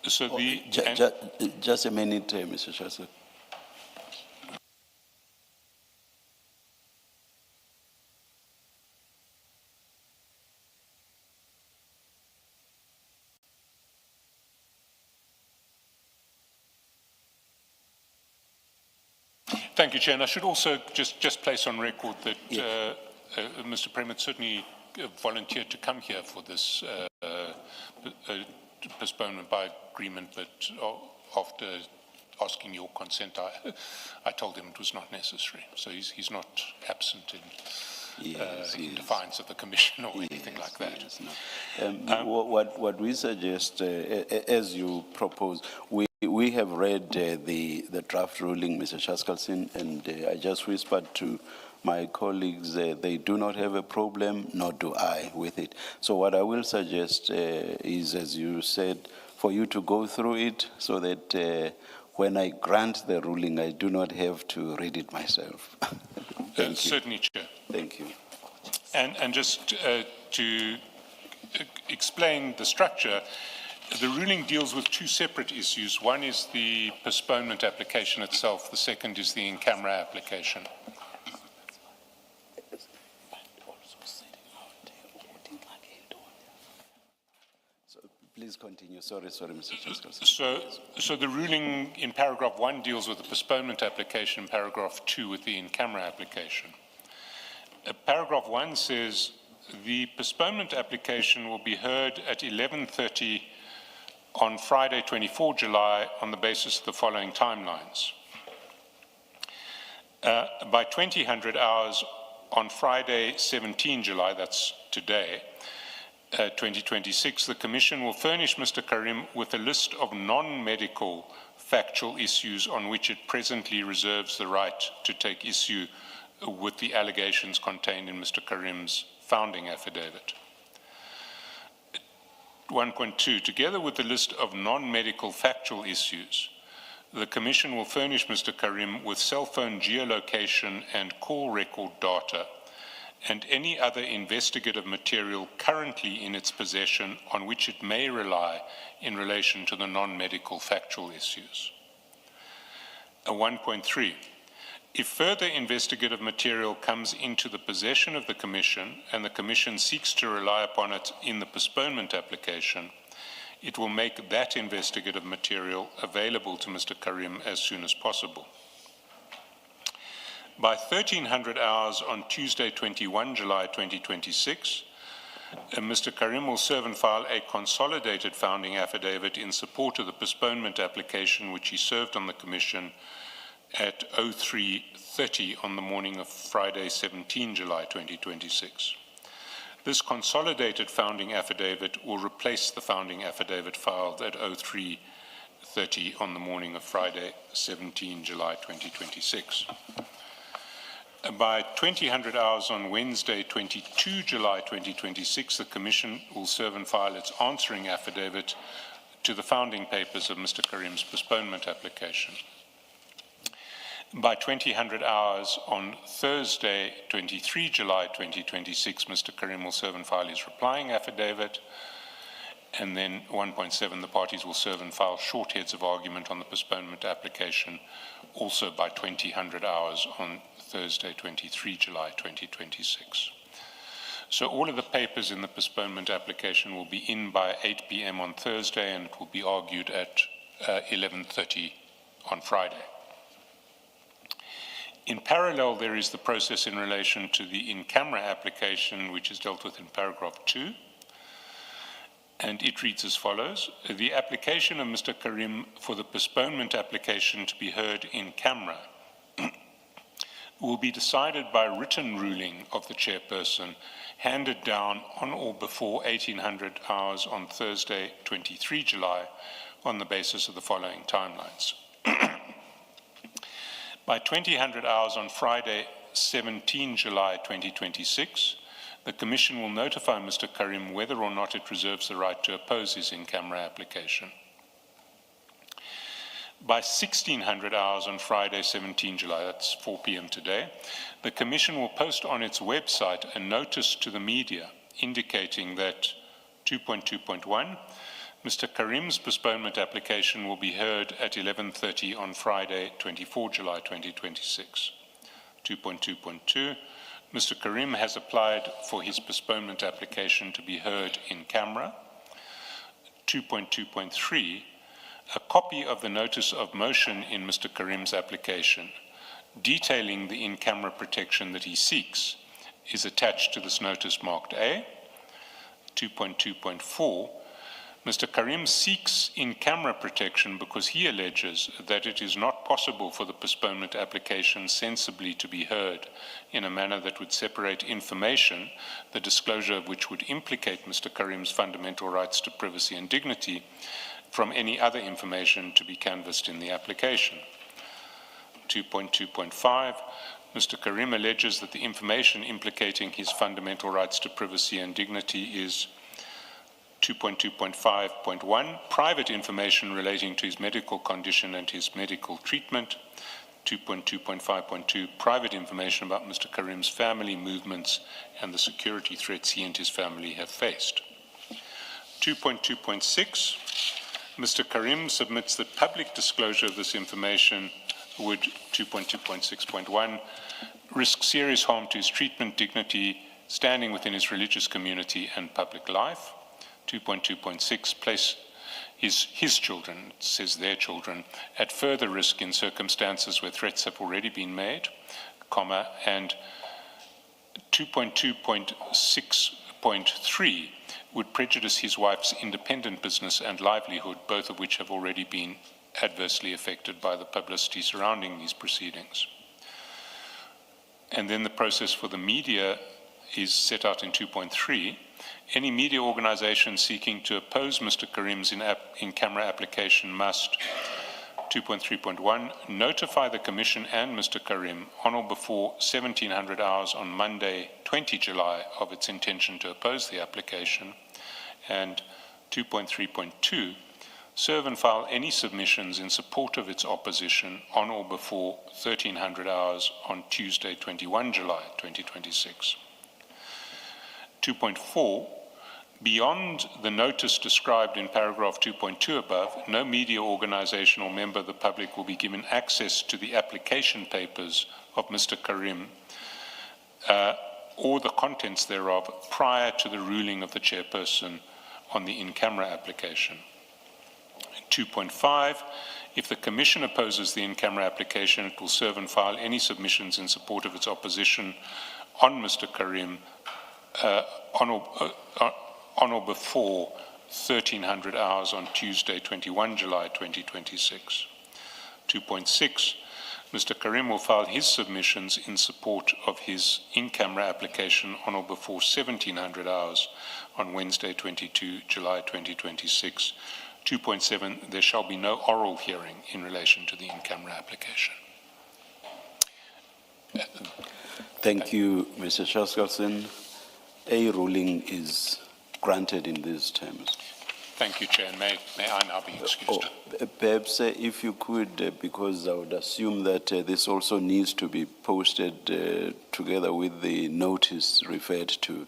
So the... Just a minute, Mr. Chancellor. Thank you, Chair. And I should also just place on record that Mr. Prem had certainly volunteered to come here for this postponement by agreement, but after asking your consent, I told him it was not necessary. So he's not absent in defiance of the Commission or anything like that. What we suggest, as you propose, we have read the draft ruling, Mr. Chaskalson, and I just whispered to my colleagues, they do not have a problem, nor do I with it. So what I will suggest is, as you said, for you to go through it so that when I grant the ruling, I do not have to read it myself. Certainly, Chair. Thank you. And just to explain the structure, the ruling deals with two separate issues. One is the postponement application itself. The second is the in-camera application. Please continue. Sorry, Mr. Chancellor. So the ruling in paragraph 1 deals with the postponement application, paragraph 2 with the in-camera application. Paragraph 1 says the postponement application will be heard at 11:30 on Friday, 24 July, on the basis of the following timelines. By 2000 hours on Friday, 17 July, that's today, 2026, the Commission will furnish Mr. Karim with a list of non-medical factual issues on which it presently reserves the right to take issue with the allegations contained in Mr. Karim's founding affidavit. 1.2, together with the list of non-medical factual issues, the Commission will furnish Mr. Karim with cell phone geolocation and call record data and any other investigative material currently in its possession on which it may rely in relation to the non-medical factual issues. 1.3, if further investigative material comes into the possession of the Commission and the Commission seeks to rely upon it in the postponement application, it will make that investigative material available to Mr. Karim as soon as possible. By 1300 hours on Tuesday, 21 July 2026, Mr. Karim will serve and file a consolidated founding affidavit in support of the postponement application which he served on the Commission at 03:30 on the morning of Friday, 17 July 2026. This consolidated founding affidavit will replace the founding affidavit filed at 03:30 on the morning of Friday, 17 July 2026. By 2000 hours on Wednesday, 22 July 2026, the Commission will serve and file its answering affidavit to the founding papers of Mr. Karim's postponement application. By 2000 hours on Thursday, 23 July 2026, Mr. Karim will serve and file his replying affidavit. And then 1.7, the parties will serve and file short heads of argument on the postponement application, also by 2000 hours on Thursday, 23 July 2026. So all of the papers in the postponement application will be in by 8 p.m. on Thursday, and it will be argued at 11:30 on Friday. In parallel, there is the process in relation to the in-camera application, which is dealt with in paragraph 2. And it reads as follows. The application of Mr. Karim for the postponement application to be heard in camera will be decided by written ruling of the chairperson, handed down on or before 1800 hours on Thursday, 23 July, on the basis of the following timelines. By 2000 hours on Friday, 17 July 2026, the Commission will notify Mr. Karim whether or not it reserves the right to oppose his in-camera application. By 1600 hours on Friday, 17 July, that's 4 p.m. today, the Commission will post on its website a notice to the media indicating that 2.2.1, Mr. Karim's postponement application will be heard at 11:30 on Friday, 24 July 2026. 2.2.2. Mr. Karim has applied for his postponement application to be heard in camera. 2.2.3. A copy of the notice of motion in Mr. Karim's application, detailing the in-camera protection that he seeks, is attached to this notice marked A. 2.2.4. Mr. Karim seeks in-camera protection because he alleges that it is not possible for the postponement application sensibly to be heard in a manner that would separate information, the disclosure of which would implicate Mr. Karim's fundamental rights to privacy and dignity, from any other information to be canvassed in the application. 2.2.5. Mr. Karim alleges that the information implicating his fundamental rights to privacy and dignity is 2.2.5.1, private information relating to his medical condition and his medical treatment. 2.2.5.2, private information about Mr. Karim's family movements and the security threats he and his family have faced. 2.2.6, Mr. Karim submits that public disclosure of this information would, 2.2.6.1, risk serious harm to his treatment, dignity, standing within his religious community and public life. 2.2.6, place his children, it says their children, at further risk in circumstances where threats have already been made, comma, and 2.2.6.3 would prejudice his wife's independent business and livelihood, both of which have already been adversely affected by the publicity surrounding these proceedings. And then the process for the media is set out in 2.3. Any media organization seeking to oppose Mr. Karim's in-camera application must, 2.3.1, notify the Commission and Mr. Karim on or before 1700 hours on Monday, 20 July, of its intention to oppose the application. And 2.3.2, serve and file any submissions in support of its opposition on or before 1300 hours on Tuesday, 21 July 2026. 2.4, beyond the notice described in paragraph 2.2 above, no media organization or member of the public will be given access to the application papers of Mr. Karim or the contents thereof prior to the ruling of the chairperson on the in-camera application. 2.5, if the Commission opposes the in-camera application, it will serve and file any submissions in support of its opposition on Mr. Karim on or before 1300 hours on Tuesday, 21 July 2026. 2.6, Mr. Karim will file his submissions in support of his in-camera application on or before 1700 hours on Wednesday, 22 July 2026. 2.7, there shall be no oral hearing in relation to the in-camera application. Thank you, Mr. Shaskalson. A ruling is granted in these terms. Thank you, Chair. May I now be excused? Perhaps if you could, because I would assume that this also needs to be posted together with the notice referred to.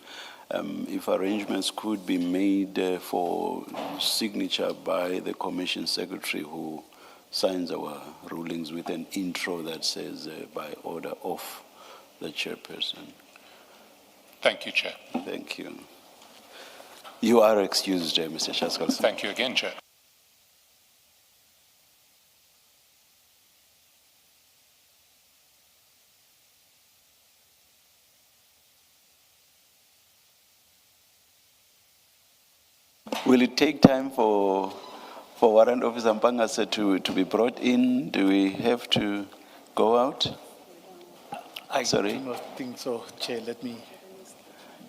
If arrangements could be made for signature by the Commission Secretary who signs our rulings with an intro that says by order of the Chairperson. Thank you, Chair. Thank you. You are excused, Mr. Shaskalson. Thank you again, Chair. Will it take time for Warrant Officer Mpangase to be brought in? Do we have to go out? I Sorry? do not think so, Chair. Let me.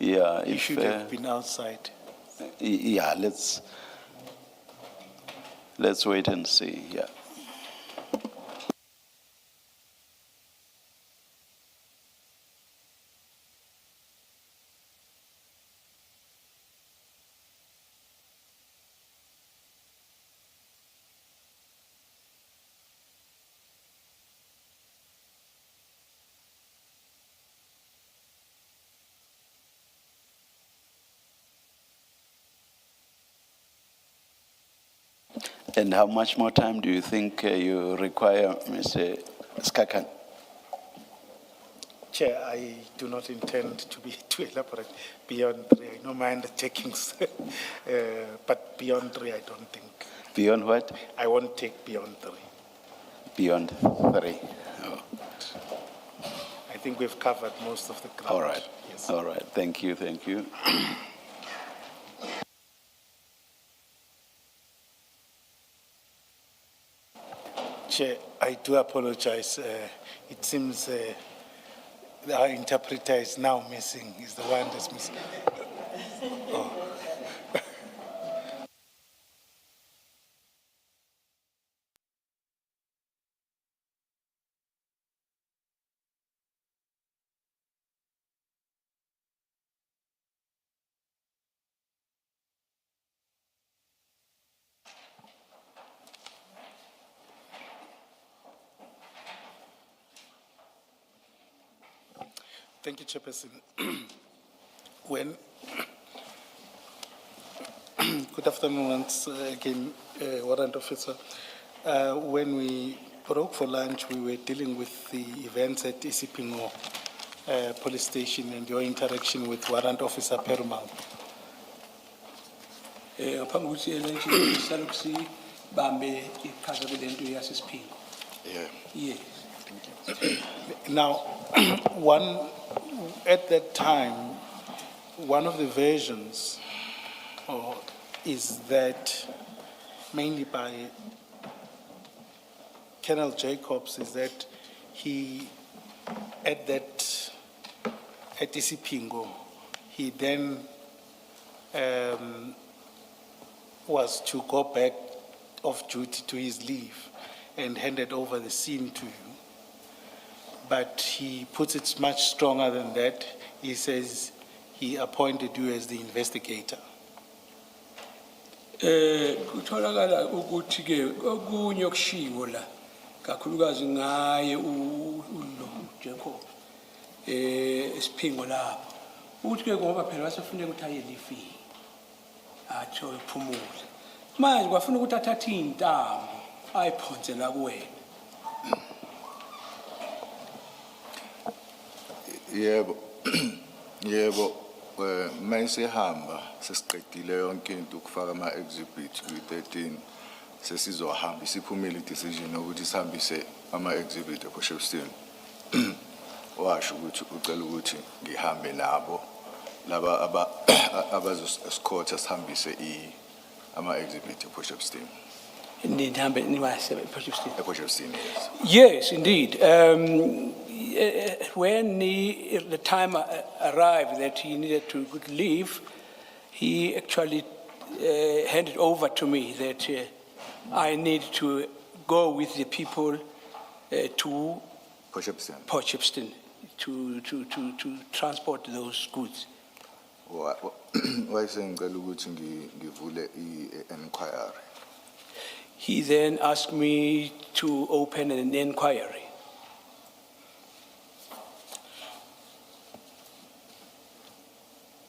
Yeah. You should have been outside. Yeah, let's wait and see. Yeah. And how much more time do you think you require, Mr. Skakan? Chair, I do not intend to elaborate beyond 3. I know my undertakings, but beyond 3, I don't think. Beyond what? I won't take beyond 3. Beyond 3. Oh. I think we've covered most of the ground. All right. Yes. All right. Thank you. Thank you. Chair, I do apologize. It seems our interpreter is now missing. Is the one that's missing. Oh. Thank you, Chairperson. Good afternoon once again, Warrant Officer. When we broke for lunch, we were dealing with the events at Isipingo Police Station and your interaction with Warrant Officer Perumal. Ngaphambi ukuthi lunch salokhu sibambe iqhaza kule nto yasesiphingo. Yeah. Yes. Now, at that time, one of the versions is that, mainly by Colonel Jacobs, is that he, at Isipingo, he then was to go back off duty to his leave and handed over the scene to you. But he puts it much stronger than that. He says he appointed you as the investigator. Kutholakala ukuthi ke okunye okushiwo la kakhulukazi ngaye ulo Jacob esiphingo lapho uthi ke ngoba phela wasefuneka ukuthi aye lifi atsho ephumule manje kwafuna ukuthi athathe intambo ayiphonse la kuwena. Yebo. Yebo. Mayisehamba sesiqedile yonke into ukufaka ama exhibit kwi-13 sesizohamba isiphumile decision ukuthi sihambise ama exhibit ePortshepstone. Washo ukuthi ucela ukuthi ngihambe nabo laba abazo-escort sihambise ama exhibit ePortshepstone. Nihambe niwase ePortshepstone. ePortshepstone, yes. Yes, indeed. When the time arrived that he needed to leave, he actually handed over to me that I need to go with the people to Portshepstone. to transport those goods. Wayesengicela ukuthi ngivule i-inquiry. He then asked me to open an inquiry.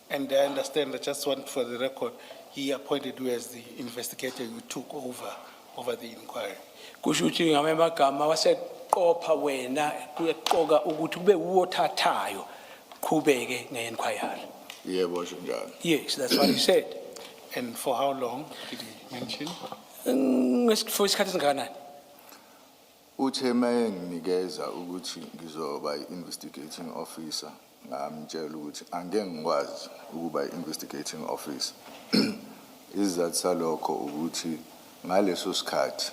And I understand, I just want for the record, he appointed you as the investigator, you took over the inquiry. Kusho ukuthi ngamanye amagama waseqopha wena kuyeqoka ukuthi kube uwothathayo qhubeke nge-inquiry. Yebo washo njalo. Yes, that's what he said. And for how long did he mention? For isikhathi esingakanani? Uthe mayenginikeza ukuthi ngizoba investigating officer ngamtshela ukuthi angeke ngikwazi ukuba investigating officer. Izathu salokho ukuthi ngaleso sikhathi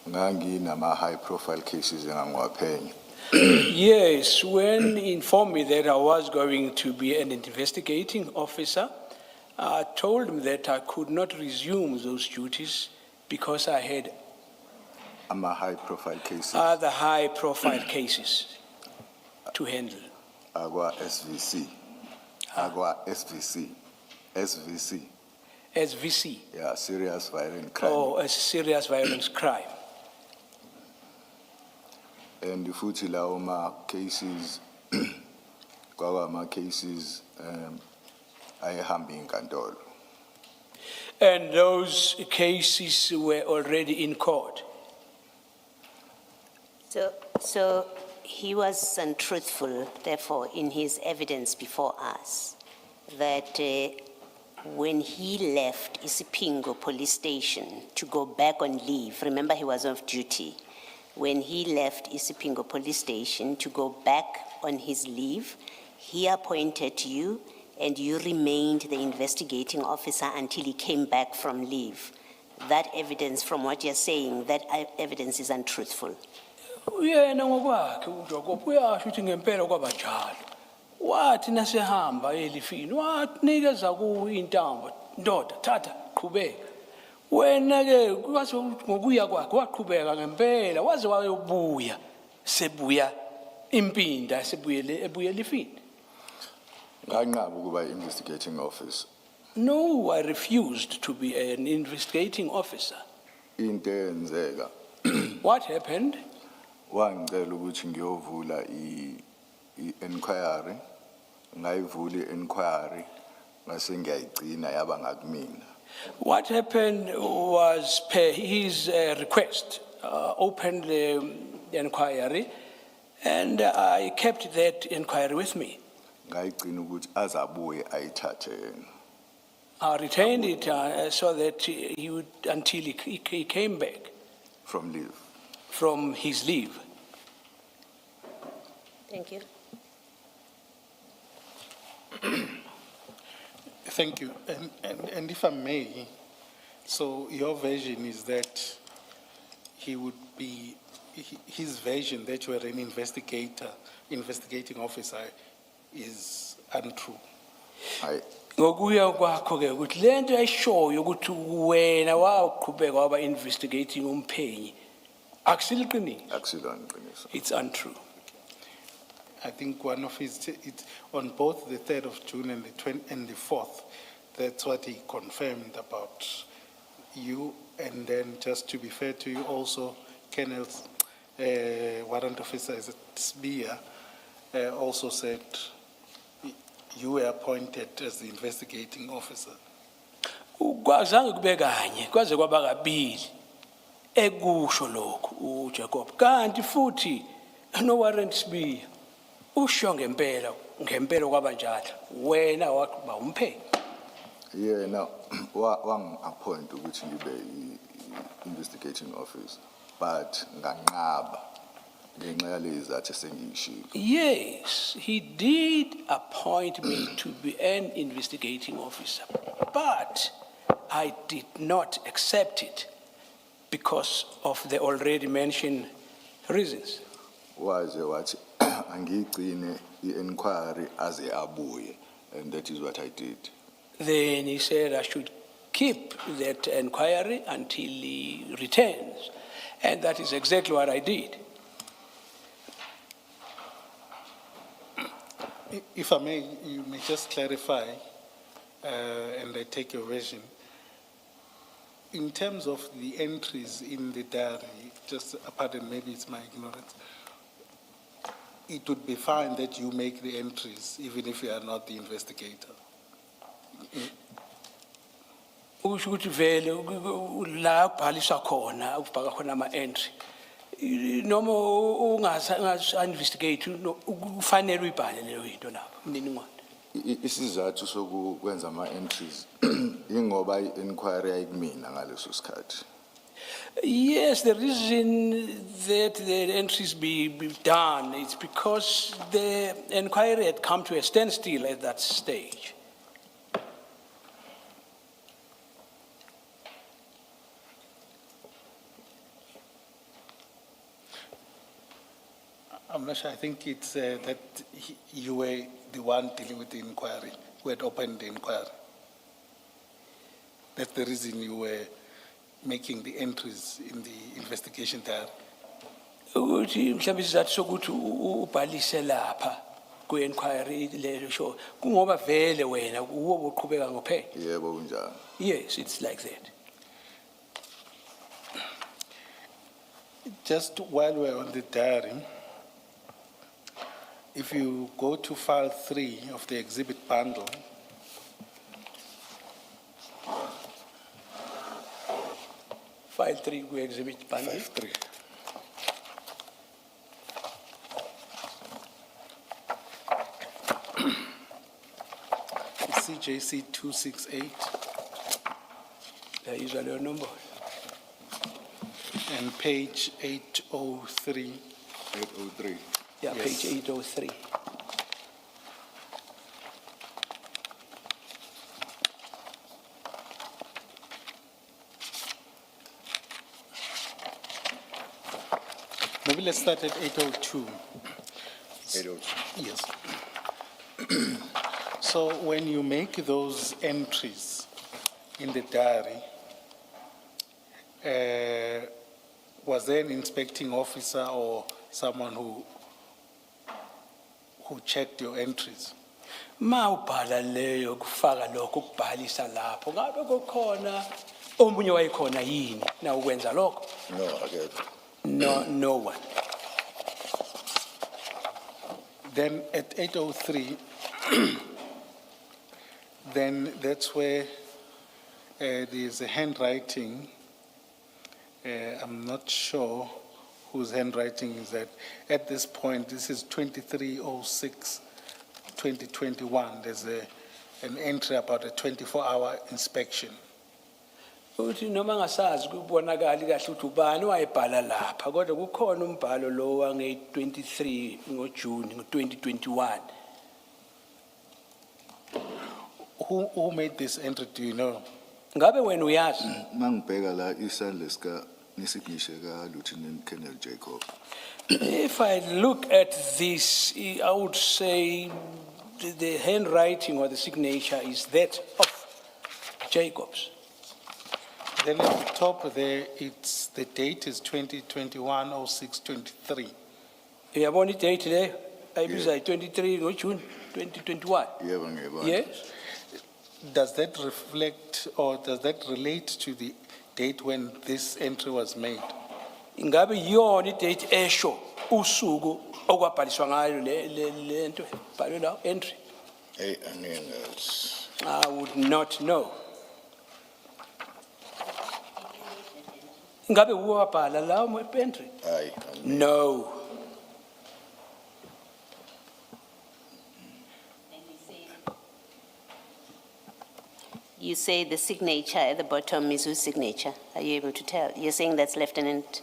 nganginama high profile cases engangiwaphenya. Yes, when he informed me that I was going to be an investigating officer, I told him that I could not resume those duties because I had Ama high profile cases. other high profile cases to handle. Agwa SVC. SVC. SVC. Yeah, serious violent crime. Or a serious violence crime. And futhi lawo ma cases kwawa ma cases ayehamba inkantolo. And those cases were already in court. So he was untruthful, therefore, in his evidence before us, that when he left Isipingo police station to go back on leave, remember he was off duty, when he left Isipingo police station to go back on his leave, he appointed you and you remained the investigating officer until he came back from leave. That evidence, from what you're saying, that evidence is untruthful. Uyena ngokwakhe uJacob uyasho ukuthi ngempela kwaba njalo. Wathi nasehamba elifini wanikeza kuwe intambo ndoda thatha qhubeka. Wena ke kwase ngokuya kwakhe waqhubeka ngempela waze wayobuya sebuya impinda ebuye elifini. Nganqaba ukuba investigating officer. No, I refused to be an investigating officer. Into eyenzeka What happened? wangicela ukuthi ngiyovula i-inquiry, ngayivula i-inquiry ngase ngiyayigcina yaba ngakumina. What happened was, per his request, opened the inquiry, and I kept that inquiry with me. Ngayigcina ukuthi azabuye ayithathe yena. I retained it so that he would, until he came back From leave. from his leave. Thank you. Thank you. And if I may, so your version is that he would be, his version that you are an investigating officer is untrue. Ngokuya kwakho ke ukuthi lento ayishoyo ukuthi wena waqhubeka waba investigating umphenyi akusiliqiniso. Akusilona iqiniso. It's untrue. I think one of his, on both the 3rd of June and the 4th, that's what he confirmed about you. And then just to be fair to you also, Colonel's warrant officer is Sbia also said you were appointed as the investigating officer. Kwazange kube kanye kwaze kwaba kabili ekusho lokho uJacob kanti futhi no warrant Sbia usho ngempela kwaba njalo wena wakuba umphenyi. Yena wang-appoint ukuthi ngibe i-investigating officer, but nganqaba ngenxa yalezi zathi esengiyishilo. Yes, he did appoint me to be an investigating officer, but I did not accept it because of the already mentioned reasons. Waze wathi angiyigcine i-inquiry aze abuye, and that is what I did. Then he said I should keep that inquiry until he returns, and that is exactly what I did. If I may, you may just clarify, and I take your version. In terms of the entries in the diary, just pardon, maybe it's my ignorance, it would be fine that you make the entries, even if you are not the investigator. Usho ukuthi vele la kubhaliswa khona ukubhaka khona ama-entry noma ungasa-investigate ufanele uyibhale leyo yinto lapho imininingwane. Isizathu sokwenza ama-entries ingoba i-inquiry ayikumina ngaleso sikhathi. Yes, the reason that the entries be done is because the inquiry had come to a standstill at that stage. I'm not sure, I think it's that you were the one dealing with the inquiry, who had opened the inquiry. That's the reason you were making the entries in the investigation diary. Ukuthi mhlawumbe isizathu sokuthi ubhalise lapha ku-inquiry leyo show kungoba vele wena uwo uqhubeka ngophela. Yebo kunjalo. Yes, it's like that. Just while we're on the diary, if you go to file 3 of the exhibit bundle, File 3 ku-exhibit bundle. 53. CJC 268 Yayizwa leyo nombolo. and page 803. 803. Yeah, Yes. page 803. Maybe let's start at 802. 802. Yes. So when you make those entries in the diary, was there an inspecting officer or someone who checked your entries? Ma ubhala leyo kufaka lokho ukubhalisa lapho ngabe kukhona omunye wayekhona yini na ukwenza lokho? No, akekho. No one. Then at 803, then that's where there's a handwriting. I'm not sure whose handwriting is that. At this point, this is 23/06/2021. There's an entry about a 24-hour inspection. Uthi noma ngasazi kubonakala kahle ukuthi ubani wayebhala lapha kodwa kukhona umbhalo lo wange-23 ngoJune ngo-2021. Who made this entry, do you know? Ngabe wena uyazi? Mangibheka la isandla sika nesignishe ka Lieutenant Colonel Jacob. If I look at this, I would say the handwriting or the signature is that of Jacobs. Then at the top there, the date is 2021/06/23. Uyabona idate leyo? Ayibiza 23 ngoJune 2021. Yebo ngiyabona. Yes. Does that reflect or does that relate to the date when this entry was made? Ingabe yona idate esho usuku okwabhaliswa ngayo le nto bhalwe la entry? Hey, angengazi. I would not know. Ingabe uwabhala la entry? Hayi, No. You say the signature at the bottom is whose signature? Are you able to tell? You're saying that's Lieutenant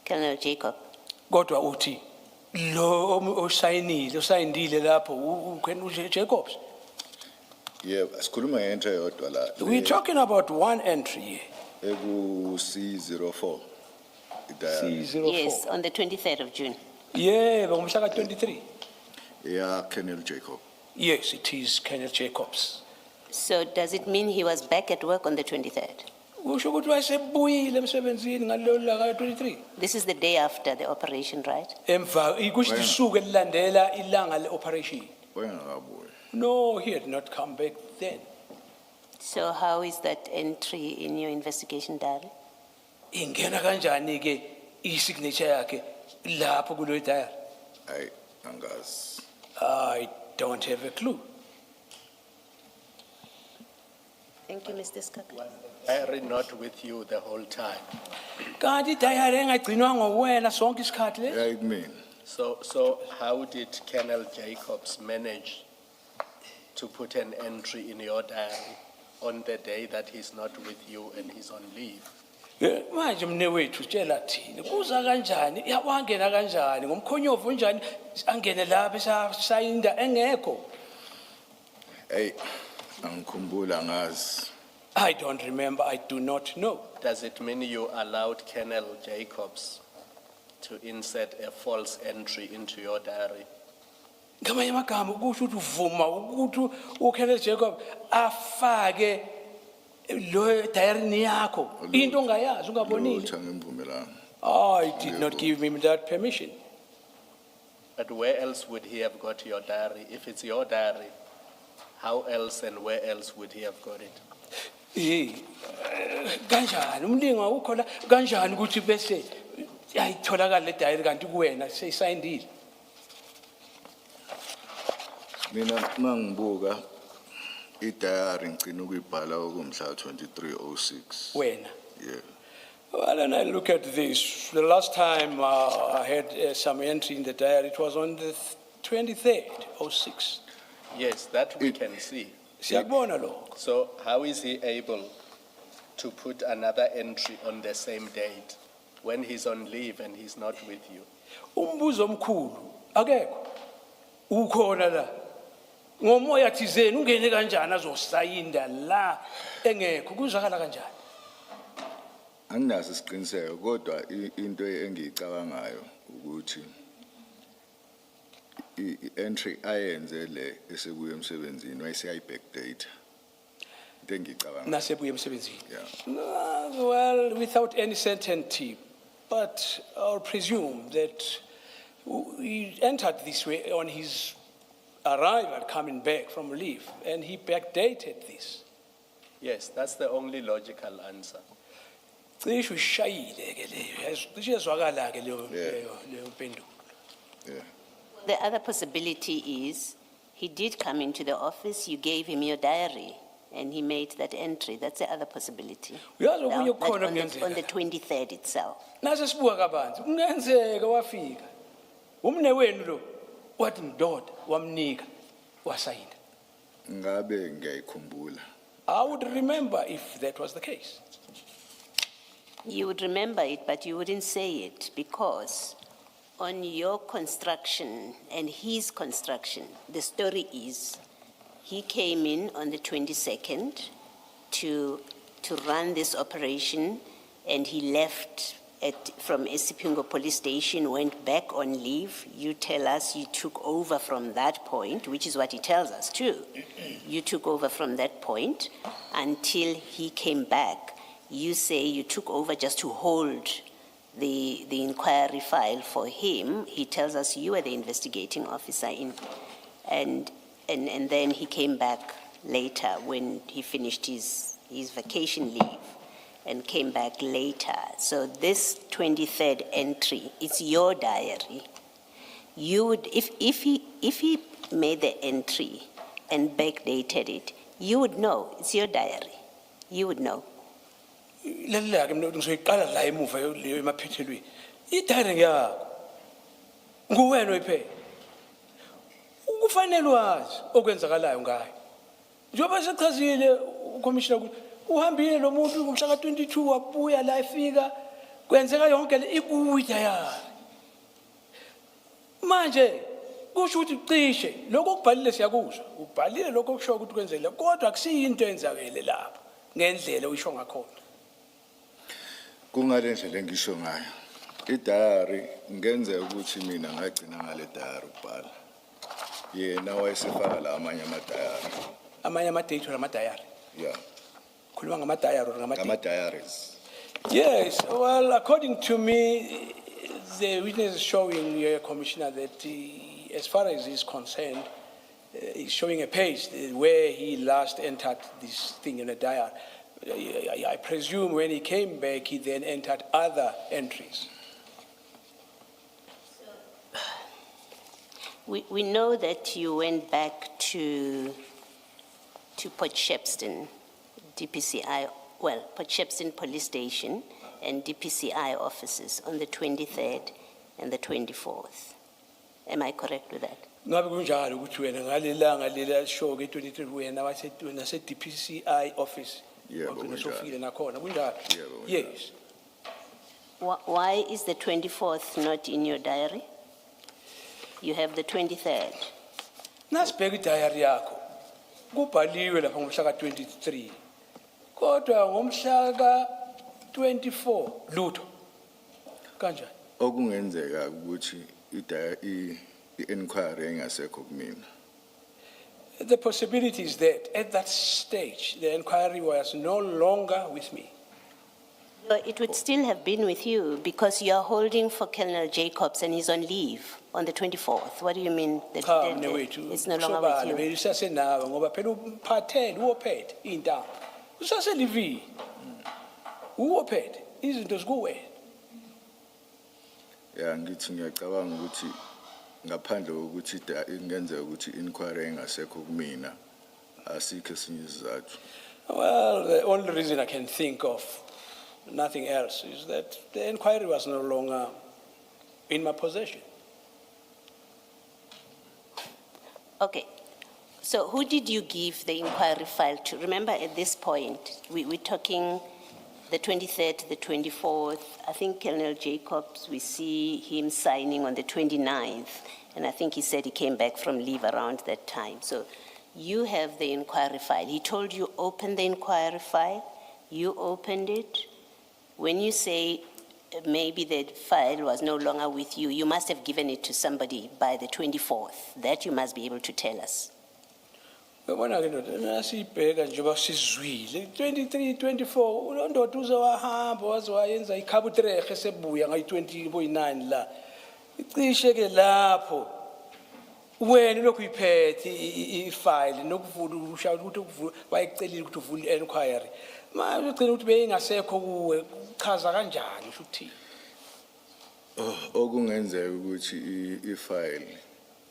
Colonel Jacob? Kodwa uthi lo osayinile lapho uJacobs. yebo, asikhuluma ngento eyodwa la. We're talking about one entry here. Eku C04. Diary. C04. Yes, on the 23rd of June. Yebo ngomhla ka-23. Ya Colonel Jacob. Yes, it is Colonel Jacobs. So does it mean he was back at work on the 23rd? Usho ukuthi wayesebuyile emsebenzini ngalelo langa 23. This is the day after the operation, right? Emva kusho isuku elilandela ilanga le-operation. Wayengakabuyi. No, he had not come back then. So how is that entry in your investigation diary? Ingena kanjani ke i-signature yakhe lapho kulo diary? Hayi, angazi. I don't have a clue. Thank you, Mr. Skaka. Diary not with you the whole time. Kanti i-diary engagcinwa ngowena sonke isikhathi le? Hayi kumina. So how did Colonel Jacobs manage to put an entry in your diary on the day that he's not with you and he's on leave? Manje mnewethu tshela thina kuza kanjani wangena kanjani ngomkhonyovu njani angene lapha sayinda engekho. Hey, angikhumbula ngazi. I don't remember, I do not know. Does it mean you allowed Colonel Jacobs to insert a false entry into your diary? Ngamanye amagama kusho ukuthi uvuma ukuthi uKenneth Jacob afake lo diary yakho into ongayazi ungabonile. Lutho angimvumelanga. I did not give him that permission. But where else would he have got your diary? If it's your diary, how else and where else would he have got it? Kanjani umlinga ukhola kanjani ukuthi bese ayitholakala le diary kanti kuwena seyisayindile? Mina mangibuka idiary ngicina ukuyibhala okumhla 23/06. Wena. Yeah. Well, and I look at this. The last time I had some entry in the diary, it was on the 23rd or 6th. Yes, that we can see. Siyakubona lokho. So how is he able to put another entry on the same date when he's on leave and he's not with you? Umbuzo omkhulu akekho. Ukhona la. Ngomoya thizeni ungene kanjani azosayinda la engekho kuzwakala kanjani? Anginaso isiqiniseko kodwa into engiyicabangayo ukuthi i-entry ayenze le esebuye emsebenzini wayeseyayi backdate. Into engiyicabanga. Nasebuye emsebenzini. Yeah. Well, without any certainty, but I'll presume that he entered this way on his arrival coming back from leave, and he backdated this. Yes, that's the only logical answer. Cishe ushayile ke leyo, cishe yazwakala ke leyo mpendulo. Yeah. The other possibility is he did come into the office, you gave him your diary, and he made that entry. That's the other possibility. Uyazi Now, okunye that's kukhona on the kungenzeka. 23rd itself. Nase sibuka kabanzi, kungenzeka wafika. Umne wenu lo wathi ndoda wamnika wasayina. Ngabe ngiyayikhumbula. I would remember if that was the case. You would remember it, but you wouldn't say it because on your construction and his construction, the story is he came in on the 22nd to run this operation, and he left from Esipingo police station, went back on leave. You tell us you took over from that point, which is what he tells us too. You took over from that point until he came back. You say you took over just to hold the inquiry file for him. He tells us you were the investigating officer and then he came back later when he finished his vacation leave and came back later. So this 23rd entry, it's your diary. You would, if he made the entry and backdated it, you would know, it's your diary. You would know. Lalela ke mina ngizoyiqala la emuva leyo emaphethelweni. Idare ngiyakho. Nguwena oyiphe. Ukufanele wazi okwenzakalayo ngayo. Njengoba sechazile ucommissioner ukuthi uhambile lo muntu ngomhla ka22 wabuya la efika kwenzeka yonke le ikuya yakhe. Manje kusho ukuthi cishe lokho kubhalile siyakuzwa. Ubhalile lokho kusho ukuthi kwenzekile kodwa akusiyinto enzakele lapha ngendlela uyisho ngakhona. Kungale ndlela engisho ngayo. I-diary ngenzeka ukuthi mina ngagcina ngale diary ukubhala. Yena wayesefaka la amanye ama-diary. Amanye ama-date nama-diary. Yeah. Khuluma ngama-diary or ngama-date? Ngama-diaries. Yes, well, according to me, the witness is showing Commissioner that as far as he's concerned, he's showing a page where he last entered this thing in a diary. I presume when he came back, he then entered other entries. We know that you went back to Port Shepstone, DPCI, well, Port Shepstone Police Station and DPCI offices on the 23rd and the 24th. Am I correct with that? Ngabe kunjalo ukuthi wena ngalelanga lela show ke 23 wena wase DPCI office. Yebo, Wagcina kunjalo. sofile nakhona kunjalo. Yebo, kunjalo. Yes. Why is the 24th not in your diary? You have the 23rd. Nasibheka idiary yakho. Kubhaliwe lapha ngomhla ka23. Kodwa ngomhla ka24 lutho. Kanjani? Okungenzeka ukuthi i-inquiry engasekho kumina. The possibility is that at that stage, the inquiry was no longer with me. But it would still have been with you because you are holding for Colonel Jacobs and he's on leave on the 24th. What do you mean that it's no longer with you? Beyisasenawe ngoba phela umphathele uwophethe intambo. Usaselivini. Uwophethe izinto zikuwena. Ya ngithi ngiyacabanga ukuthi ngaphandle kokuthi ingenzeka ukuthi inquiry engasekho kumina asikho esinye isizathu. Well, the only reason I can think of nothing else, is that the inquiry was no longer in my possession. Okay. So who did you give the inquiry file to? Remember, at this point, we're talking the 23rd, the 24th. I think Colonel Jacobs, we see him signing on the 29th, and I think he said he came back from leave around that time. So you have the inquiry file. He told you open the inquiry file. You opened it. When you say maybe the file was no longer with you, you must have given it to somebody by the 24th. That you must be able to tell us. Yabona ke ndoda nasibheka njengoba sizwile 23 24 unondoda uzowahamba wazowayenza ikhabutrehe sebuya ngayi 20.9 la icishe ke lapho wena lokhu iphethe ifile nokuvula ushaya ukuthi ukuvula bayicelile ukuthi uvule inquiry manje ugcina ukuthi beyingasekho kuwe chaza kanjani usho uthini Okungenzeka ukuthi i-file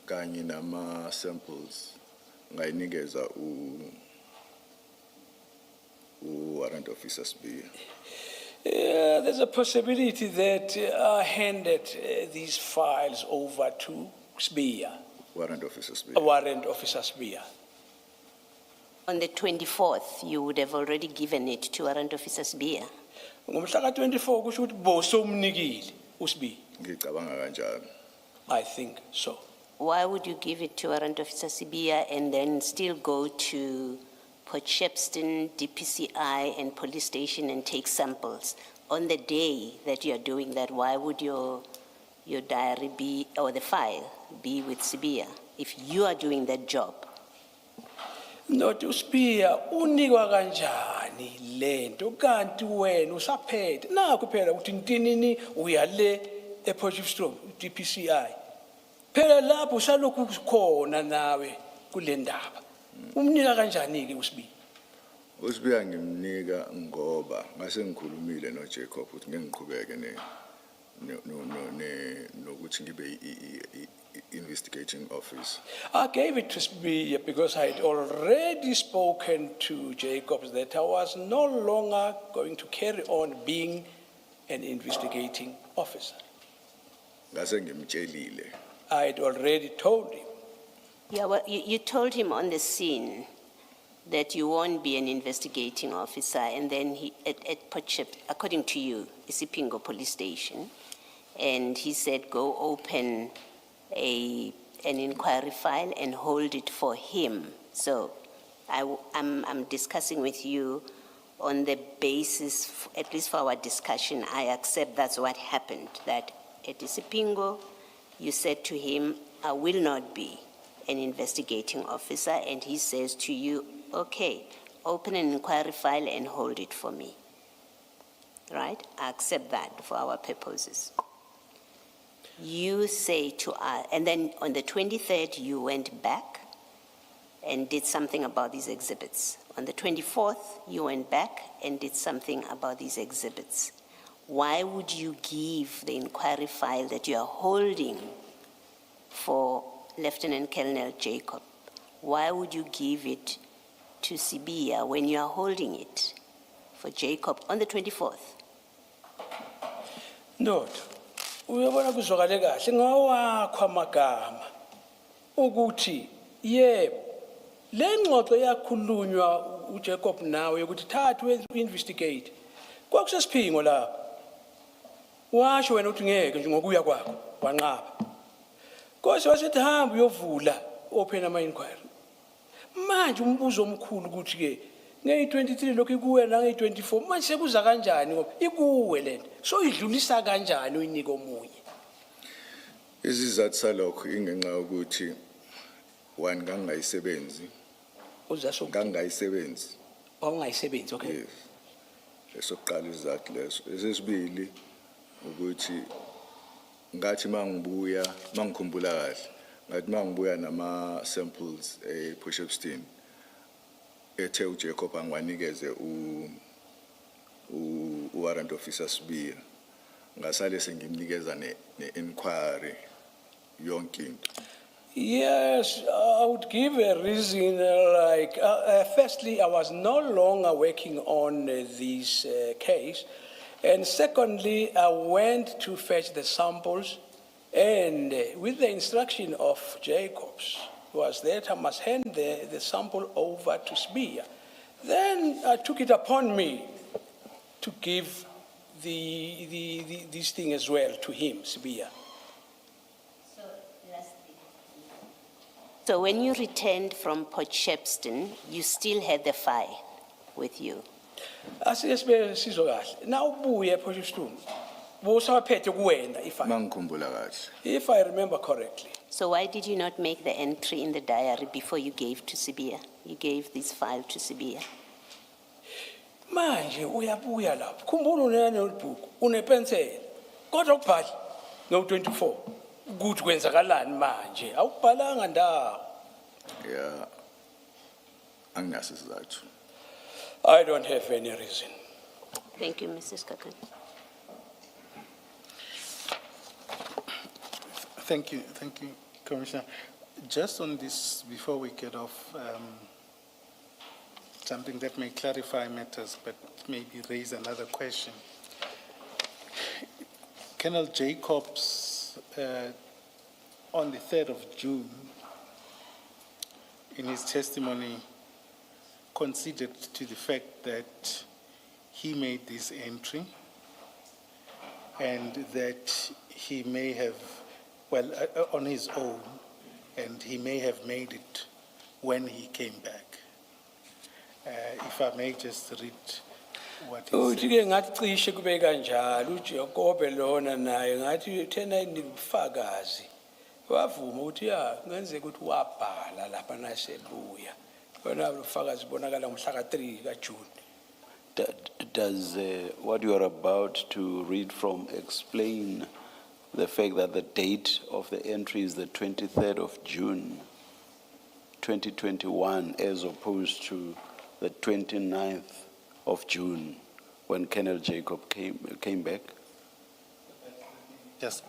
kanye nama samples ngayinikeza warrant officer Sibia. There's a possibility that I handed these files over to Sibia, Warrant officer Sibia. Warrant Officer Sibia. On the 24th, you would have already given it to Warrant Officer Sibia. Ngomhla ka 24 kusho ukuthi bosomnikile uSibia. Ngicabanga kanjalo. I think so. Why would you give it to Warrant Officer Sibia and then still go to Port Shepstone, DPCI, and police station and take samples? On the day that you are doing that, why would your diary be, or the file, be with Sibia if you are doing that job? Not uSibia unikwa kanjani lento kanti wena usaphethe naku phela uthi ntinini uyale ePort Shepstone DPCI. Phela lapho usalokhu khona nawe kule ndaba. Umnika kanjani ke uSibia? uSibia ngimnika ngoba ngase ngikhulumile noJacob ukuthi ngeke ngiqhubeke nokuthi ngibe investigating officer. I gave it to Sibia because I had already spoken to Jacobs that I was no longer going to carry on being an investigating officer. Ngase ngimtshelile. I had already told him. Yeah, well, you told him on the scene that you won't be an investigating officer, and then he, at Port Shepstone, according to you, Isipingo police station, and he said go open an inquiry file and hold it for him. So I'm discussing with you on the basis, at least for our discussion, I accept that's what happened, that at Isipingo, you said to him, I will not be an investigating officer, and he says to you, okay, open an inquiry file and hold it for me. Right? I accept that for our purposes. You say to us, and then on the 23rd, you went back and did something about these exhibits. On the 24th, you went back and did something about these exhibits. Why would you give the inquiry file that you are holding for Lieutenant Colonel Jacob? Why would you give it to Sibia when you are holding it for Jacob on the 24th? Ndoda, uyabona kuzwakale kahle ngawakho amagama ukuthi yebo le ngxoxo yakhulunywa uJacob nawe ukuthi thathu investigate kwakusesiphingo la washo wena uthi ngeke nje ngokuya kwakho wanqaba Kosi wasithi hamba uyovula open ama inquiry manje umbuzo omkhulu ukuthi ke ngeyi23 lokho ikuwe la ngeyi24 manje sekuza kanjani ngoba ikuwe lento so idlulisa kanjani uyinika omunye Isizathu salokho ingenxa ukuthi one ngangayisebenzi uzaso ngangayisebenzi awungayisebenzi okay yes lesokuqala isizathu leso esesibili ukuthi ngathi mangibuya mangikhumbula kahle ngathi mangibuya nama samples ePort Shepstone ethe uJacob angwanikeze warrant officer Sibia ngasale sengimnikeza ne-inquiry yonke into. Yes, I would give a reason firstly, I was no longer working on this case, And secondly, I went to fetch the samples, and with the instruction of Jacobs was that I must hand the sample over to Sibia. Then I took it upon me to give this thing as well to him, Sibia. So when you returned from Port Shepstone, you still had the file with you? Asiyesibe sizokahle. Na ubuye ePotchefstroom. Bosaphethe kuwena Mangikhumbula kahle. if I remember correctly. So why did you not make the entry in the diary before you gave to Sibia? You gave this file to Sibia. Manje uyabuya lapho. Khumbula unenotebook, unepenseli. Kodwa ukubhala no 24. Ukuthi kwenzakalani manje? Awubhalanga ndawo. Yeah. Anginaso isizathu. I don't have any reason. Thank you, Mrs. Kakan. Thank you, Commissioner. Just on this, before we get off, something that may clarify matters, but maybe raise another question. Colonel Jacobs, on the 3rd of June, in his testimony, conceded to the fact that he made this entry and that he may have, well, on his own, and he may have made it when he came back. If I may just read what he said. Uthi ke ngathi cishe kube kanjalo uJacob lona naye ngathi thena inibufakazi wavuma ukuthi ya ngenzeka ukuthi wabhala lapha nasebuya bona ubufakazi bonakala ngomhla ka3 kaJune. Does what you are about to read from explain the fact that the date of the entry is the 23rd of June 2021 as opposed to the 29th of June when Colonel Jacob came back? Just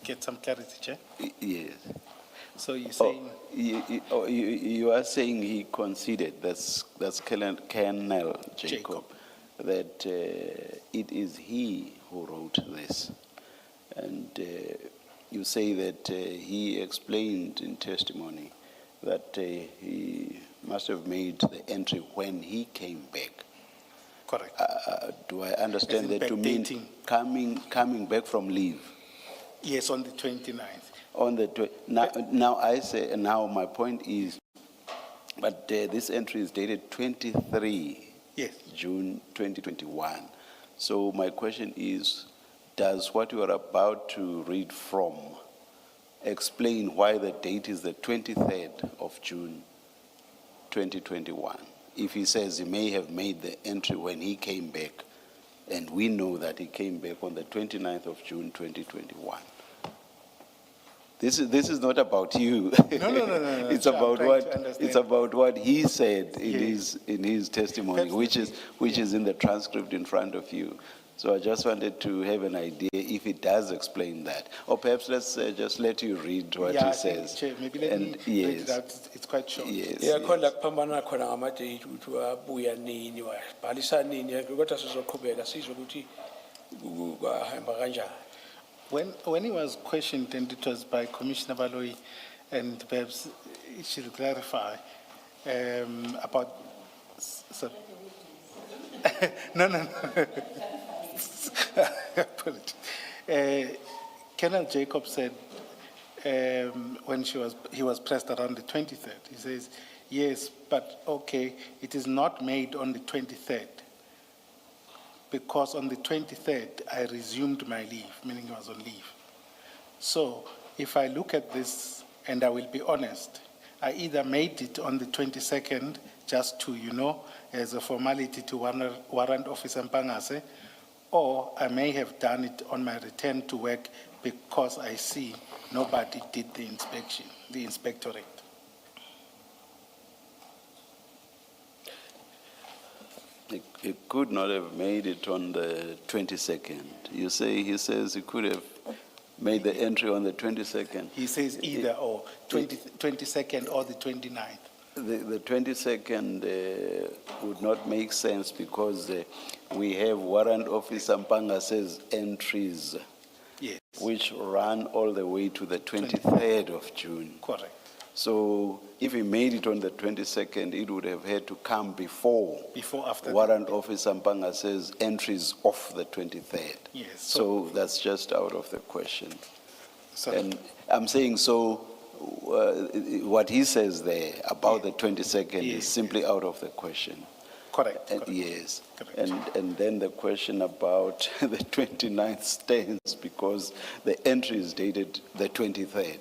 get some clarity, Chair. Yes. So you're saying, You are saying he conceded, that's Colonel Jacob, that it is he who wrote this. And you say that he explained in testimony that he must have made the entry when he came back. correct. Do I understand As in that to mean backdating. coming back from leave? Yes, on the 29th. On the now I say, and now my point is, but this entry is dated 23 Yes. June 2021. So my question is, does what you are about to read from explain why the date is the 23rd of June 2021? If he says he may have made the entry when he came back, and we know that he came back on the 29th of June 2021. This is not about you. No. It's Sure, I'm about trying what to understand. it's about what he said Yes. in his testimony, which is in the transcript in front of you. So I just wanted to have an idea if it does explain that, or perhaps let's just let you read what Yeah, he I think, says. Chair, maybe let me read it out. It's quite short. Yes. Yeah, khona kuphambana khona ngamadate ukuthi wabuya nini wabhalisa nini kodwa sizoqhubeka sizwe ukuthi kuhamba kanjani. When he was questioned, and it was by Commissioner Baloyi, and perhaps it should clarify about. So, no. Apologies. Colonel Jacob said when he was pressed around the 23rd, he says, yes, but okay, it is not made on the 23rd. Because on the 23rd, I resumed my leave, meaning I was on leave. So if I look at this, and I will be honest, I either made it on the 22nd, just to, as a formality to warrant Officer Mpangase, or I may have done it on my return to work because I see nobody did the inspection, the inspectorate. He could not have made it on the 22nd. He says he could have made the entry on the 22nd. He says either or, 22nd or the 29th. The 22nd would not make sense because we have Warrant Officer Mpanga's entries, Yes, which run all the way to the 23rd of June. correct. So if he made it on the 22nd, it would have had to come before Before, after. Warrant Officer Mpanga's entries of the 23rd. Yes, So that's just out of the question. So- And I'm saying so, what he says there about the 22nd Yes. is simply out of the question. Correct, And correct. yes, Correct. and then the question about the 29th stands because the entry is dated the 23rd.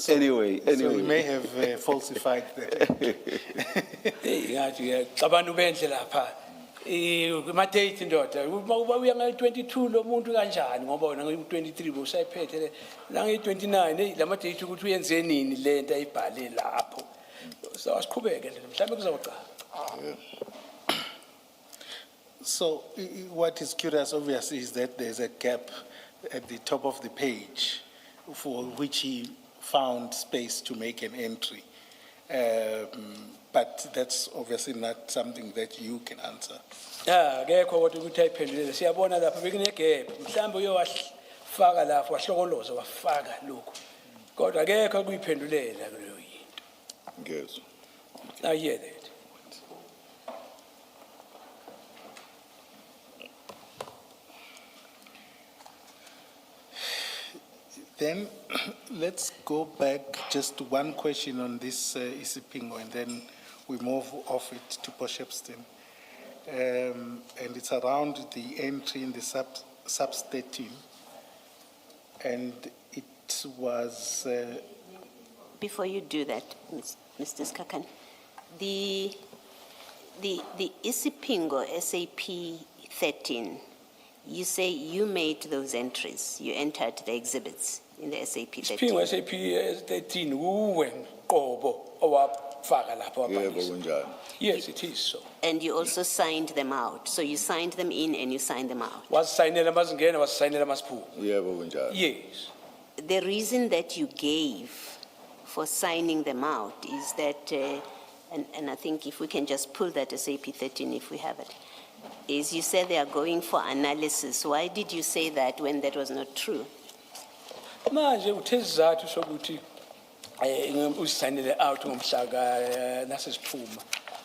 Anyway. So he may have falsified that. Hey, ngathi abantu benhle lapha. Ma date ndoda. Uma uya nge 22 lo muntu kanjani ngoba wena nge 23 bosayiphethe la nge 29 hey lama date ukuthi uyenze nini lento ayibhale lapho. So asiqhubeke nje mhlambe kuzoqala. So what is curious, obviously, is that there's a gap at the top of the page for which he found space to make an entry. But that's obviously not something that you can answer. Akekho kodwa ukuthi ayiphendulele siyabona lapha bekune gap mhlambe uyowafaka lapho wahlokoloza wafaka lokho kodwa akekho kuyiphendulela kuleyo yinto. Ngezwe. I hear that. Then let's go back just to one question on this Isipingo, and then we move off it to Poshepston. And it's around the entry in the substating. And it was, Before you do that, Mr. Skakan, the Isipingo SAP 13, you say you made those entries, you entered the exhibits in the SAP 13. Siphingo SAP 13 uwe qobo owafaka lapho Yebo wabhalisa. kunjalo. Yes, it is so. And you also signed them out. So you signed them in and you signed them out. Wasayinela mazingena wasayinela masiphuma. Yebo kunjalo. Yes. The reason that you gave for signing them out is that, and I think if we can just pull that SAP 13 if we have it, is you said they are going for analysis. Why did you say that when that was not true? Manje uthezizathu sokuthi usayinele out ngomhla nasesiphuma.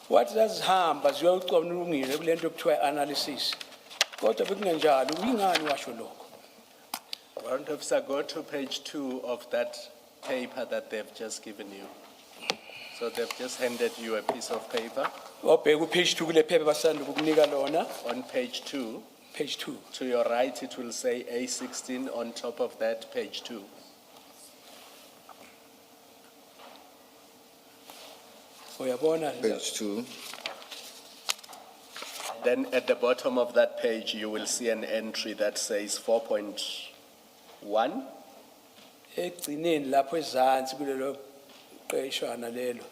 What does hamba ziyocwanungile kulento okuthiwa analysis. Kodwa bekungenjalo uyingani washo lokho? Warrant Officer, go to page 2 of that paper that they've just given you. So they've just handed you a piece of paper. Wabheka upage 2 kule phepha basanda ukukunika lona. On page 2, Page 2. to your right, it will say A16 on top of that, page 2. Uyabona? Page 2. Then at the bottom of that page, you will see an entry that says 4.1. Egcineni lapho ezansi kulelo qeshwana lelo.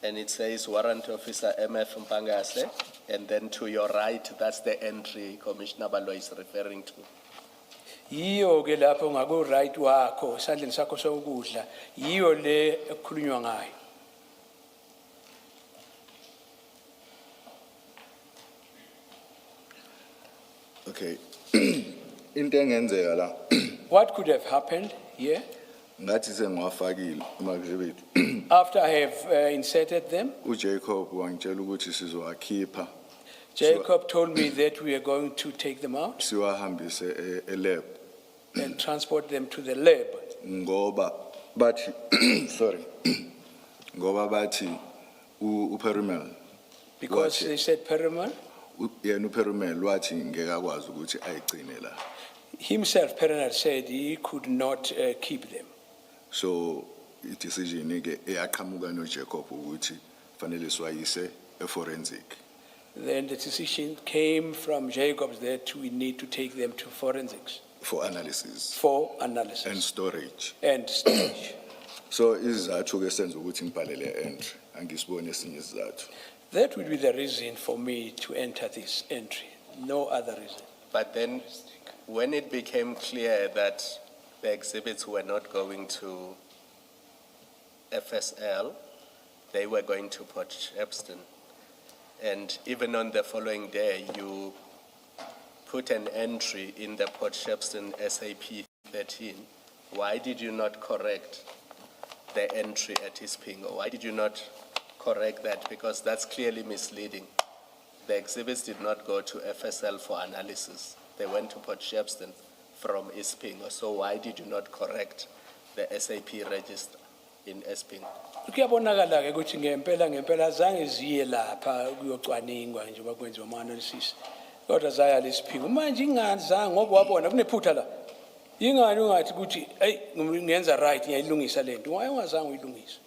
And it says Warrant Officer MF Mpangase. And then to your right, that's the entry Commissioner Balwa is referring to. Yiyo ke lapho ngaku right wakho sandleni sakho sokudla yiyo le ekukhulunywa ngayo. Okay. Into engenzeka la What could have happened here ngathi sengiwafakile ama-exhibit. after I have inserted them? uJacob wangitshela ukuthi sizowakhipha Jacob told me that we are going to take them out siwahambise e-lab and transport them to the lab ngoba bathi sorry ngoba bathi uPerimel because Gotcha. they said Perumal yena uPerimel wathi ngeke akwazi ukuthi ayigcine la. himself, Perumal said he could not keep them. So i-decision ke eyaqhamuka noJacob ukuthi fanele siwayise e-forensic. Then the decision came from Jacobs that we need to take them to forensics For analysis for and analysis storage. and storage. So isizathu ke senza ukuthi ngibhalele entry angisibone esinye isizathu. That would be the reason for me to enter this entry, no other reason. But then, when it became clear that the exhibits were not going to FSL, they were going to Port Shepstone. And even on the following day, you put an entry in the Port Shepstone SAP 13. Why did you not correct the entry at Ispingo? Why did you not correct that? Because that's clearly misleading. The exhibits did not go to FSL for analysis. They went to Port Shepstone from Ispingo. So why did you not correct the SAP register in Ispingo? Kuyabonakala ke ukuthi ngempela zange ziye lapha kuyocwaningwa nje bakwenziwa ama-analysis kodwa zaya lesiphingo manje ingani zange ngoba wabona kunephutha la ingani ungathi ukuthi hey ngiyenza right ngiyayilungisa lento ungazange uyilungise.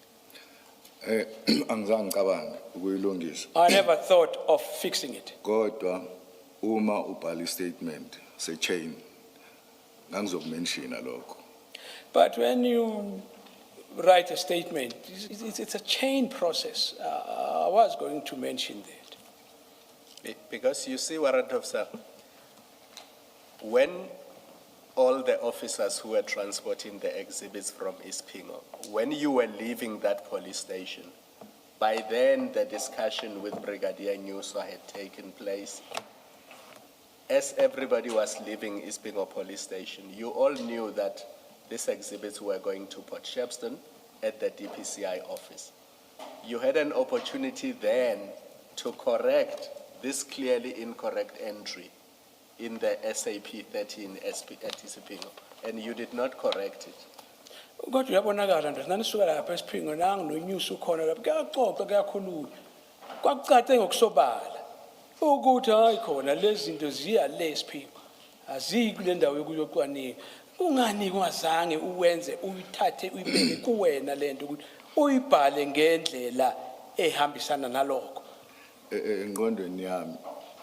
Angizange ngicabange ukuyilungisa. I never thought of fixing it. Kodwa uma ubhala statement se-chain ngangizokumenshina lokho. But when you write a statement, it's a chain process. I was going to mention that. Because you see, Warrant Officer, when all the officers who were transporting the exhibits from Ispingo, when you were leaving that police station, by then the discussion with Brigadier Nyuswa had taken place. As everybody was leaving Ispingo police station, you all knew that these exhibits were going to Port Shepstone at the DPCI office. You had an opportunity then to correct this clearly incorrect entry in the SAP 13 at Ispingo, and you did not correct it. Kodwa uyabonakala nje nanisuka lapha esiphingo nangu noNyusa ukhona lapha kuyaxoxa kuyakhuluma kwakucace ngokusobala ukuthi hayi khona lezi zinto ziya lesiphingo aziyi kule ndawo yokuyocwaninga ungani ungazange uwenze uyithathe uyibeke kuwena lento ukuthi uyibhale ngendlela ehambisana nalokho. Engqondweni yami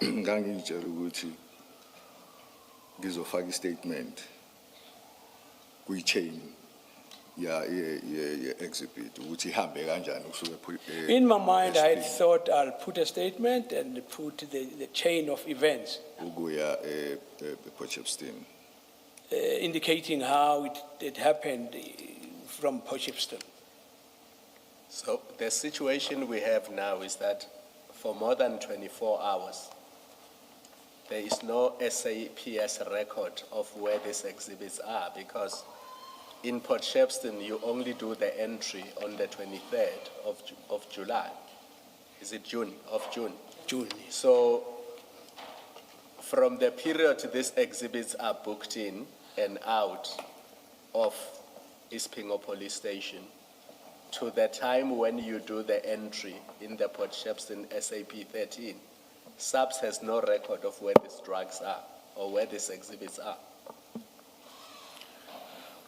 ngangitshela ukuthi ngizofaka istatement kwi-chain ya exhibit ukuthi ihambe kanjani kusuke In my mind, I had thought I'll put a statement and put the chain of events ukuya Port Shepstone. indicating how it happened from Port Shepstone. So the situation we have now is that for more than 24 hours, there is no SAPS record of where these exhibits are, because in Port Shepstone, you only do the entry on the 23rd of July. Is it June? Of June. June, yes. So from the period these exhibits are booked in and out of Ispingo police station to the time when you do the entry in the Port Shepstone SAP 13, SAPS has no record of where these drugs are or where these exhibits are.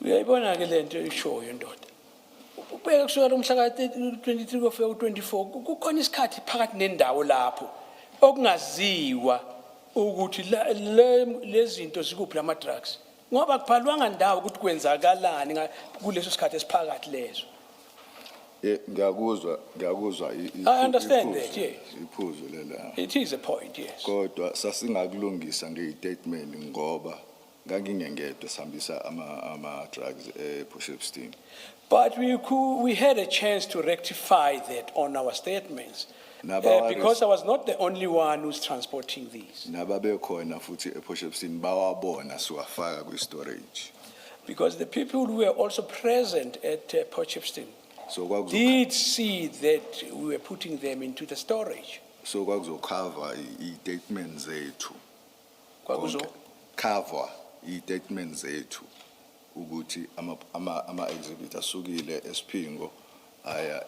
Uyayibona ke lento ishoyo ndoda. Ubeka kusukela umhla ka-23 kufika ku-24 kukhona isikhathi phakathi nendawo lapho okungaziwa ukuthi lezi zinto zikuphi lama drugs ngoba kubhalwanga ndawo ukuthi kwenzakalani kuleso sikhathi esiphakathi lezo. Ngiyakuzwa I understand that, yes. Iphuzu lela. It is a point, yes. Kodwa sasingakulungisa ngestatement ngoba ngangingengedwa sihambisa ama drugs Port Shepstone. But we had a chance to rectify that on our statements because I was not the only one who's transporting these. Nababe khona futhi Port Shepstone bawabona siwafaka kwi-storage. Because the people who were also present at Port Shepstone So did see that we were putting them into the storage. so kwakuzokhava i-statement zethu. Kwakuzo? Cover i-statement zethu ukuthi ama exhibit asukile eSphingo aya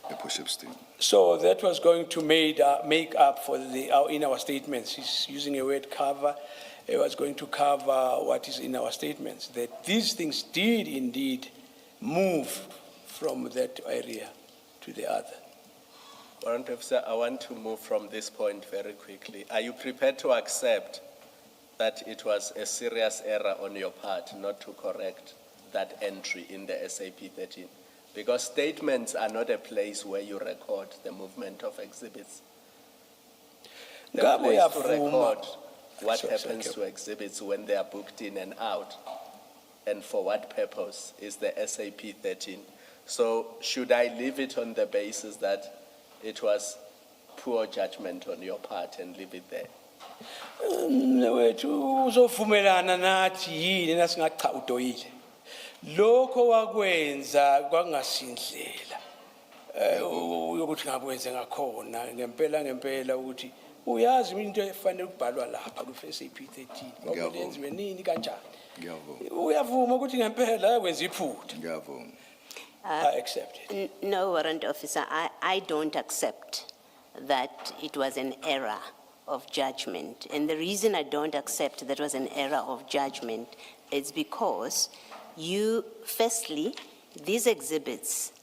Port Shepstone. So that was going to make up for in our statements. He's using a word cover. It was going to cover what is in our statements, that these things did indeed move from that area to the other. Warrant Officer, I want to move from this point very quickly. Are you prepared to accept that it was a serious error on your part not to correct that entry in the SAP 13? Because statements are not a place where you record the movement of exhibits. The place to record what happens to exhibits when they are booked in and out, and for what purpose, is the SAP 13. So should I leave it on the basis that it was poor judgment on your part and leave it there? Wethu uzovumelana nathi yini nasingacha udoyile. Lokho wakwenza kwangasindlela. Ukuthi ngakwenze ngakhona ngempela ukuthi uyazi into efanele ukubhalwa lapha ku SAP 13. Ngoba lenziwe nini kanjani? Ngiyavuma. Uyavuma ukuthi ngempela akwenza iphutha. Ngiyavuma. I accept it. No, warrant officer, I don't accept that it was an error of judgment. And the reason I don't accept that it was an error of judgment is because firstly, these exhibits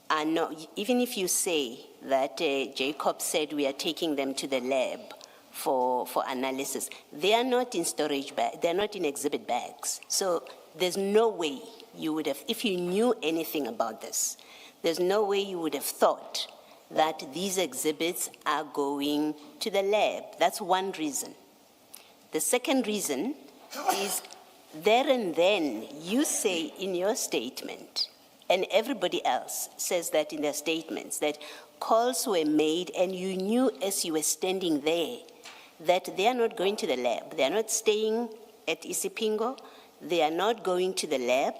are not, even if you say that Jacob said we are taking them to the lab for analysis, they are not in storage bags, they're not in exhibit bags. So there's no way you would have, if you knew anything about this, there's no way you would have thought that these exhibits are going to the lab. That's one reason. The second reason is there and then you say in your statement, and everybody else says that in their statements, that calls were made and you knew as you were standing there that they are not going to the lab. They are not staying at Isipingo. They are not going to the lab.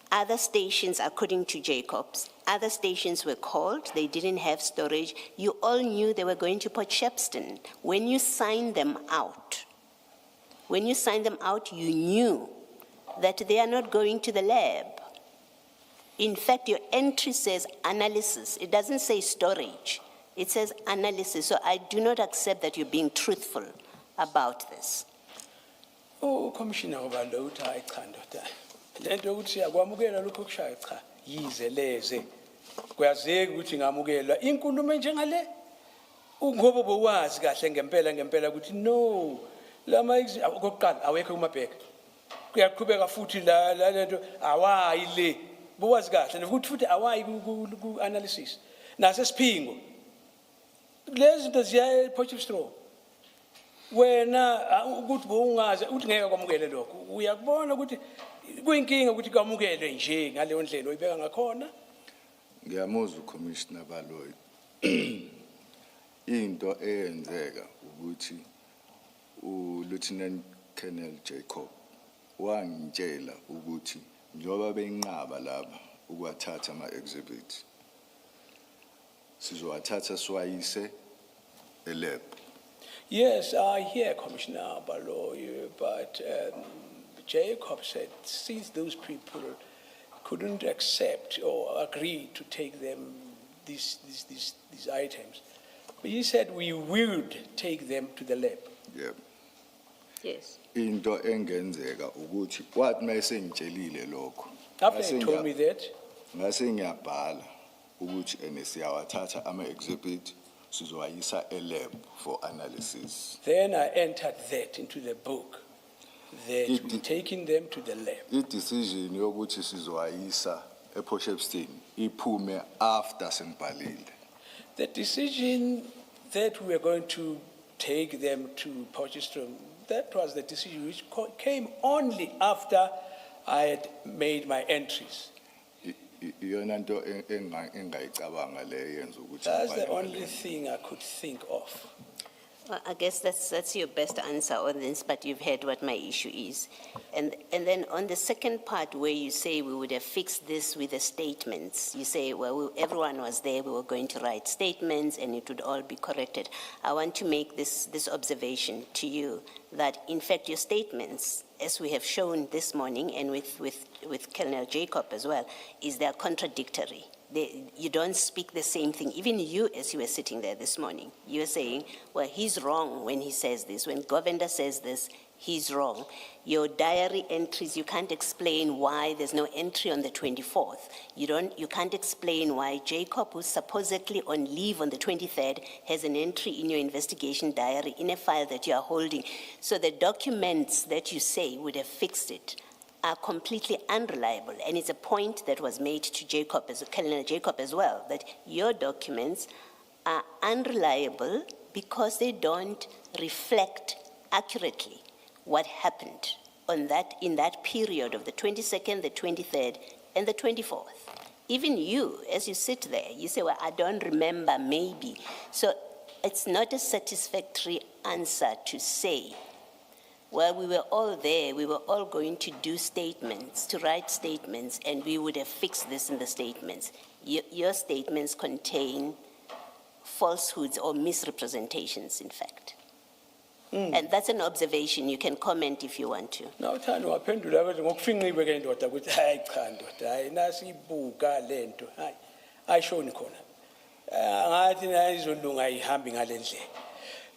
Other stations, according to Jacobs, other stations were called. They didn't have storage. You all knew they were going to Port Shepstone. When you signed them out, you knew that they are not going to the lab. In fact, your entry says analysis. It doesn't say storage. It says analysis. So I do not accept that you're being truthful about this. Oh, Commissioner Obando, I can't. Lento ukuthi akwamukela lokho kushaya cha yize leze kuyazeka ukuthi ngamukela inkulumo njengale ngoba bowazi kahle ngempela ukuthi no lama okokuqala awekho kumabheka kuyaqhubeka futhi la lento awayi le bowazi kahle futhi awayi ku analysis nase siphingo lezi zinto ziya Potchefstroom wena ukuthi bowungaze uthi ngeke kwamukele lokho uyakubona ukuthi kuyinkinga ukuthi kwamukele nje ngaleyo ndlela oyibeka ngakhona. Ngiyamuzwa uCommissioner Baloyi. Into eyenzeka ukuthi uLieutenant Colonel Jacob wangitshela ukuthi njoba benqaba laba ukwathatha ama-exhibit sizowathatha siwayise elab. Yes, I hear Commissioner Baloyi, but Jacob said since those people couldn't accept or agree to take them these items, he said we would take them to the lab. Yep. Yes. Into engenzeka ukuthi wathi mase ngitshelile lokho. After he told me that, ngase ngiyabhala ukuthi siyawathatha ama-exhibit sizowayisa elab for analysis. then I entered that into the book, that we're taking them to the lab. I-decision yokuthi sizowayisa ePort Shepstone iphume after sengibhalile. The decision that we are going to take them to Potchefstroom, that was the decision which came only after I had made my entries. Iyona nto engayicabanga le yenza ukuthi That's the ngibhale only le. thing I could think of. Well, I guess that's your best answer on this, but you've heard what my issue is. And then on the second part where you say we would have fixed this with the statements, you say, well, everyone was there, we were going to write statements and it would all be corrected. I want to make this observation to you that in fact your statements, as we have shown this morning and with Colonel Jacob as well, is they're contradictory. You don't speak the same thing. Even you, as you were sitting there this morning, you were saying, well, he's wrong when he says this. When Govender says this, he's wrong. Your diary entries, you can't explain why there's no entry on the 24th. You can't explain why Jacob, who's supposedly on leave on the 23rd, has an entry in your investigation diary in a file that you are holding. So the documents that you say would have fixed it are completely unreliable, and it's a point that was made to Jacob, Colonel Jacob as well, that your documents are unreliable because they don't reflect accurately what happened in that period of the 22nd, the 23rd, and the 24th. even you, as you sit there, you say, well, I don't remember, maybe. So it's not a satisfactory answer to say, well, we were all there, we were all going to do statements, to write statements, and we would have fixed this in the statements. Your statements contain falsehoods or misrepresentations, in fact. And that's an observation. You can comment if you want to. Now, Thando, waphendula bathi ngokufingqiwe ke ndoda ukuthi hayi cha ndoda hayi nasibuka lento hayi ayishoni khona. Ngathi ayizolunga ayihambi ngalendlela.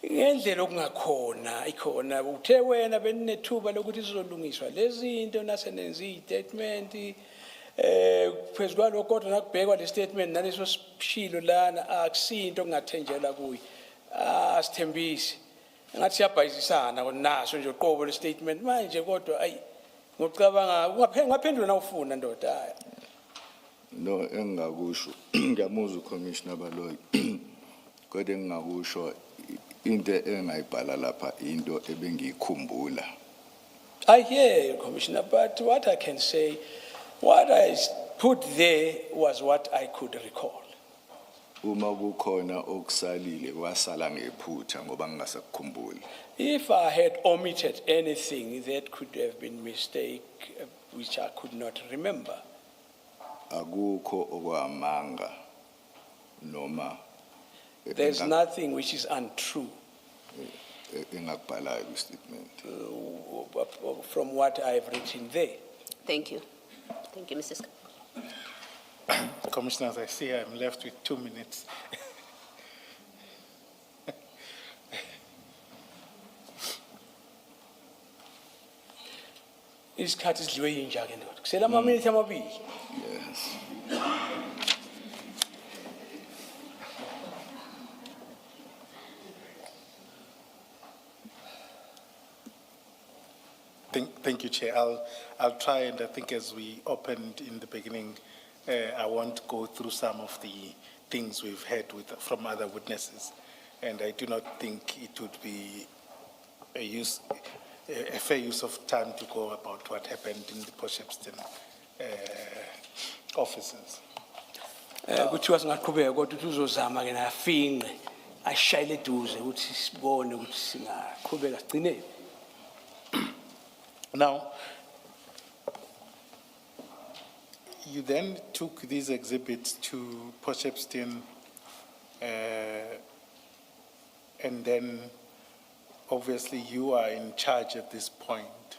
Ngendlela okungakhona ikhona uthe wena benethuba lokuthi izolungiswa lezi zinto nasenenza istatement phezulu kodwa nakubhekwa le statement naleso sishilo lana akusinto kungathenjela kuyi asithembisi ngathi siyabhayisana naso nje uqobo le statement manje kodwa ayi ngocabanga ungaphendula na ufuna ndoda hayi No, engakusho ngiyamuzwa uCommissioner Baloyi kodwa engakusho into engayibhala lapha into ebengiyikhumbula. I hear you, Commissioner, but what I can say, what I put there was what I could recall. Uma kukhona okusalile wasala ngephutha ngoba ngingasakukhumbuli. If I had omitted anything that could have been mistake, which I could not remember, Akukho okwamanga noma there's nothing which is untrue engakubhalayo kwistatement. from what I've written there. Thank you. Thank you, Mrs. Commissioners, I see I'm left with 2 minutes. Isikhathi sidliwe yinja ke ndoda. Kusela amaminithi amabili. Yes. Thank you, Chair. I'll try, and I think as we opened in the beginning, I won't go through some of the things we've heard from other witnesses, and I do not think it would be a fair use of time to go about what happened in the Potchefstroom offices. Kuthiwa singaqhubeka kodwa uzozama ke nafinqe ashayile eduze ukuthi sibone ukuthi singaqhubeka sigcine. Now, you then took these exhibits to Potchefstroom, and then obviously you are in charge at this point,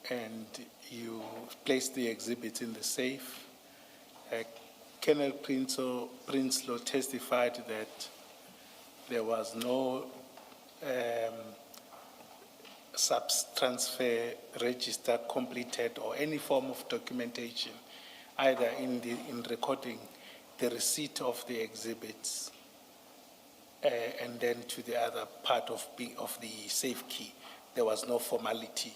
and you placed the exhibits in the safe. Colonel Prinsloo testified that there was no sub-transfer register completed or any form of documentation, either in recording the receipt of the exhibits and then to the other part of the safe key. There was no formality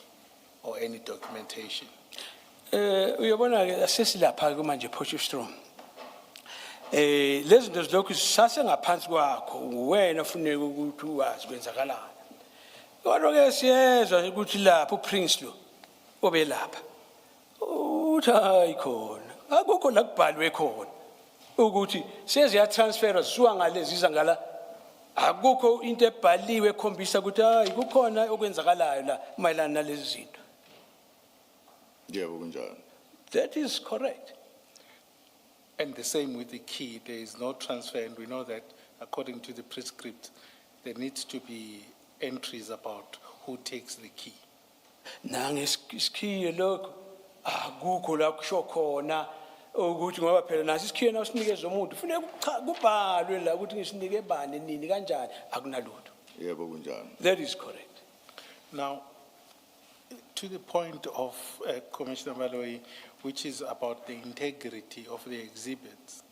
or any documentation. Uyabona ke asesilapha ke manje Potchefstroom. Lezi zinto zilokhu sasengaphansi kwakho wena ufuneka ukuthi uwazi kwenzakalani. Kodwa ke siyezwa ukuthi lapho uPrinsloo obelapha uthi hayi khona akukho la kubhalwe khona ukuthi seziya transfer zisuka ngalezi izangala akukho into ebhaliwe ekhombisa ukuthi hayi kukhona okwenzakalayo la mayelana nalezi zinto. Yebo kunjalo. That is correct. And the same with the key, there is no transfer, and we know that according to the prescript, there needs to be entries about who takes the key. Nangesikhiye lokho akukho la kusho khona ukuthi ngoba phela nasi isikhiye na usinikeza umuntu kufanele kubhalwe la ukuthi ngisinike bani nini kanjani akunalutho. Yebo kunjalo. That is correct. Now, to the point of Commissioner Baloyi, which is about the integrity of the exhibits,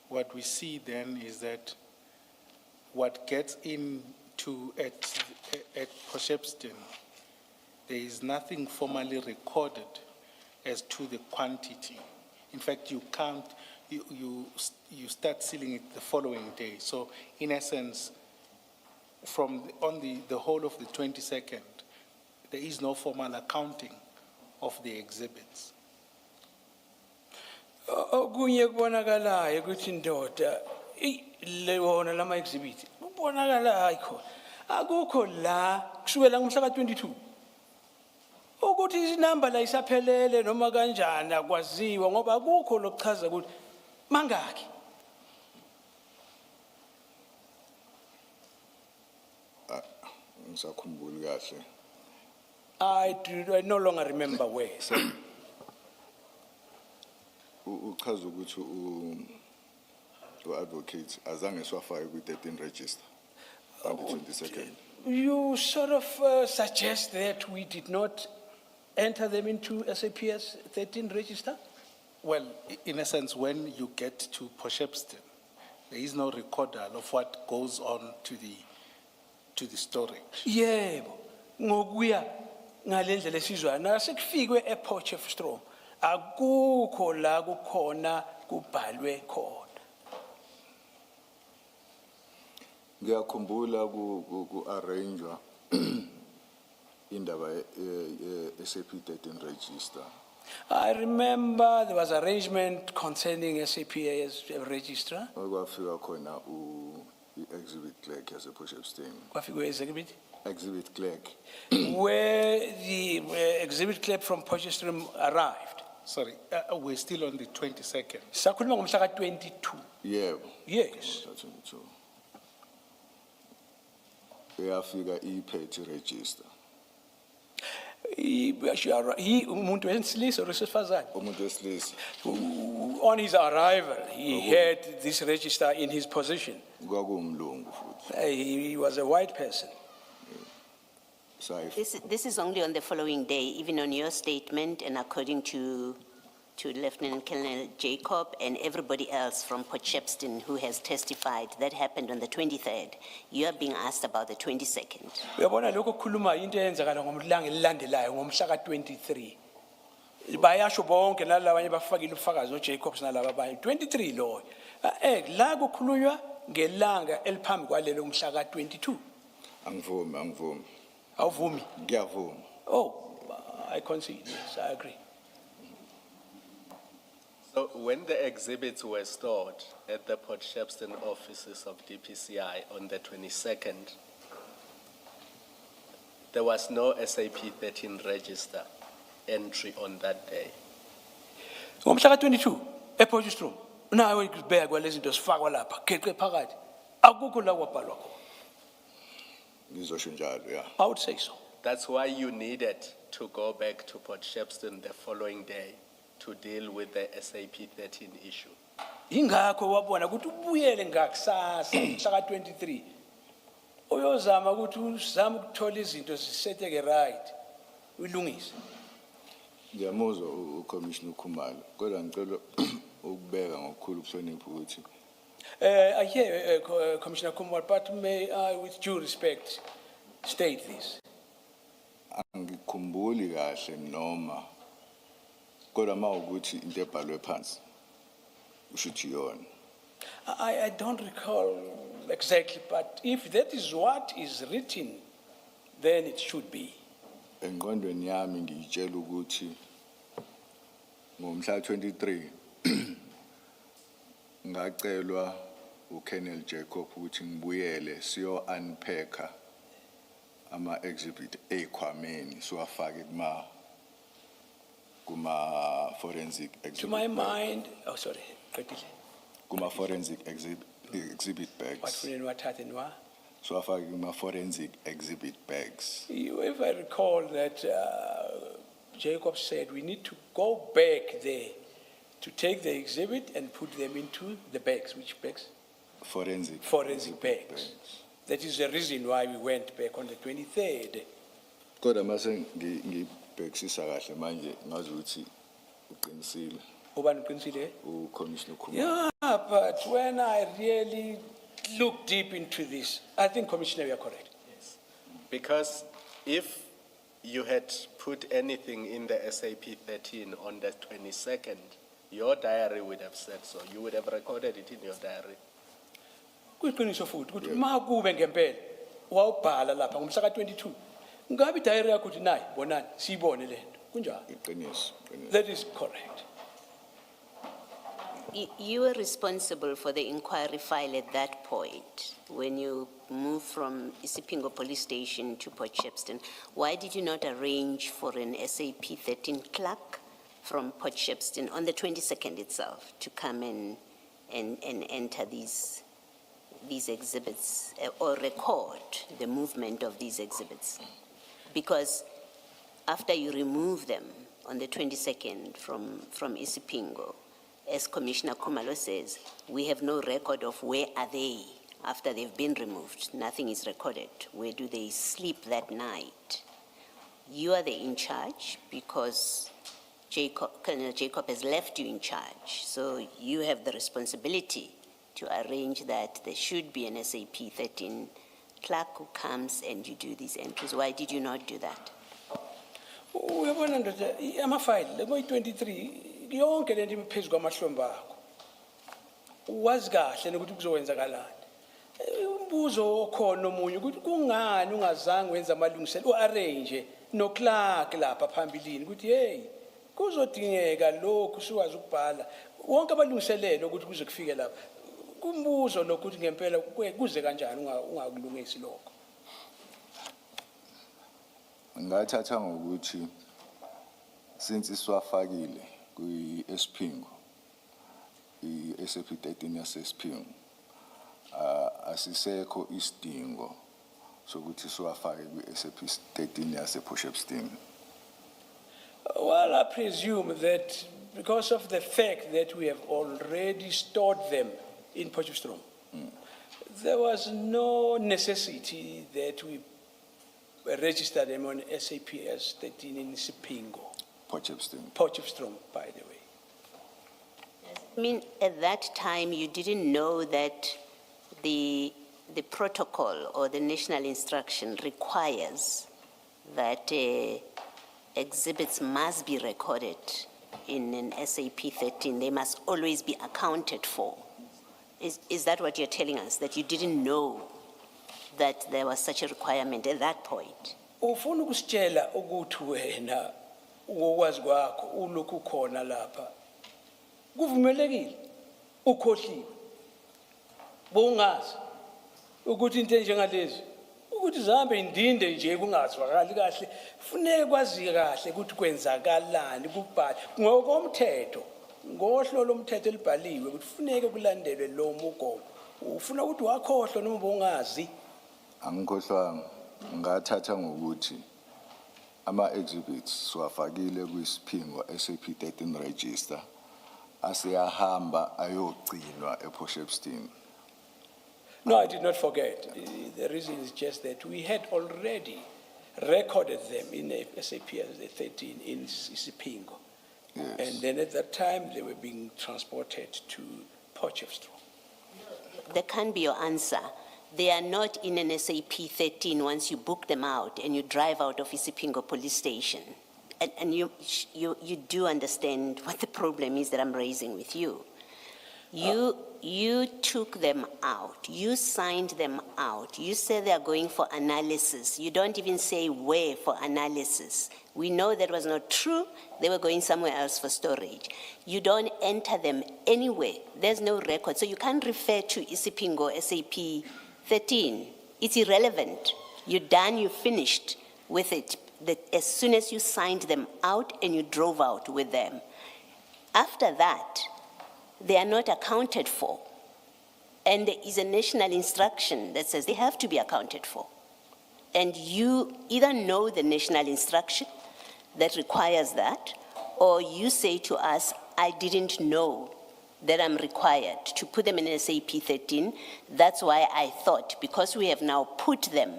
what we see then is that what gets into at Potchefstroom, there is nothing formally recorded as to the quantity. In fact, you can't, you start sealing it the following day. So in essence, on the whole of the 22nd, there is no formal accounting of the exhibits. Okunye kubonakalayo ukuthi indoda le wona lama exhibit kubonakalayo khona akukho la kusukela ngomhla ka-22 ukuthi inamba la isaphelele noma kanjani akwaziwa ngoba akukho lokuchaza ukuthi mangaki. Ngisakhumbuli kahle. I no longer remember where. Uchaza ukuthi u-advocate azange siwafake kwi-13 register on the 22nd. You sort of suggest that we did not enter them into SAPS 13 register? Well, in a sense, when you get to Poshepston, there is no recorder of what goes on to the storage. Yebo, ngokuya ngalendlela esizwa nasekufikwe ePotchefstroom akukho la kukhona kubhalwe khona. Ngiyakhumbula ku-arrangewa indaba SAP 13 register. I remember there was arrangement concerning SAPS registrar. Okwafika khona i-exhibit clerk yasePotchefstroom. Kwafika exhibit Exhibit clerk. where the exhibit clerk from Potchefstroom arrived. Sorry, we're still on the 22nd. Sakhuluma ngomhla ka-22. Yebo. Yes. Uyafika i-petty register. He umuntu wesilisa or wesifazane. Umuntu wesilisa. On his arrival, he had this register in his possession. Kwakuwumlungu futhi. He was a white person. This is only on the following day, even on your statement and according to Lieutenant Colonel Jacob and everybody else from Potchefstroom who has testified. That happened on the 23rd. You are being asked about the 22nd. Uyabona lokho kukhuluma into eyenzakala ngomlanga elilandelayo ngomhla ka-23. Bayasho bonke nalabanye bafakile ubufakazi oJacobs nalaba abanye 23 lo. La kukhulunywa ngelanga eliphambi kwalelo umhla ka-22. Angivumi. Awuvumi? Ngiyavuma. Oh, I concede. Yes, I agree. So when the exhibits were stored at the Potchefstroom offices of DPCI on the 22nd, there was no SAP 13 register entry on that day. Ngomhla ka-22 ePotchefstroom nawe kubheka kwalezi zinto sifakwa lapha geqe phakathi akukho la kwabhalwa khona. Ngizosho njalo, yeah. I would say so. That's why you needed to go back to Potchefstroom the following day to deal with the SAP 13 issue. Ingakho wabona ukuthi ubuyele ngakusasa mhla ka-23 uyozama ukuthi uzame ukuthola izinto zisetheke right ulungise. Ngiyamuzwa uCommissioner Khumalo, kodwa ngicela ukubeka ngokukhulu ukuhlonipha ukuthi I hear Commissioner Kumar, but may I, with due respect, state this. angikhumbuli kahle noma kodwa mawukuthi into ebhalwe phansi ushuthi yona. I don't recall exactly, but if that is what is written, then it should be. Engqondweni yami ngiyitshela ukuthi ngomhla 23 ngacelwa uColonel Jacob ukuthi ngibuyele siyo unpacka ama exhibit ekhwameni siwafake kuma forensic exhibit. To my mind, oh sorry, Kuma forensic exhibit what bags. siwafake kuma forensic exhibit bags. if I recall that Jacob said we need to go back there to take the exhibit and put them into the bags. Which bags? Forensic Forensic bags. That is the reason why we went back on the 23rd. Kodwa mase ngibhekisisa kahle manje ngazi ukuthi uqinisile Ubani uqinisile? uCommissioner Khumalo. Yeah, but when I really look deep into this, I think, Commissioner, you are correct. Yes. Because if you had put anything in the SAP 13 on the 22nd, your diary would have said so. You would have recorded it in your diary. Kuyiqiniso futhi ukuthi uma kube ngempela wawubhala lapha ngomhla ka-22 ngabe idiary yakho uthi nayi bonani siyibone le nto kunjalo. Iqiniso. That is correct. You were responsible for the inquiry file at that point, when you moved from Isipingo Police Station to Port Shepstone. Why did you not arrange for an SAP 13 clerk from Port Shepstone on the 22nd itself to come and enter these exhibits or record the movement of these exhibits? Because after you remove them on the 22nd from Isipingo, as Commissioner Kumalo says, we have no record of where are they after they've been removed. Nothing is recorded. Where do they sleep that night? You are the in charge because Colonel Jacob has left you in charge. So you have the responsibility to arrange that there should be an SAP 13 clerk who comes and you do these entries. Why did you not do that? We have 100, ama-file, le 23, yonke lento imiphezu kwamahlombe akho. Wazi kahle nokuthi kuzowenzakalani. Umbuzo okhona omunye ukuthi kungani ungazange wenza amalungiselelo u-arrange no clerk lapha phambilini ukuthi hey kuzodingeka lokhu siwazi ukubhala wonke abalungiselelo ukuthi kuze kufike lapha. Kumbuzo lokuthi ngempela kuze kanjani ungakulungisi lokho. Ngathatha ngokuthi since isiwafakile kwi-Espingo i-SAP 13 yase-Espingo asisekho isidingo sokuthi siwafake kwi-SAP 13 yase-Port Shepstone. Well, I presume that because of the fact that we have already stored them in Potchefstroom, there was no necessity that we register them on SAPS 13 in Isipingo. Potchefstroom, by the way. I mean, at that time, you didn't know that the protocol or the national instruction requires that exhibits must be recorded in an SAP 13. They must always be accounted for. Is that what you're telling us, that you didn't know that there was such a requirement at that point? Ufuna ukusitshela ukuthi wena ukwazi kwakho ulokhu khona lapha kuvumelekile ukhohliwe bongazi ukuthi into enjengalezi ukuthi zihambe indinde nje kungazwakali kahle funeke kwazi kahle ukuthi kwenzakalani kubhala ngokomthetho ngohlo lomthetho elibhaliwe ukuthi funeke kulandelwe lo mugomo ufuna ukuthi wakhohlwa noma bongazi. Angikhohlwanga ngathatha ngokuthi ama-exhibits siwafakile kwi-Isipingo SAP 13 register asiyahamba ayogcinwa ePort Shepstone. No, I did not forget. The reason is just that we had already recorded them in the SAP 13 in Isipingo. Yes. And then at that time, they were being transported to Potchefstroom. That can't be your answer. They are not in an SAP 13 once you book them out and you drive out of Isipingo police station. And you do understand what the problem is that I'm raising with you. You took them out. You signed them out. You said they are going for analysis. You don't even say where for analysis. We know that was not true. They were going somewhere else for storage. You don't enter them anywhere. There's no record. So you can't refer to Isipingo SAP 13. It's irrelevant. You're done, you finished with it. As soon as you signed them out and you drove out with them. After that, they are not accounted for. And there is a national instruction that says they have to be accounted for. And you either know the national instruction that requires that, or you say to us, I didn't know that I'm required to put them in SAP 13. That's why I thought, because we have now put them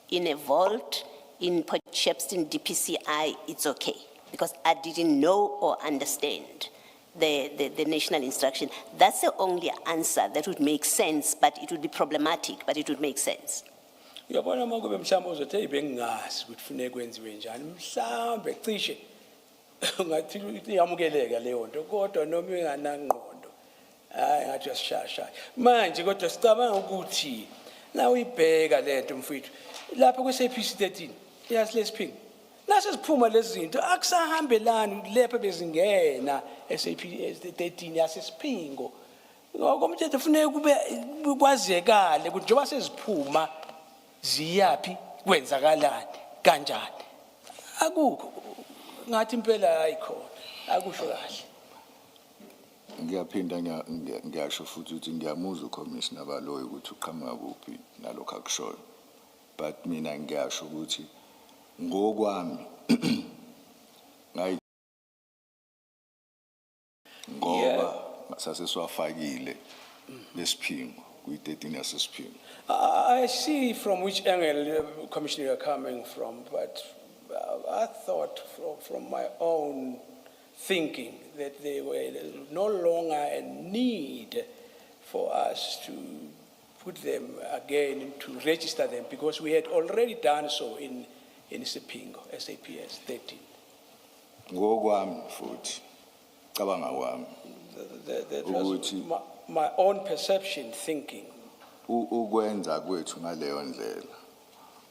in a vault in Port Shepstone DPCI, it's okay. Because I didn't know or understand the national instruction. That's the only answer that would make sense, but it would be problematic, but it would make sense. Uyabona makube mhlawumbe uzothi hey bengingazi ukuthi funeke kwenziwe njani mhlawumbe cishe ngathi iyamukeleka leyo nto kodwa noma inganangqondo hayi ngathi uyasishaya manje kodwa sicabanga ukuthi na uyibheka lento mfowethu lapha kwe-SAP 13 yasilesiphingi Nase siphuma lezi zinto akusahambelani lepha bezingena SAP 13 yasesiphingo. Ngokomthetho kufanele kube kwazekale ukuthi njengoba seziphuma ziyapi kwenzakalani kanjani. Akukho ngathi impela ayikhona akusho kahle. Ngiyaphinda ngiyasho futhi ukuthi ngiyamuzwa uCommissioner Baloyi ukuthi uqhamuka kuphi nalokho akushoyo. But mina ngiyasho ukuthi ngokwami ngoba sase siwafakile lesiphingo kuyi-13 yasesiphingo. I see from which angle, Commissioner, you're coming from, but I thought from my own thinking that there were no longer a need for us to put them again, to register them, because we had already done so in Sipingo, SAPS 13. Ngokwami futhi cabanga kwami That was my own perception, thinking. Ukwenza kwethu ngaleyo ndlela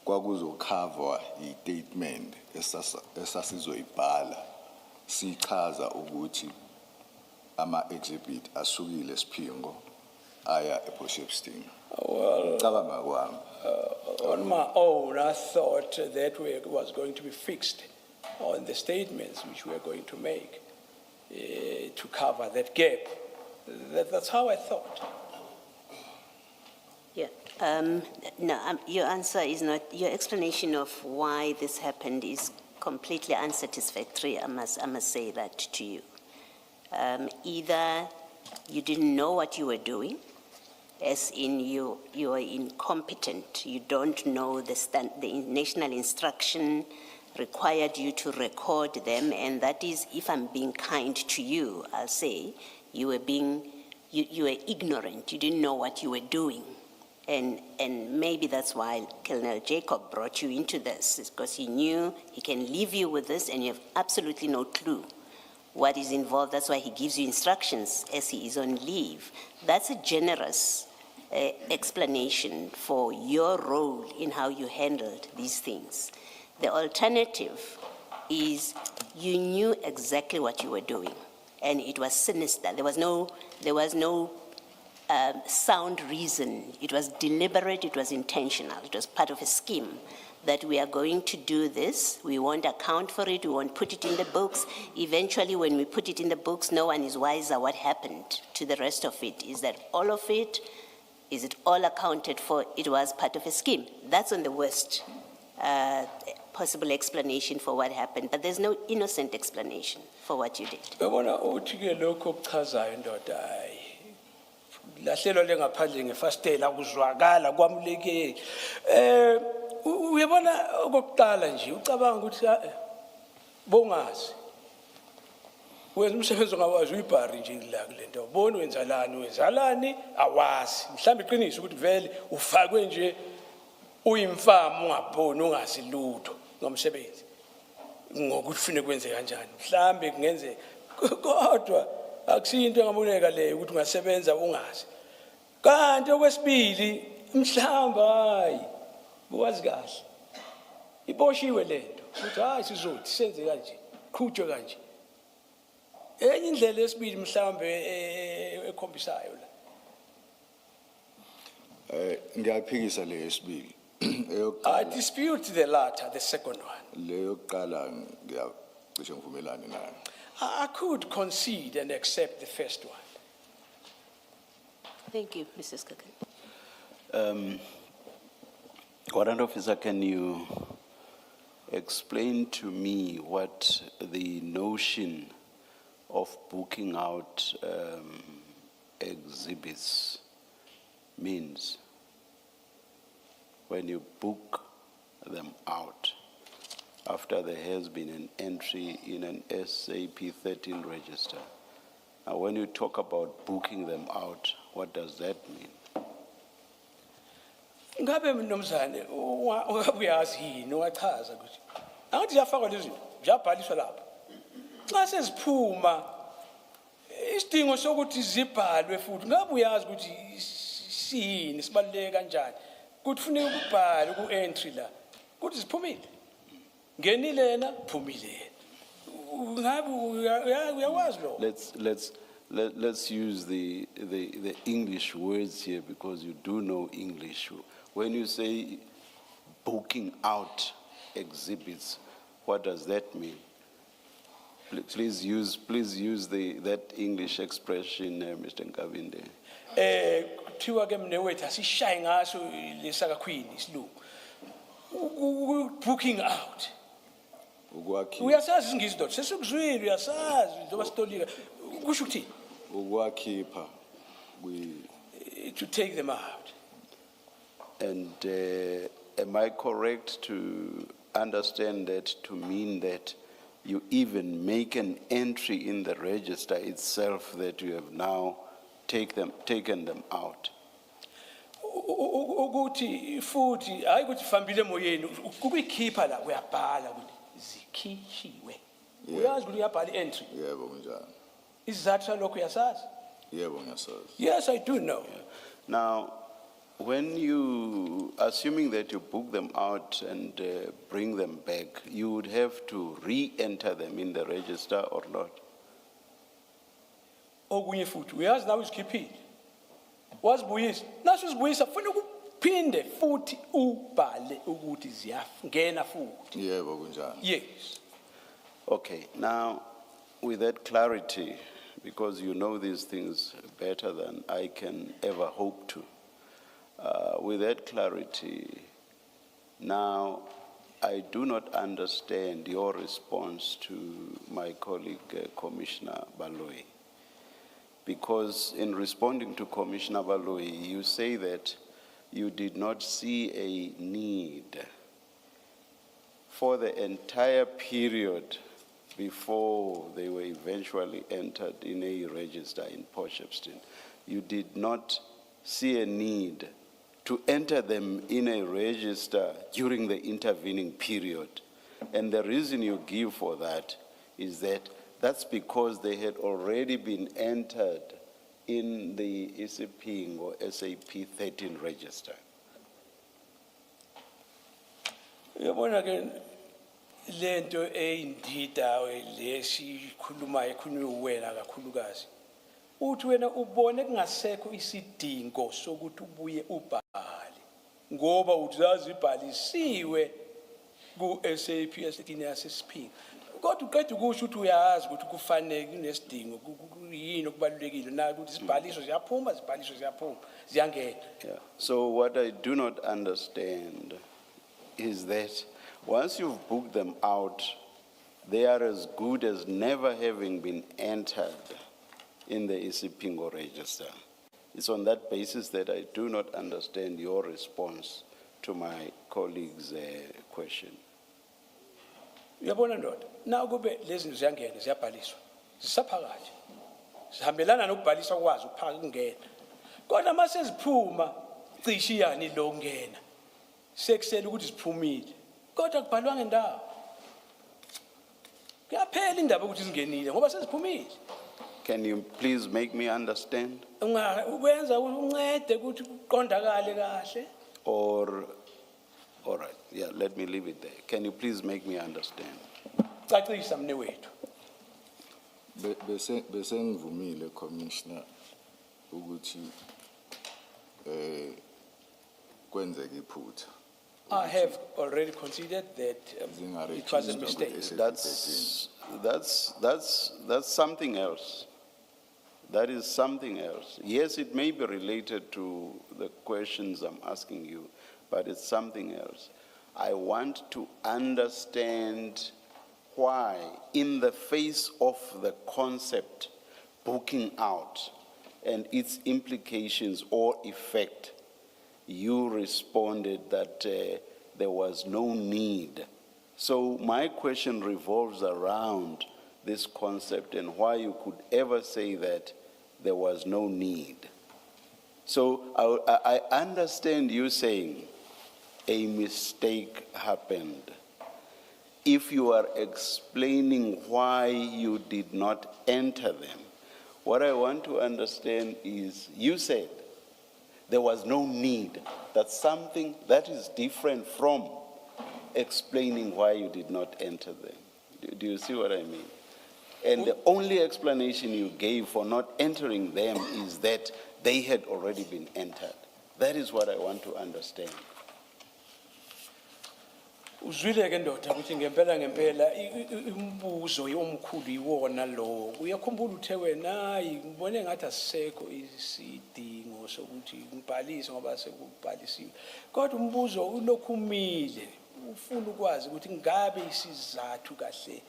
kwakuzokhavwa i-statement esasizoyibhala sichaza ukuthi ama-exhibit asukile esiphingo aya ePotchefstroom. Well, Cabanga kwami on my own, I thought that was going to be fixed on the statements which we are going to make to cover that gap. That's how I thought. Yeah. No, your answer is not, your explanation of why this happened is completely unsatisfactory. I must say that to you. Either you didn't know what you were doing, as in you are incompetent. You don't know the national instruction required you to record them, and that is, if I'm being kind to you, I'll say you were ignorant. You didn't know what you were doing. And maybe that's why Colonel Jacob brought you into this, is because he knew he can leave you with this and you have absolutely no clue what is involved. That's why he gives you instructions as he is on leave. That's a generous explanation for your role in how you handled these things. The alternative is you knew exactly what you were doing, and it was sinister. There was no sound reason. It was deliberate, it was intentional. It was part of a scheme that we are going to do this. We won't account for it, we won't put it in the books. Eventually, when we put it in the books, no one is wiser what happened to the rest of it. Is that all of it? Is it all accounted for? It was part of a scheme. That's on the worst possible explanation for what happened, but there's no innocent explanation for what you did. Yabona uthi ke lokho okuchazayo ndoda hayi lahlelo lengaphandle ngefastela kuzwakala kwamuleke uyabona okokuqala nje ucabanga ukuthi bongazi wenza umsebenzi ongawazi uyibhari nje la kulento ubona wenzalani awazi mhlawumbe iqiniso ukuthi vele ufakwe nje uyimfama ungaboni ungazi lutho ngomsebenzi ngokuthi ufune kwenze kanjani mhlawumbe kungenzeka kodwa akusinto engaboneka leyo ukuthi ungasebenza ungazi kanti okwesibili mhlawumbe hayi buwazi kahle iboshiwe lento ukuthi hayi sizothi senze kanje qhutshwe kanje enye indlela yesibili mhlawumbe ekhombisayo la ngiyaphikisa le yesibili I dispute the latter, the second one. leyo kuqala ngiyacishe ngivumelane nayo. I could concede and accept the first one. Thank you, Mrs. Kakan. Warrant Officer, can you explain to me what the notion of booking out exhibits means? When you book them out after there has been an entry in an SAP 13 register. Now, when you talk about booking them out, what does that mean? Ngabe mnumzane uyazi yini wachaza ukuthi angathi yafakwa lezi yabhaliswa lapha xa seziphuma isidingo sokuthi zibhalwe futhi ngabe uyazi ukuthi siyini sibaluleke kanjani ukuthi kufuneka ukubhala ku-entry la ukuthi ziphumile ngenilena phumilena ngabe uyawazi lo Let's use the English words here because you do know English. When you say booking out exhibits, what does that mean? Please use that English expression, Mr. Nkabinde. kuthiwa ke mnewethu asishaye ngaso lesaka queen isilungu booking out uyasazi isingisi dot sesikuzwile uyasazi njengoba sitolika kusho ukuthini ukwakhipha to take them out. And am I correct to understand that to mean that you even make an entry in the register itself that you have now taken them out? Ukuthi futhi hayi ukuthi fambile emoyeni ukuyikhipha la uyabhala ukuthi zikhishiwe uyazi ukuthi uyabhala entry yebo kunjani isizathu salokho uyasazi yebo ngiyasazi yes I do know. Now, when you, assuming that you book them out and bring them back, you would have to re-enter them in the register or not? Okunye futhi uyazi nawe uzikhiphile wazibuyisa naso uzibuyisa kufanele ukuphinde futhi ubhale ukuthi ziyangena futhi yebo kunjani yes. Okay, now with that clarity, because you know these things better than I can ever hope to, with that clarity, now I do not understand your response to my colleague Commissioner Baloyi. Because in responding to Commissioner Baloyi, you say that you did not see a need for the entire period before they were eventually entered in a register in Port Shepstone. You did not see a need to enter them in a register during the intervening period. And the reason you give for that is that that's because they had already been entered in the ECP or SAP 13 register. Uyabona ke lento eyindida lesikhuluma ekhulunywe wena kakhulukazi uthi wena ubone kungasekho isidingo sokuthi ubuye ubhale ngoba uthi zazibhalisiwe ku SAP yasesiphinga kodwa uqeda ukusho ukuthi uyazi ukuthi kufanele kunesidingo kuyini okubalulekile na ukuthi isibhaliso ziyaphuma ziyangena. So what I do not understand is that once you've booked them out, they are as good as never having been entered in the Isipingo register. It's on that basis that I do not understand your response to my colleague's question. Uyabona ndoda na kube lezi ziyangena ziyabhaliswa zisaphakathi zihambelana nokubhaliswa kwazo ukuphaka kungena kodwa mase ziphuma cishe yani lo ngena sekusela ukuthi ziphumile kodwa kubhalwa ngendawo kuyaphela indaba ukuthi zingenile ngoba seziphumile. Can you please make me understand? Ukwenza uncede ukuthi kuqondakale kahle. Or, all right, yeah, let me leave it there. Can you please make me understand? Cacisa mnewethu. bese ngivumile commissioner ukuthi kwenzeke iphutha. I have already considered that it was a mistake. That's something else. That is something else. Yes, it may be related to the questions I'm asking you, but it's something else. I want to understand why, in the face of the concept booking out and its implications or effect, you responded that there was no need. So my question revolves around this concept and why you could ever say that there was no need. So I understand you saying a mistake happened. If you are explaining why you did not enter them, what I want to understand is you said there was no need. That's something that is different from explaining why you did not enter them. Do you see what I mean? And the only explanation you gave for not entering them is that they had already been entered. That is what I want to understand. Uzwile ke ndoda ukuthi ngempela umbuzo omkhulu iwona lo. Uyakhumbula uthe wena hayi ngibone ngathi asisekho isidingo sokuthi ngibhalise ngoba sekubhalisiwe. Kodwa umbuzo ulokhu umile. Ufuna ukwazi ukuthi ngabe isizathu kahle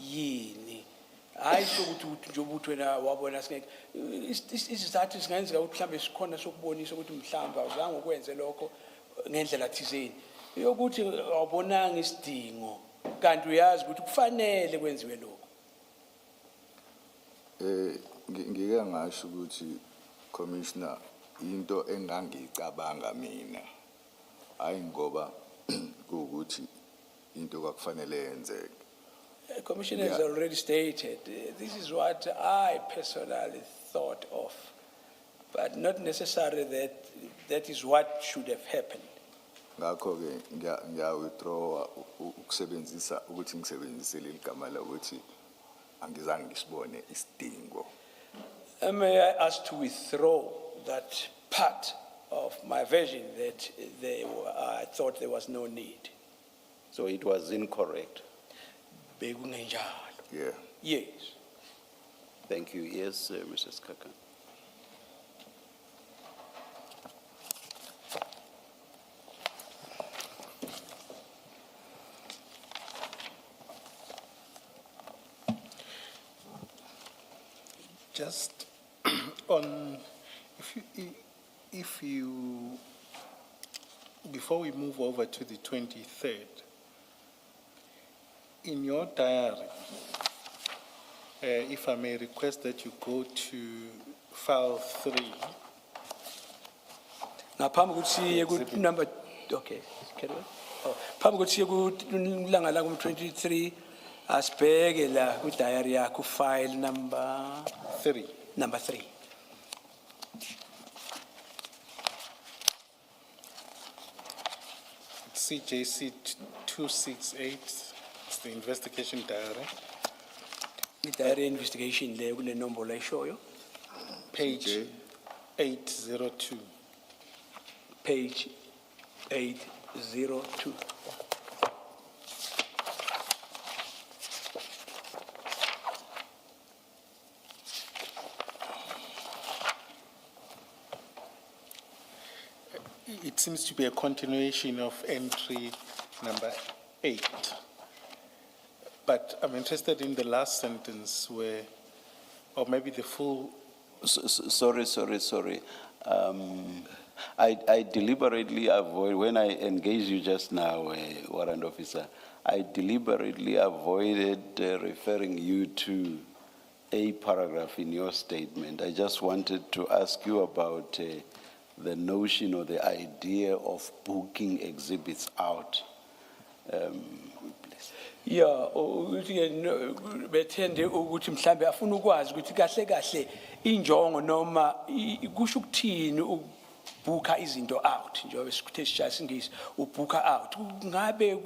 yini. Hayi sokuthi nje ukuthi wena wabona singeke isizathu singenzeka ukuthi mhlambe sikhona sokubonisa ukuthi mhlamba uzange ukwenze lokho ngendlela thizeni. Yokuthi awubonanga isidingo kanti uyazi ukuthi kufanele kwenziwe lokho. Ngike ngasho ukuthi commissioner into engangicabanga mina hayi ngoba ukuthi into kwakufanele yenzeke. Commissioner has already stated this is what I personally thought of, but not necessarily that that is what should have happened. Ngakho ke ngiya withdraw ukusebenzisa ukuthi ngisebenzise leligama la ukuthi angizange ngisibone isidingo. May I ask to withdraw that part of my version that I thought there was no need. So it was incorrect. Bekungenjalo. Yeah. Yes. Thank you. Yes, Mrs. Kakan. Just on, if you, before we move over to the 23rd, in your diary, if I may request that you go to file 3. Ngaphambi ukuthi siye ku number okay, carry on. Oh, phambi ukuthi siye ku langa la ku 23 asibheke la ku diary yakho file number 3. Number 3. CJC 268, it's the investigation diary, The diary investigation le kule nombolo ayishoyo. page 802. Page 802. It seems to be a continuation of entry number 8. But I'm interested in the last sentence where, or maybe the full, Sorry. I deliberately avoid, when I engaged you just now, warrant officer, I deliberately avoided referring you to a paragraph in your statement. I just wanted to ask you about the notion or the idea of booking exhibits out. Please. Yeah, ukuthi bethende ukuthi mhlambe afuna ukwazi ukuthi kahle injongo noma kusho ukuthini ubhuka izinto out njengoba sikuthe singisi ubhuka out ngabe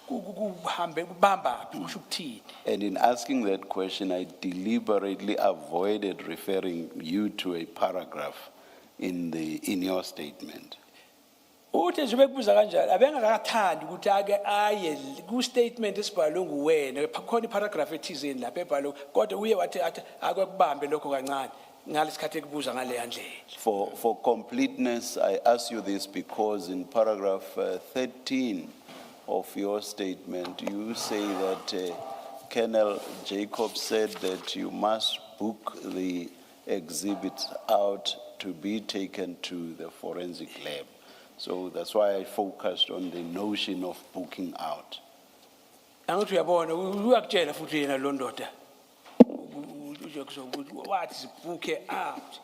kuhambe kubamba kusho ukuthini. And in asking that question, I deliberately avoided referring you to a paragraph in your statement. Uthe nje bekubuza kanjalo abengakathandi ukuthi ake aye ku statement esibhalwe nguwena khona iparagraph ethizeni lapha ebhalwe kodwa uye wathi akubambe lokho kancane ngalesikhathi ekubuza ngale yandlela. For completeness, I ask you this because in paragraph 13 of your statement, you say that Colonel Jacob said that you must book the exhibits out to be taken to the forensic lab. So that's why I focused on the notion of booking out. Angithi uyabona uyakutshela futhi yena lo ndoda ukuthi wathi sibhuke out.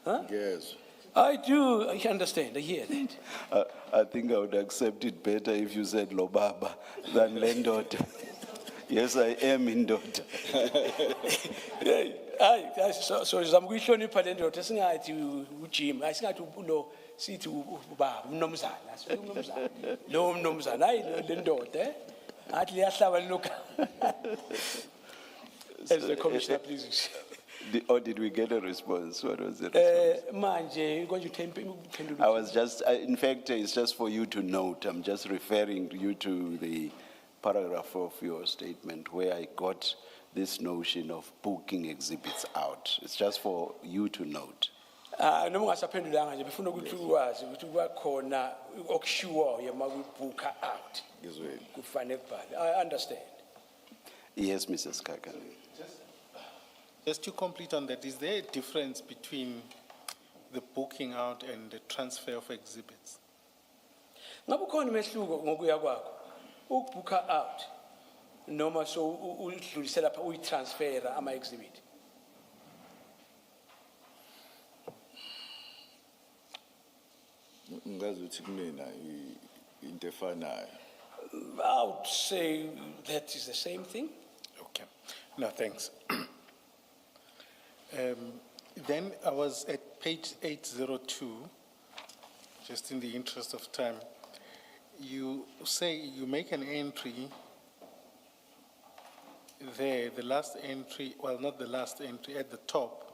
Huh? Yes. I do, I understand, I hear that. I think I would accept it better if you said Lobaba than Lendota. Yes, I am indoda. Hayi, so zama ukuyihlonipha le ndoda singathi ujim, asingathi lo sithi ubaba umnomzana, asithi umnomzana. Lo umnomzana hayi le ndoda ngathi liyahlaba liloka. As the commissioner please. Or did we get a response? What was the response? Manje konje uphendula. I was just, in fact, it's just for you to note. I'm just referring you to the paragraph of your statement where I got this notion of booking exhibits out. It's just for you to note. Noma ungasaphendulanga nje befuna ukuthi ukwazi ukuthi kwakhona okushiwo yema kubuka out. Ngizweli. Kufanele kubhale. I understand. Yes, Mrs. Kakane. Just to complete on that, is there a difference between the booking out and the transfer of exhibits? Ngabe ukhona umehluko ngokuya kwakho ukubuka out noma so udlulisela lapha uyitransfera ama exhibit. Ngazi ukuthi kumina into efanayo. I would say that is the same thing. Okay. No, thanks. Then I was at page 802, just in the interest of time. You say, you make an entry there, the last entry, well, not the last entry, at the top.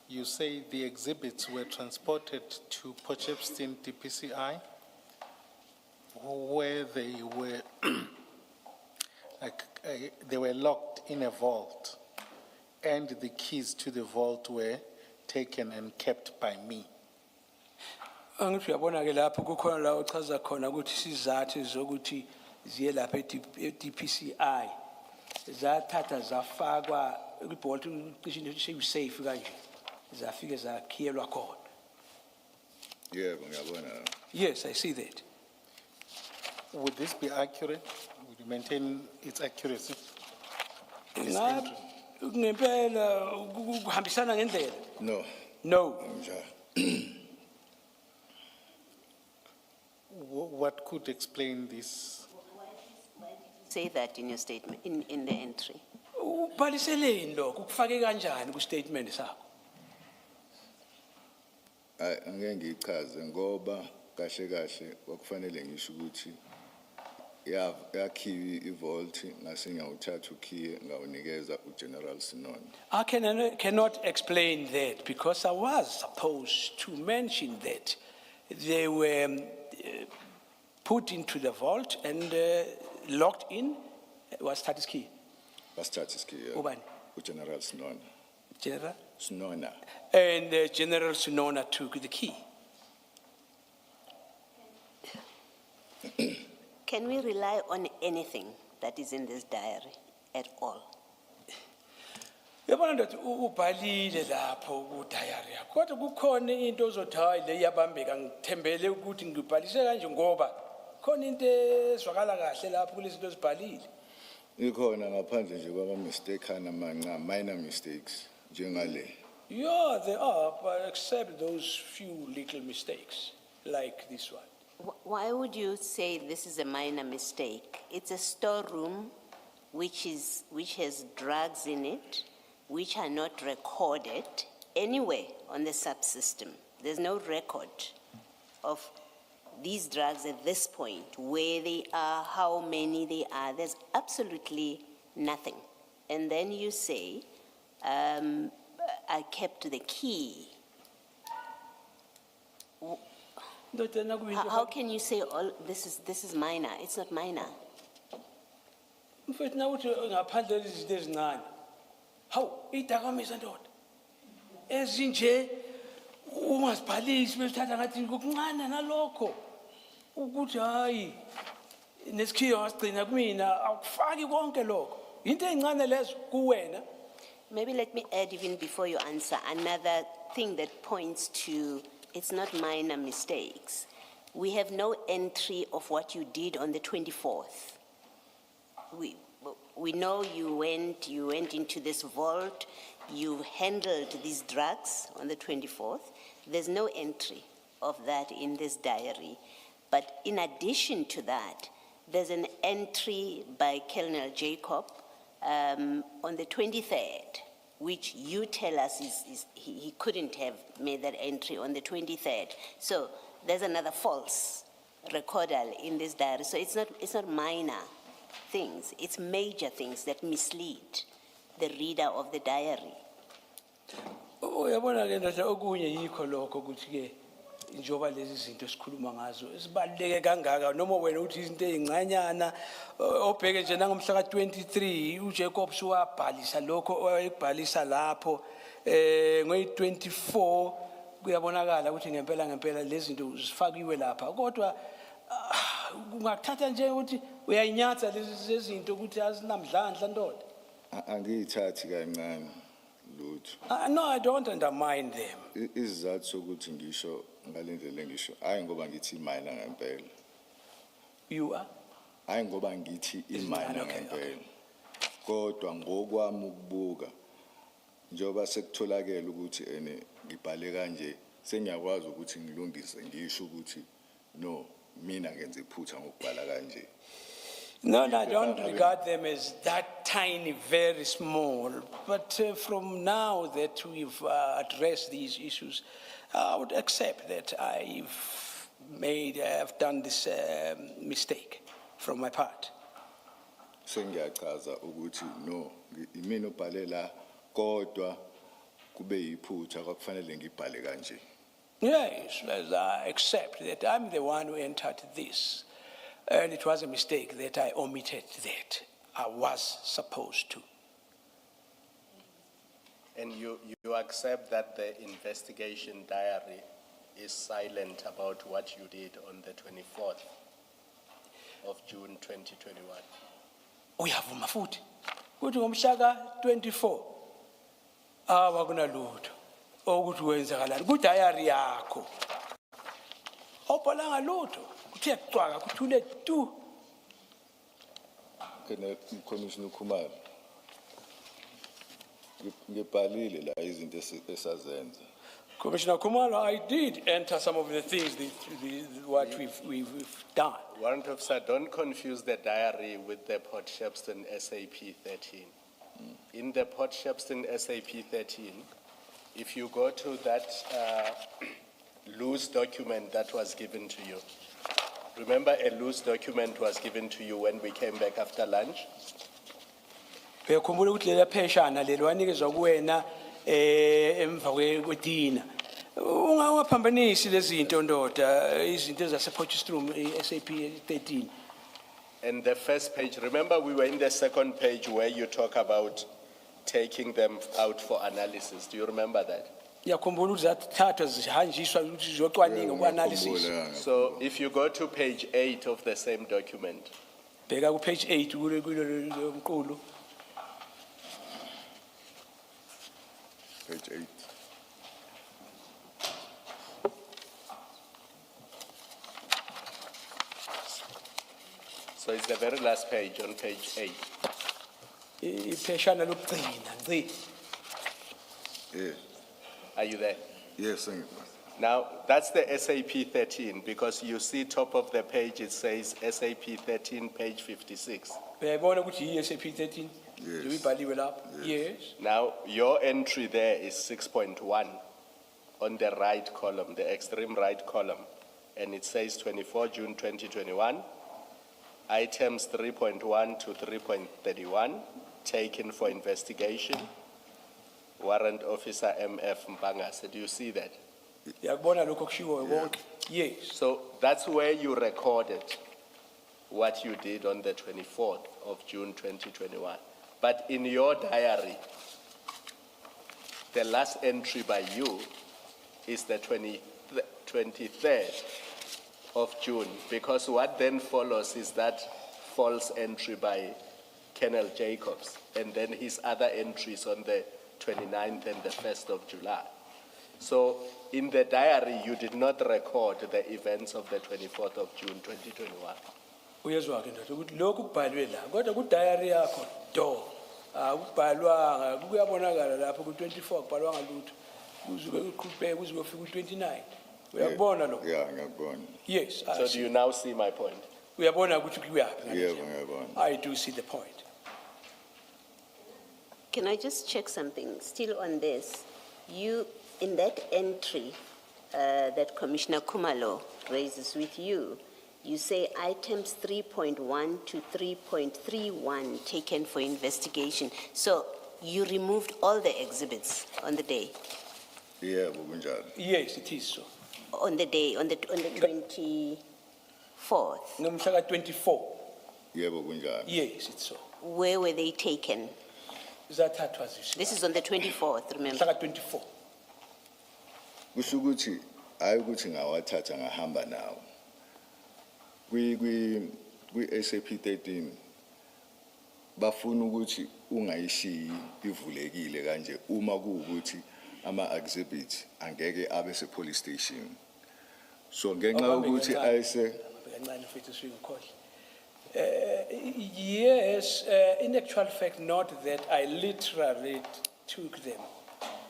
You say the exhibits were transported to Potchefstroom DPCI, where they were, they were locked in a vault, and the keys to the vault were taken and kept by me. Angithi uyabona ke lapho kukhona la uchaza khona ukuthi sizathu zokuthi ziye lapha e-DPCI zathatha zafakwa kwibolt cishe safe kanje zafike zakhiyelwa khona. Yebo ngiyabona. Yes, I see that. Would this be accurate? Would you maintain its accuracy? This Ngabe entry? ngempela kuhambisana ngendlela? No. No. Njalo. What could explain this? Say that in your statement, in the entry. Ubhaliseleni lokho ukufake kanjani ku statement sakho? Angeke ngichaze ngoba kahle kahle kwakufanele ngisho ukuthi yakhiwe ivault ngase ngiyawuthatha ukhiye ngawunikeza uGeneral Sinoni. I cannot explain that because I was supposed to mention that they were put into the vault and locked in. Was status key? Basithatha isikhiye. Ubani? uGeneral Sinoni. General? Sinona. And General Sinona took the key. Can we rely on anything that is in this diary at all? Yabona ndothi ubhalile lapho ku diary yakho. Kodwa kukhona into ozothi hayi le iyabambeka ngithembele ukuthi ngibhalise kanje ngoba khona into ezwakala kahle lapho kulezi zinto ezibhalile. Ikhona ngaphandle nje kwama mistake amancane, minor mistakes njengale. Yeah, there are, but except those few little mistakes like this one. Why would you say this is a minor mistake? It's a storeroom which has drugs in it, which are not recorded anywhere on the subsystem. There's no record of these drugs at this point, where they are, how many they are. There's absolutely nothing. And then you say, I kept the key. How can you say all this is minor? It's not minor. Mfethu nawuthi ngaphandle lezinto ezincane. Hawu, idakamizwa ndoda. Ezinje ungazibhalisi besithatha ngathi ngokuncane nalokho. Ukuthi hayi nesikhiyo ngasigcina kumina awufaki konke lokho. Into ezincane lezo kuwena. Maybe let me add even before you answer another thing that points to it's not minor mistakes. We have no entry of what you did on the 24th. We know you went into this vault, you handled these drugs on the 24th. There's no entry of that in this diary. But in addition to that, there's an entry by Colonel Jacob on the 23rd, which you tell us he couldn't have made that entry on the 23rd. So there's another false recordal in this diary. So it's not minor things, it's major things that mislead the reader of the diary. Uyabona ke ndoda okunye yikho lokho ukuthi ke njoba lezi zinto sikhuluma ngazo sibaleke kangaka noma wena uthi izinto ezincanyana obheke nje nangomhla ka23 uJacobs wabhalisa lokho wayebhalisa lapho ngoyi24 kuyabonakala ukuthi ngempela lezi zinto zifakiwe lapha kodwa kungathatha nje ukuthi uyayinyatha lezi zinto ukuthi azinamdlandla ndoda. Angiyithathi kancane lutho. No, I don't undermine them. Isizathu sokuthi ngisho ngalendlela ngisho hayi ngoba ngithi imina ngempela. You are? Hayi ngoba ngithi imina Okay, ngempela. Kodwa ngokwami ukubuka njoba sekutholakala ukuthi ngibhale kanje sengiyakwazi ukuthi ngilungise ngisho ukuthi no mina ngenza iphutha ngokubhala kanje. No, I don't regard them as that tiny, very small. But from now that we've addressed these issues, I would accept that I've done this mistake from my part. Sengiyachaza ukuthi no imina obhale la kodwa kube yiphutha kwakufanele ngibhale kanje. Yes, as I accept that I'm the one who entered this. And it was a mistake that I omitted that I was supposed to. And you accept that the investigation diary is silent about what you did on the 24th of June 2021? Uyavuma futhi ukuthi ngomhla ka24 awakunalutho ukuthi wenzakalani ku diary yakho obhala ngalutho kuthe cwaka kuthule tu. Kene Commissioner Khumalo ngibhalile la izinto esazenza. Commissioner Khumalo, I did enter some of the things what we've done. Warrant officer, don't confuse the diary with the Port Shepstone SAP 13. In the Port Shepstone SAP 13, if you go to that loose document that was given to you, remember a loose document was given to you when we came back after lunch? Uyakhumbula ukuthi lela pheshana lelo wanikezwa kuwena emva kwedina. Ungaphambanisi lezi zinto ndoda izinto zasepotchefstroom SAP 13. And the first page, remember we were in the second page where you talk about taking them out for analysis. Do you remember that? Yakhumbula ukuthi zathathwa zihanjiswa ukuthi ziyocwaninga ku-analysis. So if you go to page 8 of the same document, Bheka ku page 8 kulo mqulu. Page 8. so it's the very last page on page 8. Ipheshana lokugcina ngci. Yeah. Are you there? Yes, Now, that's the SAP 13 because you see top of the page, it says SAP 13, page 56. Uyayibona ukuthi yi-SAP 13? Yes. Uyibhaliwe lapho? Yes. Now, your entry there is 6.1 on the right column, the extreme right column. And it says 24 June 2021, items 3.1 to 3.31 taken for investigation. Warrant Officer MF Mpangase, do you see that? Yakubona lokho kushiwo konke? Yes. So that's where you recorded what you did on the 24th of June 2021. But in your diary, the last entry by you is the 23rd of June, because what then follows is that false entry by Colonel Jacobs, and then his other entries on the 29th and the 1st of July. So in the diary, you did not record the events of the 24th of June 2021. Uyezwa ke ndoda ukuthi lokhu kubhalwe la kodwa ku diary yakho do akubhalwanga kuyabonakala lapho ku 24 kubhalwanga lutho kuze uqhubeke kuze kufika ku 29 uyakubona lo. Yeah, ngiyakubona. Yes. So do you now see my point? Uyabona ukuthi kuyaphi ngale Yebo, ndlela. ngiyabona. I do see the point. Can I just check something, still on this? You, in that entry that Commissioner Kumalo raises with you, you say items 3.1 to 3.31 taken for investigation. So you removed all the exhibits on the day? Yebo kunjalo. Yes, it is so. On the day, on the 24th? Ngomhla ka 24. Yebo kunjalo. Yes, it's so. Where were they taken? Zathathwa zisho. This is on the 24th, Mhla remember? ka 24. Kusho ukuthi hayi ukuthi ngawathatha ngahamba nawo. Kwi SAP 13 bafuna ukuthi ungayishiyi ivulekile kanje uma kuukuthi ama exhibits angeke abe se police station. So ngenxa ukuthi ayise Kancane mfethu singikhohle. Yes, in actual fact, not that I literally took them,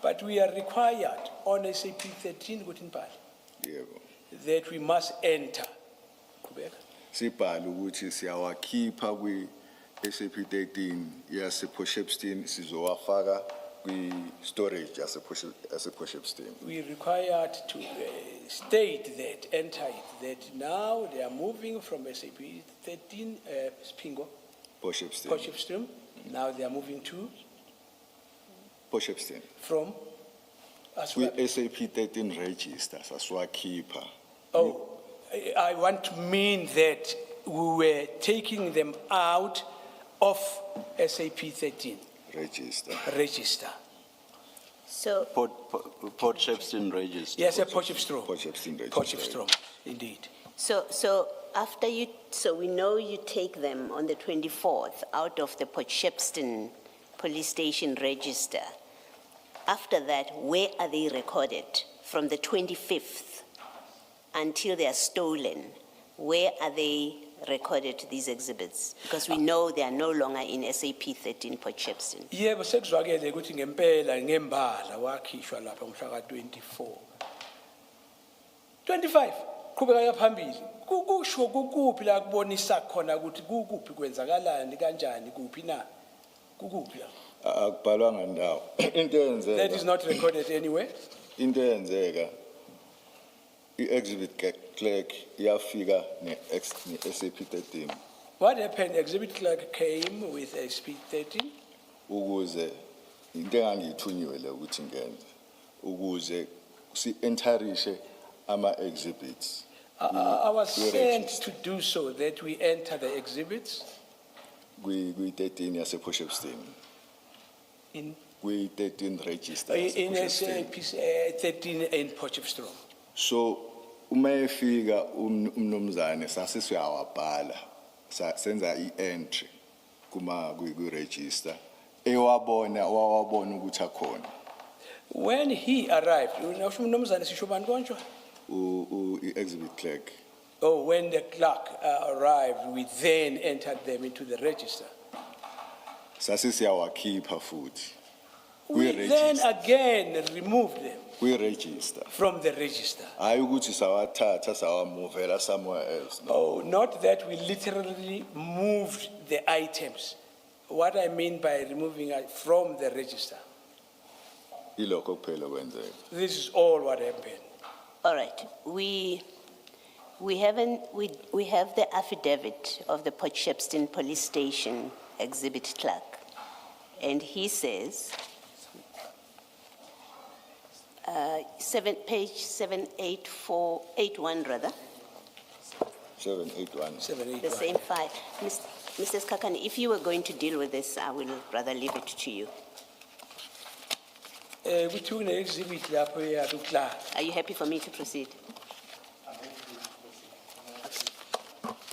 but we are required on SAP 13 ukuthi nibhale yebo. that we must enter. Qhubeka. Sibhala ukuthi siyawakhipha kwi SAP 13 yase Potchefstroom sizowafaka kwi storage yase Potchefstroom. We are required to state that, enter it, that now they are moving from SAP 13, Spingo, Potchefstroom. Now they are moving to, Potchefstroom. from, as Kwi well. SAP 13 register sasiwakhipha. Oh, I want to mean that we were taking them out of SAP 13 Register. register. So, Port Shepstone register. Yes, a Potchefstroom. Potchefstroom register. Potchefstroom, indeed. so after you, so we know you take them on the 24th out of the Potchefstroom police station register. After that, where are they recorded? From the 25th until they are stolen, where are they recorded, these exhibits? Because we know they are no longer in SAP 13 Potchefstroom. Yebo sekuzwakele ukuthi ngempela ngembala wakhishwa lapha ngomhla ka 24. 25 qhubeka yaphambili. Kusho kukuphi la kubonisa khona ukuthi kukuphi kwenzakalani kanjani kuphi na? Kukuphi la? Akubhalwanga ndawo. Into That is eyenzeka, not recorded anywhere. into eyenzeka i-exhibit clerk yafika ne-SAP 13 What happened? Exhibit clerk came with a speed 13 ukuze into engangiyithunyiwe le ukuthi ngenze ukuze si-entarishe ama-exhibits. I was We sent register. to do so that we enter the exhibits Kwi-13 yase-Potchefstroom. in Kwi-13 register in yase-Potchefstroom. SAP 13 in Potchefstroom. So uma efika umnomzane sasisiyawabhala senza i-entry kwi-register wawabona ukuthi akhona When he arrived, unasho umnumzane sisho bani konjwa? i-exhibit clerk. Oh, when the clerk arrived, we then entered them into the register. Sasisiyawakhipha futhi We then again removed them kwi-register. from the register. Hayi ukuthi sawathatha sawamuvela somewhere else. No. Oh, not that we literally moved the items. What I mean by removing it from the register. Ilokho kuphela kwenzeka. This is all what happened. All right, we have the affidavit of the Potchefstroom Police Station exhibit clerk. And he says, page 78481 rather, 781. 781. the same file. Mrs. Kakani, if you were going to deal with this, I will rather leave it to you. We took the exhibit lapho ya clerk. Are you happy for me to proceed?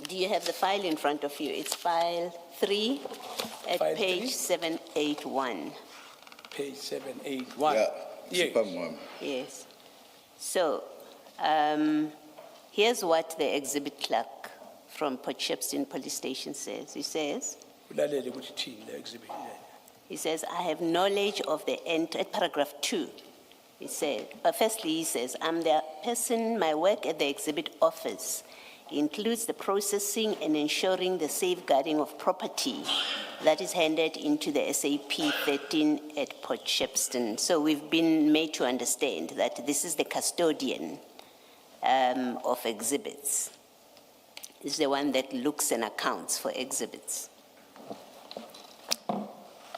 Do you have the file in front of you? It's file 3 at File page 3? 781. Page 781. Yeah, Yes. siphambi kwami. Yes. So, here's what the exhibit clerk from Potchefstroom Police Station says. He says, Ulalele ukuthi thini le exhibit le. He says, I have knowledge of the at paragraph 2. He said, firstly, he says, I'm the person, my work at the exhibit office includes the processing and ensuring the safeguarding of property that is handed into the SAP 13 at Port Shepstone. So we've been made to understand that this is the custodian of exhibits. It's the one that looks and accounts for exhibits.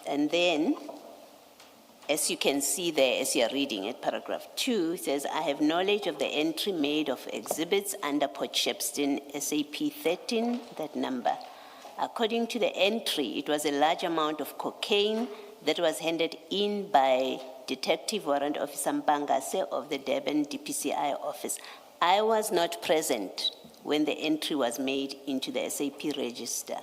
And then, as you can see there, as you are reading it, paragraph 2 says, I have knowledge of the entry made of exhibits under Port Shepstone SAP 13, that number. According to the entry, it was a large amount of cocaine that was handed in by Detective Warrant Officer Mpangase of the Durban DPCI office. I was not present when the entry was made into the SAP register,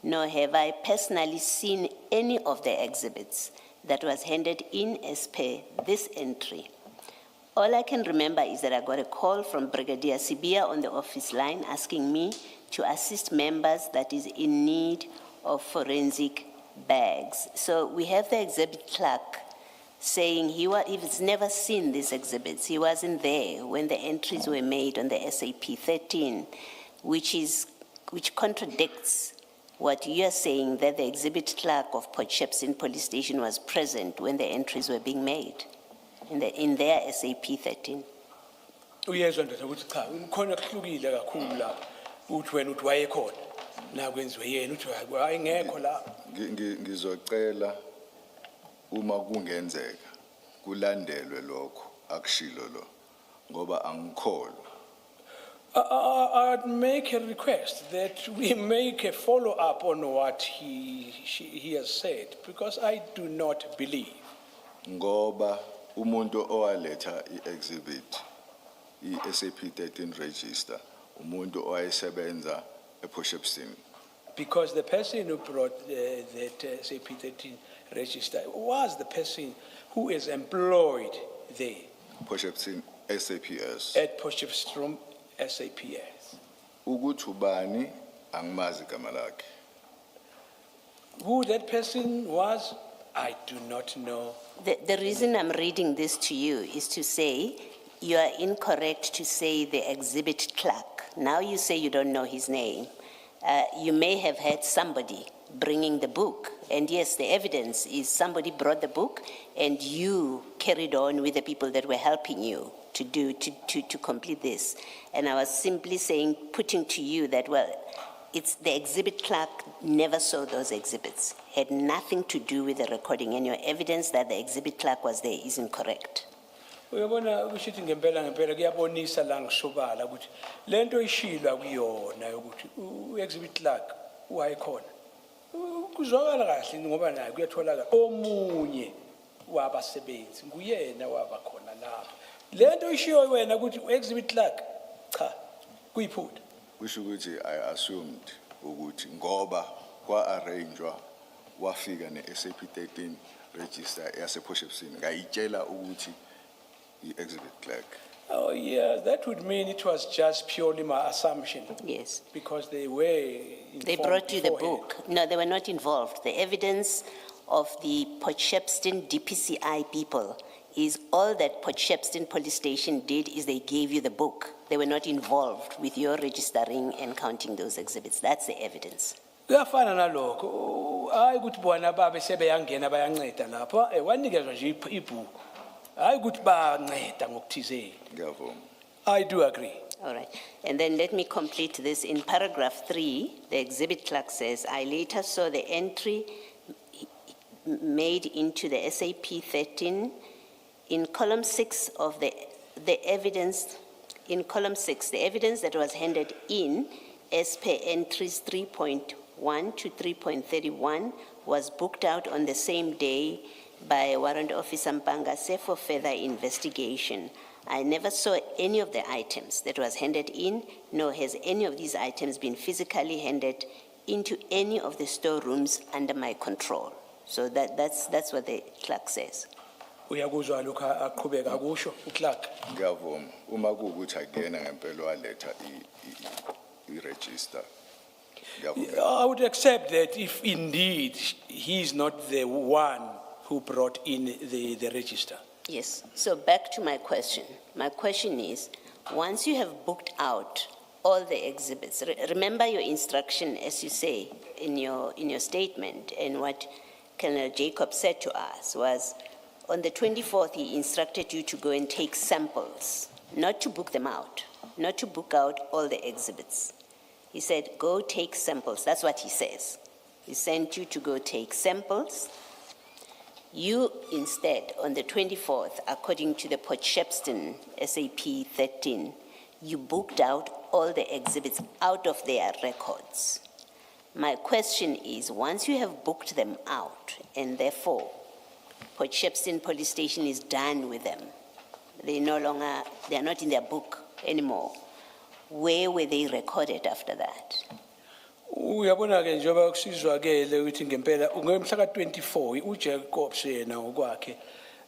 nor have I personally seen any of the exhibits that was handed in as per this entry. All I can remember is that I got a call from Brigadier Sibia on the office line asking me to assist members that is in need of forensic bags. So we have the exhibit clerk saying he's never seen these exhibits. He wasn't there when the entries were made on the SAP 13, which contradicts what you are saying, that the exhibit clerk of Port Shepstone Police Station was present when the entries were being made in their SAP 13. Uyezwa ndoda ukuthi cha ukhona kuhlukile kakhulu lapha uthi wena uthi wayekhona na kwenziwe yena uthi hayi ngekho lapha. Ngizocela uma kungenzeka kulandelwe lokho akushilo lo ngoba angikholwa. I'd make a request that we make a follow-up on what he has said, because I do not believe. Ngoba umuntu owaletha i-exhibit i-SAP 13 register umuntu owayesebenza ePort Shepstone. Because the person who brought that SAP 13 register was the person who is employed there. Port Shepstone SAPS. At Port Shepstone SAPS. Ukuthi ubani angimazi igama lakhe. Who that person was, I do not know. The reason I'm reading this to you is to say you are incorrect to say the exhibit clerk. Now you say you don't know his name. You may have had somebody bringing the book, and yes, the evidence is somebody brought the book and you carried on with the people that were helping you to complete this. And I was simply saying, putting to you that, well, it's the exhibit clerk never saw those exhibits, had nothing to do with the recording, and your evidence that the exhibit clerk was there is incorrect. Uyabona kushithi ngempela kuyabonisa la ngisobala ukuthi lento ishilwa kuyona ukuthi u-exhibit clerk wayekhona. Kuzwakala kahle ngoba naye kuyatholakala omunye wabasebenzi nguyena wabakhona lapha. Lento ishiwo wena ukuthi u-exhibit clerk cha kuyiphutha. Kusho ukuthi I assumed ukuthi ngoba kwa-arrangewa wafika ne-SAP 13 register yasePort Shepstone ngayitshela ukuthi i-exhibit clerk. Oh yeah, that would mean it was just purely my assumption. Yes. Because they were They brought you the book. No, they were not involved. The evidence of the Port Shepstone DPCI people is all that Port Shepstone Police Station did is they gave you the book. They were not involved with your registering and counting those exhibits. That's the evidence. Kuyafana nalokho hayi ukuthi bona babe sebeyangena bayanceda lapha wanikezwa nje ibhuku hayi ukuthi bayanceda ngokuthizeni. Ngiyavuma. I do agree. All right. And then let me complete this. In paragraph 3, the exhibit clerk says, I later saw the entry made into the SAP 13 in column 6 of the evidence. In column 6, the evidence that was handed in as per entries 3.1 to 3.31 was booked out on the same day by Warrant Officer Mpangase for further investigation. I never saw any of the items that was handed in, nor has any of these items been physically handed into any of the storerooms under my control. So that's what the clerk says. Uyakuzwa lokho aqhubeka kusho uclerk. Ngiyavuma. Uma kuwukuthi akuyena ngempela waletha i-register. I would accept that if indeed he is not the one who brought in the register. Yes. So back to my question. My question is, once you have booked out all the exhibits. Remember your instruction, as you say in your statement, and what Colonel Jacob said to us was, on the 24th, he instructed you to go and take samples, not to book them out, not to book out all the exhibits. He said, go take samples. That's what he says. He sent you to go take samples. You instead, on the 24th, according to the Port Shepstone SAP 13, you booked out all the exhibits out of their records. My question is, once you have booked them out, and therefore Port Shepstone Police Station is done with them, they are not in their book anymore, where were they recorded after that? Uyabona ke njengoba kusizwakele ukuthi ngempela ngomhla ka-24 uJacob yena ngokwakhe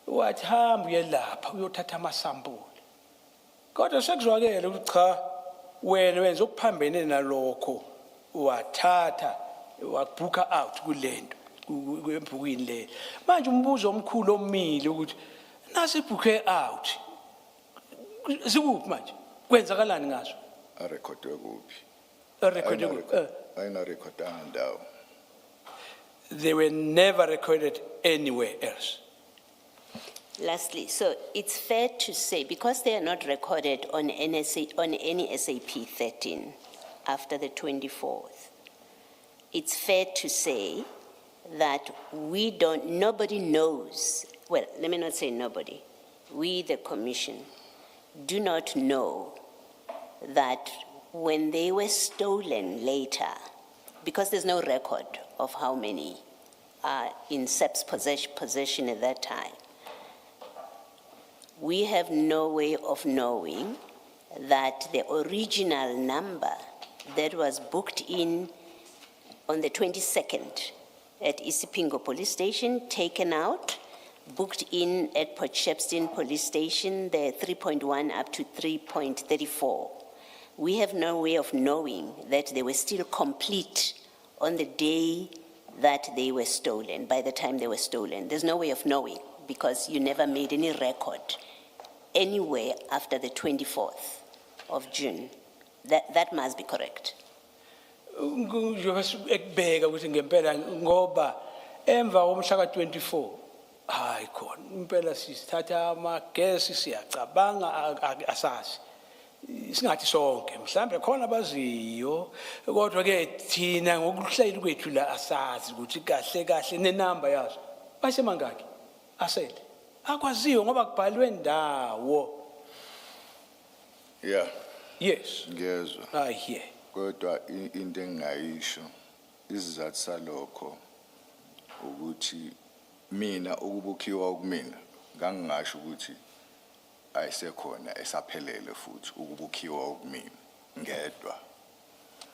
wathi hamba uye lapha uyothatha amasampuli. Kodwa sekuzwakele ukuthi cha wena wenza okuphambene nalokho wathatha wabhuka out kulento kwembhukwini le. Manje umbuzo omkhulu omile ukuthi nasi ibhuke out zikuphi manje kwenzakalani ngazo? Arekhodwe kuphi? Ayinarekhodanga ndawo. They were never recorded anywhere else. Lastly, so it's fair to say, because they are not recorded on any SAP 13 after the 24th, it's fair to say that nobody knows, well, let me not say nobody, we, the Commission, do not know that when they were stolen later, because there's no record of how many are in SEP's possession at that time, we have no way of knowing that the original number that was booked in on the 22nd at Isipingo Police Station, taken out, booked in at Port Shepstone Police Station, the 3.1 up to 3.34. We have no way of knowing that they were still complete on the day that they were stolen, by the time they were stolen. There's no way of knowing because you never made any record anywhere after the 24th of June. That must be correct. Ekubeka ukuthi ngempela ngoba emva komhla ka-24 hayi khona impela sithatha amagesi siyacabanga asazi singathi sonke mhlambe khona abaziyo kodwa ke thina ngokuhleli kwethu la asazi ukuthi kahle kahle nenamba yazo basemangaki asele akwaziyo ngoba kubhalwe ndawo. Yeah. Yes. Ngezwe. I hear. Kodwa into engayisho isizathu salokho ukuthi mina ukubukhiwa okumina ngangingasho ukuthi ayisekhona esaphelele futhi ukubukhiwa okumina ngedwa.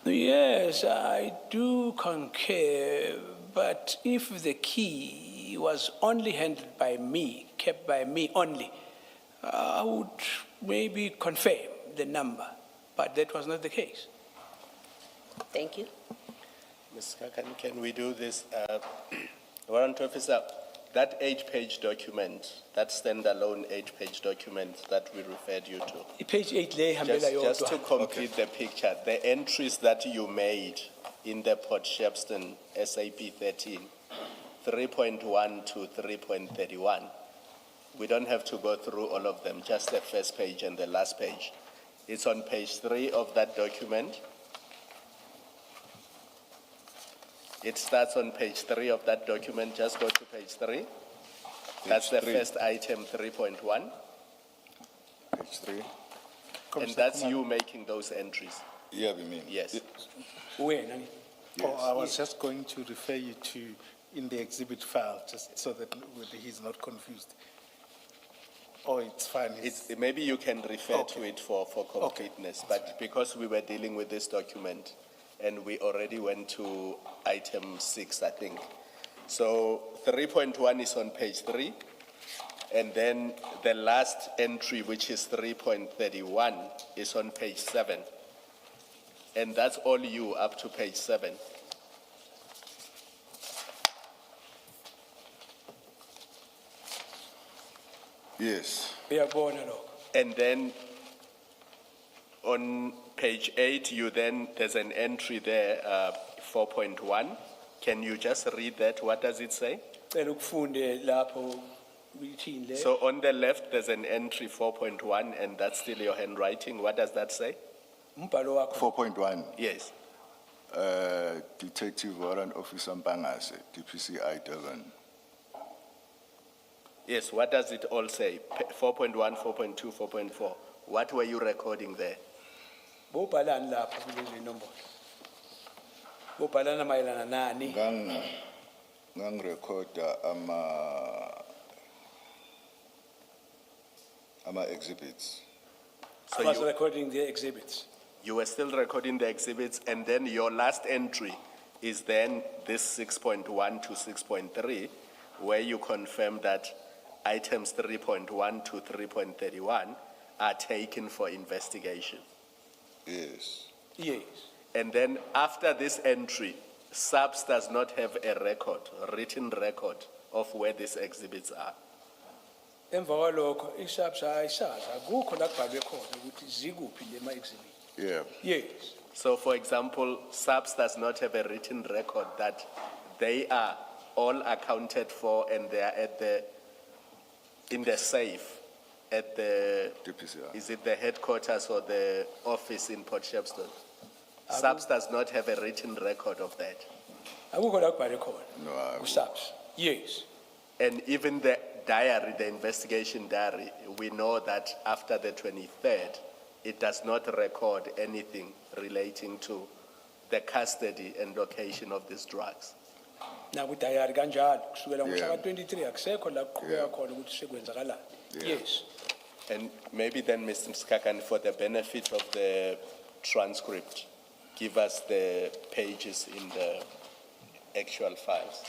Yes, I do concur, but if the key was only handled by me, kept by me only, I would maybe confirm the number, but that was not the case. Thank you. Ms. Kakan, can we do this? Warrant Officer, that 8-page document, that standalone 8-page document that we referred you to, Page 8 lay hambela just to yodwa. complete the picture, the entries that you made in the Port Shepstone SAP 13, 3.1 to 3.31, we don't have to go through all of them, just the first page and the last page. It's on page 3 of that document. It starts on page 3 of that document. Just go to page 3. That's the first item, 3.1. Page 3. And that's you making those entries. Yeah, we mean. Yes. Where, Nani? Oh, I was just going to refer you to, in the exhibit file, just so that he's not confused. Oh, it's fine. Maybe you can refer to it for completeness, but because we were dealing with this document and we already went to item 6, I think. So 3.1 is on page 3, and then the last entry, which is 3.31, is on page 7. And that's all you up to page 7. Yes. Uyabona lokho. And then On page 8, there's an entry there, 4.1. Can you just read that? What does it say? Cela ukufunde lapho uyithini le. So on the left, there's an entry 4.1, and that's still your handwriting. What does that say? Umbhalo wakho. 4.1, Yes. Detective Warrant Officer Mpangase, DPCI Durban. Yes, what does it all say? 4.1, 4.2, 4.4. What were you recording there? Bobhalani lapha kulezi nombolo. Bobhalana mayelana nani? Gang recorder ama exhibits. I was recording the exhibits. You were still recording the exhibits, and then your last entry is then this 6.1 to 6.3, where you confirm that items 3.1 to 3.31 are taken for investigation. Yes. Yes. And then after this entry, SAPS does not have a record, a written record of where these exhibits are. Emva kwalokho isabs ayisazi akukho la kubhalwe khona ukuthi zikuphi lema exhibit. Yeah. Yes. So for example, SAPS does not have a written record that they are all accounted for and they are in the safe at the, DPCI. is it the headquarters or the office in Port Shepstone? SAPS does not have a written record of that. Akukho la kubhalwe khona. No, I- Usabs. Yes. And even the diary, the investigation diary, we know that after the 23rd, it does not record anything relating to the custody and location of these drugs. Na kudayari kanjalo kusukela Yeah. ngomhla ka-23 akusekho la kuqhubeka Yeah. khona ukuthi sekwenzakalani. Yeah. Yes. And maybe then, Mr. Mskakane, for the benefit of the transcript, give us the pages in the actual files.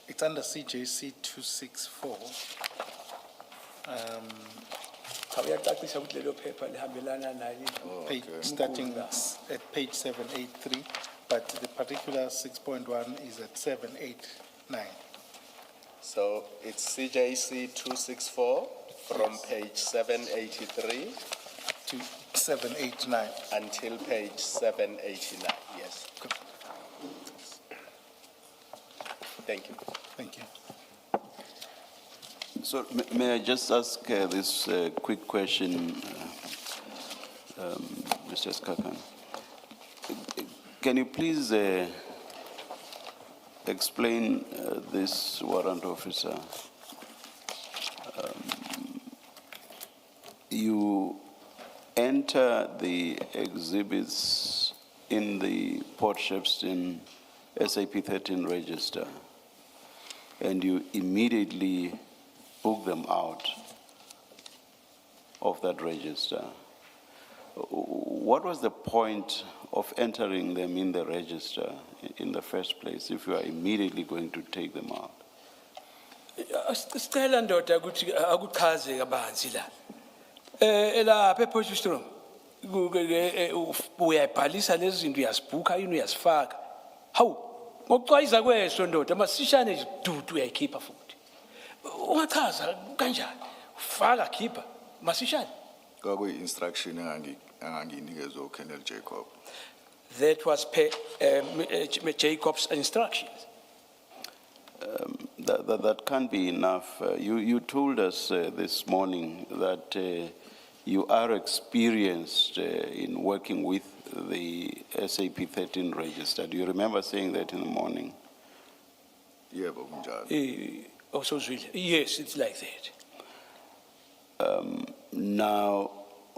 It's under CJC 264. Cha uyacacisa ukuthi lelo phepha lihambelana nani. Page, starting at page 783, but the particular 6.1 is at 789. So it's CJC 264 from page 783 To 789. until page 789, yes. Thank you. Thank you. So may I just ask this quick question, Mr. Skakan? Can you please explain this warrant officer? You enter the exhibits in the Port Shepstone SAP 13 register, and you immediately book them out of that register. What was the point of entering them in the register in the first place if you are immediately going to take them out? Sicela ndoda ukuthi akuchaze kabanzi la. Elapha ePotchefstroom uyayibhalisa lezi zinto uyazibhuka yini uyazifaka. Hawu ngokuxwayisa kweso ndoda masishane nje dudu uyayikhipha futhi. Ungachaza kanjani? Faka khipha masishane. Kwakuyi-instruction engangiyinikezwe uKenneth Jacob. That was Jacob's instructions. That can't be enough. You told us this morning that you are experienced in working with the SAP 13 register. Do you remember saying that in the morning? Yebo kunjalo. Also, yes, it's like that. Now,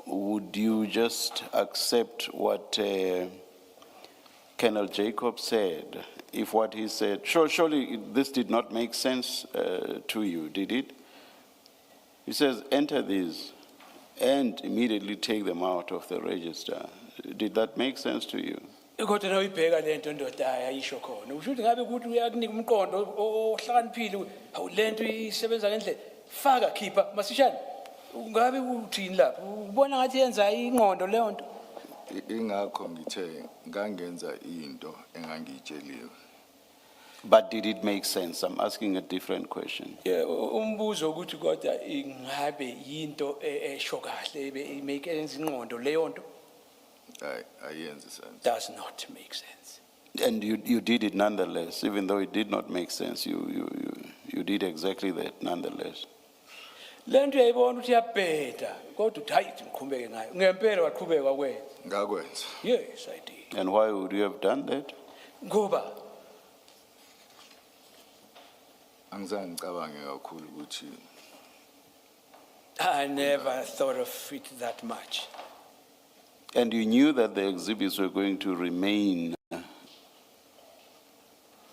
would you just accept what Colonel Jacob said? If what he said, surely this did not make sense to you, did it? He says, enter these and immediately take them out of the register. Did that make sense to you? Kodwa na uyibheka lento ndoda ayisho khona. Usho ukuthi ngabe ukuthi uyakunika umqondo ohlakaniphile awu lento isebenza ngendlela. Faka khipha masishane. Ngabe uthini lapho? Ubona ngathi yenza ingqondo leyo nto. Ingakho ngithe ngangenza into engangiyitsheliwe. But did it make sense? I'm asking a different question. Yeah, umbuzo ukuthi kodwa ingabe yinto esho kahle make enza ingqondo leyo nto ayenzi sense. does not make sense. And you did it nonetheless, even though it did not make sense. You did exactly that nonetheless. Lento yayibona ukuthi iyabheda kodwa uthi hayi ngiqhubeke ngayo. Ngempela waqhubeka wakwenza. Ngakwenza. Yes, I did. And why would you have done that? Ngoba Angizange ngicabange kakhulu ukuthi I never thought of it that much. And you knew that the exhibits were going to remain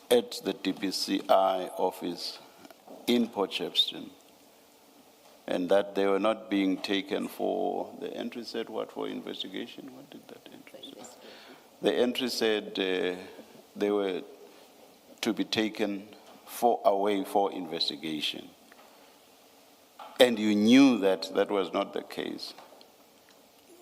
at the DPCI office in Port Shepstone, and that they were not being taken for, the entry said what, for investigation? What did that entry say? The entry said they were to be taken away for investigation. And you knew that that was not the case.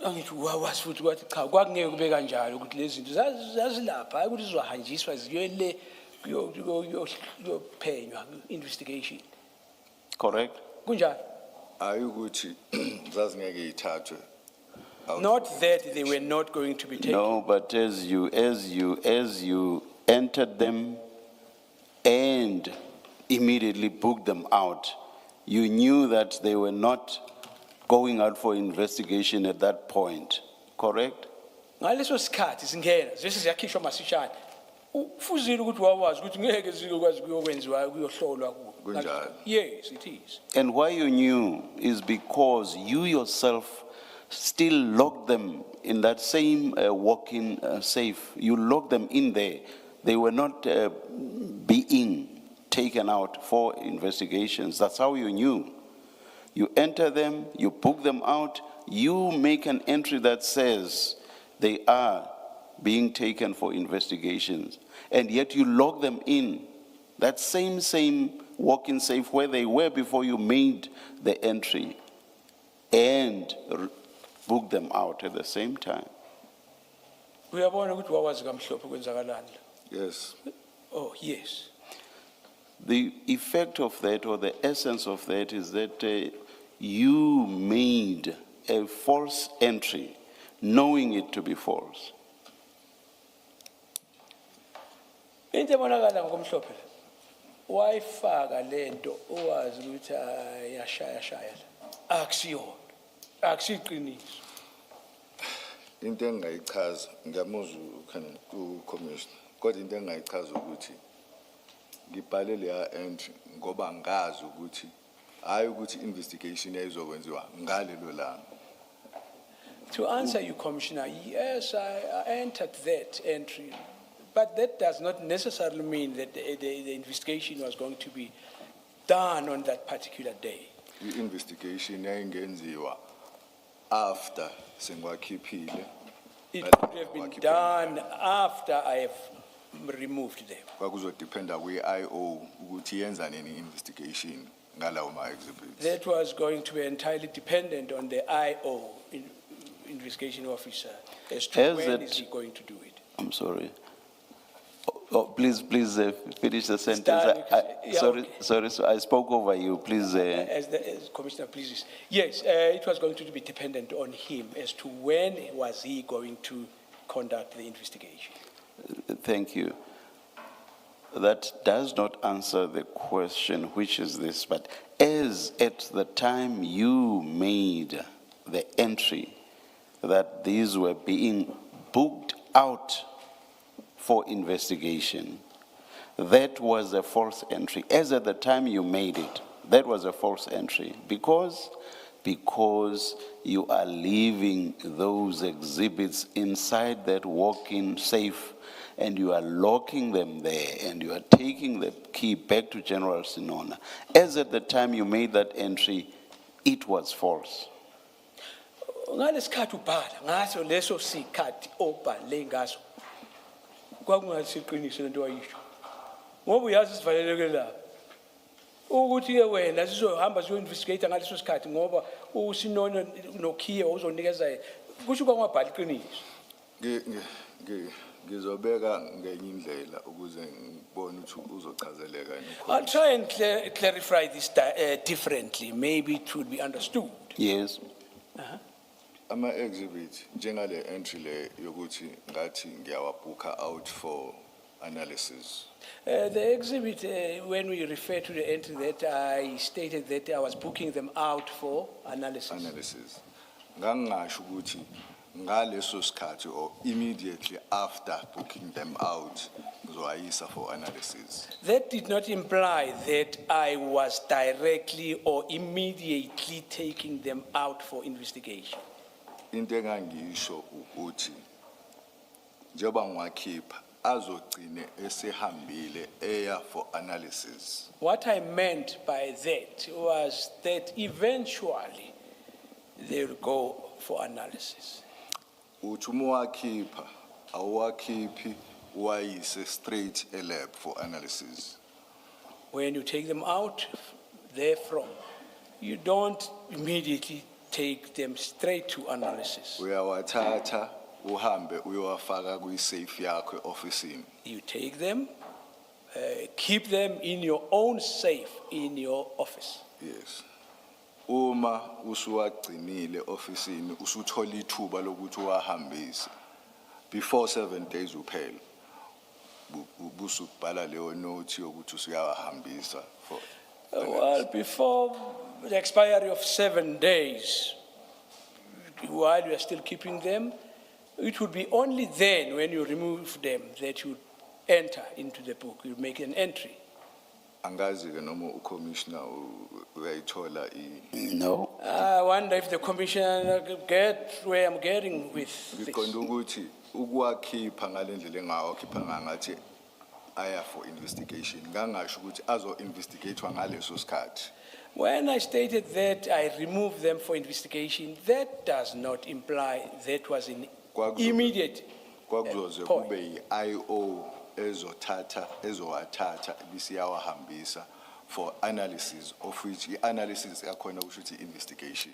Angithi wawazi futhi kwathi cha kwakungeke kube kanjalo ukuthi lezi zinto zazilapha hayi ukuthi zizohanjiswa ziyele kuyophenywa investigation. Correct? Kunjalo. ayukuthi zazingeke ithathwe. Not that they were not going to be taken. No, but as you entered them and immediately booked them out, you knew that they were not going out for investigation at that point, correct? Ngaleso sikhathi singena zese ziyakhishwa masishane. Ufuzile ukuthi wawazi ukuthi ngeke zikwazi kuyokwenziwa kuyohlolwa kuwo. Kunjalo. Yes, it is. And why you knew is because you yourself still locked them in that same walk-in safe. You locked them in there. They were not being taken out for investigations. That's how you knew. You enter them, you book them out, you make an entry that says they are being taken for investigations, and yet you lock them in that same walk-in safe where they were before you made the entry, and book them out at the same time. Uyabona ukuthi wawazi kamhlophe kwenzakalani. Yes. Oh, yes. The effect of that, or the essence of that, is that you made a false entry, knowing it to be false. Into ebonakala ngokumhlophe wayifaka lento owazi ukuthi yashaya akusiyona akusiqiniso. Into engayichaza ngiyamuzwa uCommissioner kodwa into engayichaza ukuthi ngibhale leya entry ngoba ngazi ukuthi hayi ukuthi investigation ayizokwenziwa ngalelo langa. To answer you, Commissioner, yes, I entered that entry, but that does not necessarily mean that the investigation was going to be done on that particular day. The investigation yayingenziwa after sengwakhiphile. It could have been done after I have removed them. Kwakuzodependa kwi-IO ukuthi yenza nini investigation ngalawo ma-exhibits. That was going to be entirely dependent on the IO, investigation officer, as to As when it- is he going to do it. I'm sorry. Oh, please finish the sentence. Stan, yeah, Sorry, okay. sorry, so I spoke over you. Please. As Commissioner pleases. Yes, it was going to be dependent on him as to when was he going to conduct the investigation. Thank you. That does not answer the question, which is this, but as at the time you made the entry that these were being booked out for investigation, that was a false entry. As at the time you made it, that was a false entry because you are leaving those exhibits inside that walk-in safe and you are locking them there and you are taking the key back to General Sinona. As at the time you made that entry, it was false. Ngalesikhathi ubhala ngaso leso sikhathi obhale ngaso kwakungasiqiniso lento wayisho ngoba uyazi sivaleleke la ukuthi ke wena sizohamba siyo-investigate ngaleso sikhathi ngoba uSinono noKhiye uzonikeza kusho kwangabhali iqiniso. ngizobeka ngenye indlela ukuze ngibone ukuthi uzochazeleka I'll try and clarify this differently. Maybe it would be understood. Yes. ama exhibit njengale entry le yokuthi ngathi ngiyawabooka out for analysis. The exhibit, when we refer to the entry that I stated that I was booking them out for analysis. Ngangasho ukuthi ngaleso sikhathi or immediately after booking them out ngizoyisa for analysis. That did not imply that I was directly or immediately taking them out for investigation. Into engangisho ukuthi njengoba ngiwakhipha azogcine esehambile eya for analysis. What I meant by that was that eventually they will go for analysis. Uthi uma uwakhipha awuwakhiphi uwayise straight elab for analysis. When you take them out therefrom, you don't immediately take them straight to analysis. Uyawathatha uhambe uyowafaka kwi-safe yakho e-ofisini. You take them, keep them in your own safe in your office. Yes. Uma usuwagcinile ofisini usuthola ithuba lokuthi uwahambise before 7 days uphela busubhala leyo note yokuthi usuyawahambisa for Well, before the expiry of 7 days, while you are still keeping them, it would be only then when you remove them that you enter into the book, you make an entry. angazi ke noma ucommissioner uyayithola No. I wonder if the commissioner get where I'm getting with ngiqonda this. ukuthi ukuwakhipha ngalendlela engawakhipha ngathi aya for investigation ngangasho ukuthi azo investigatewa ngaleso sikhathi. When I stated that I removed them for investigation, that does not imply that was in immediate Kwakuzoze point. kube yi-IO ezowathatha ibisiyawahambisa for analysis, of which i-analysis yakhona kusho ukuthi investigation.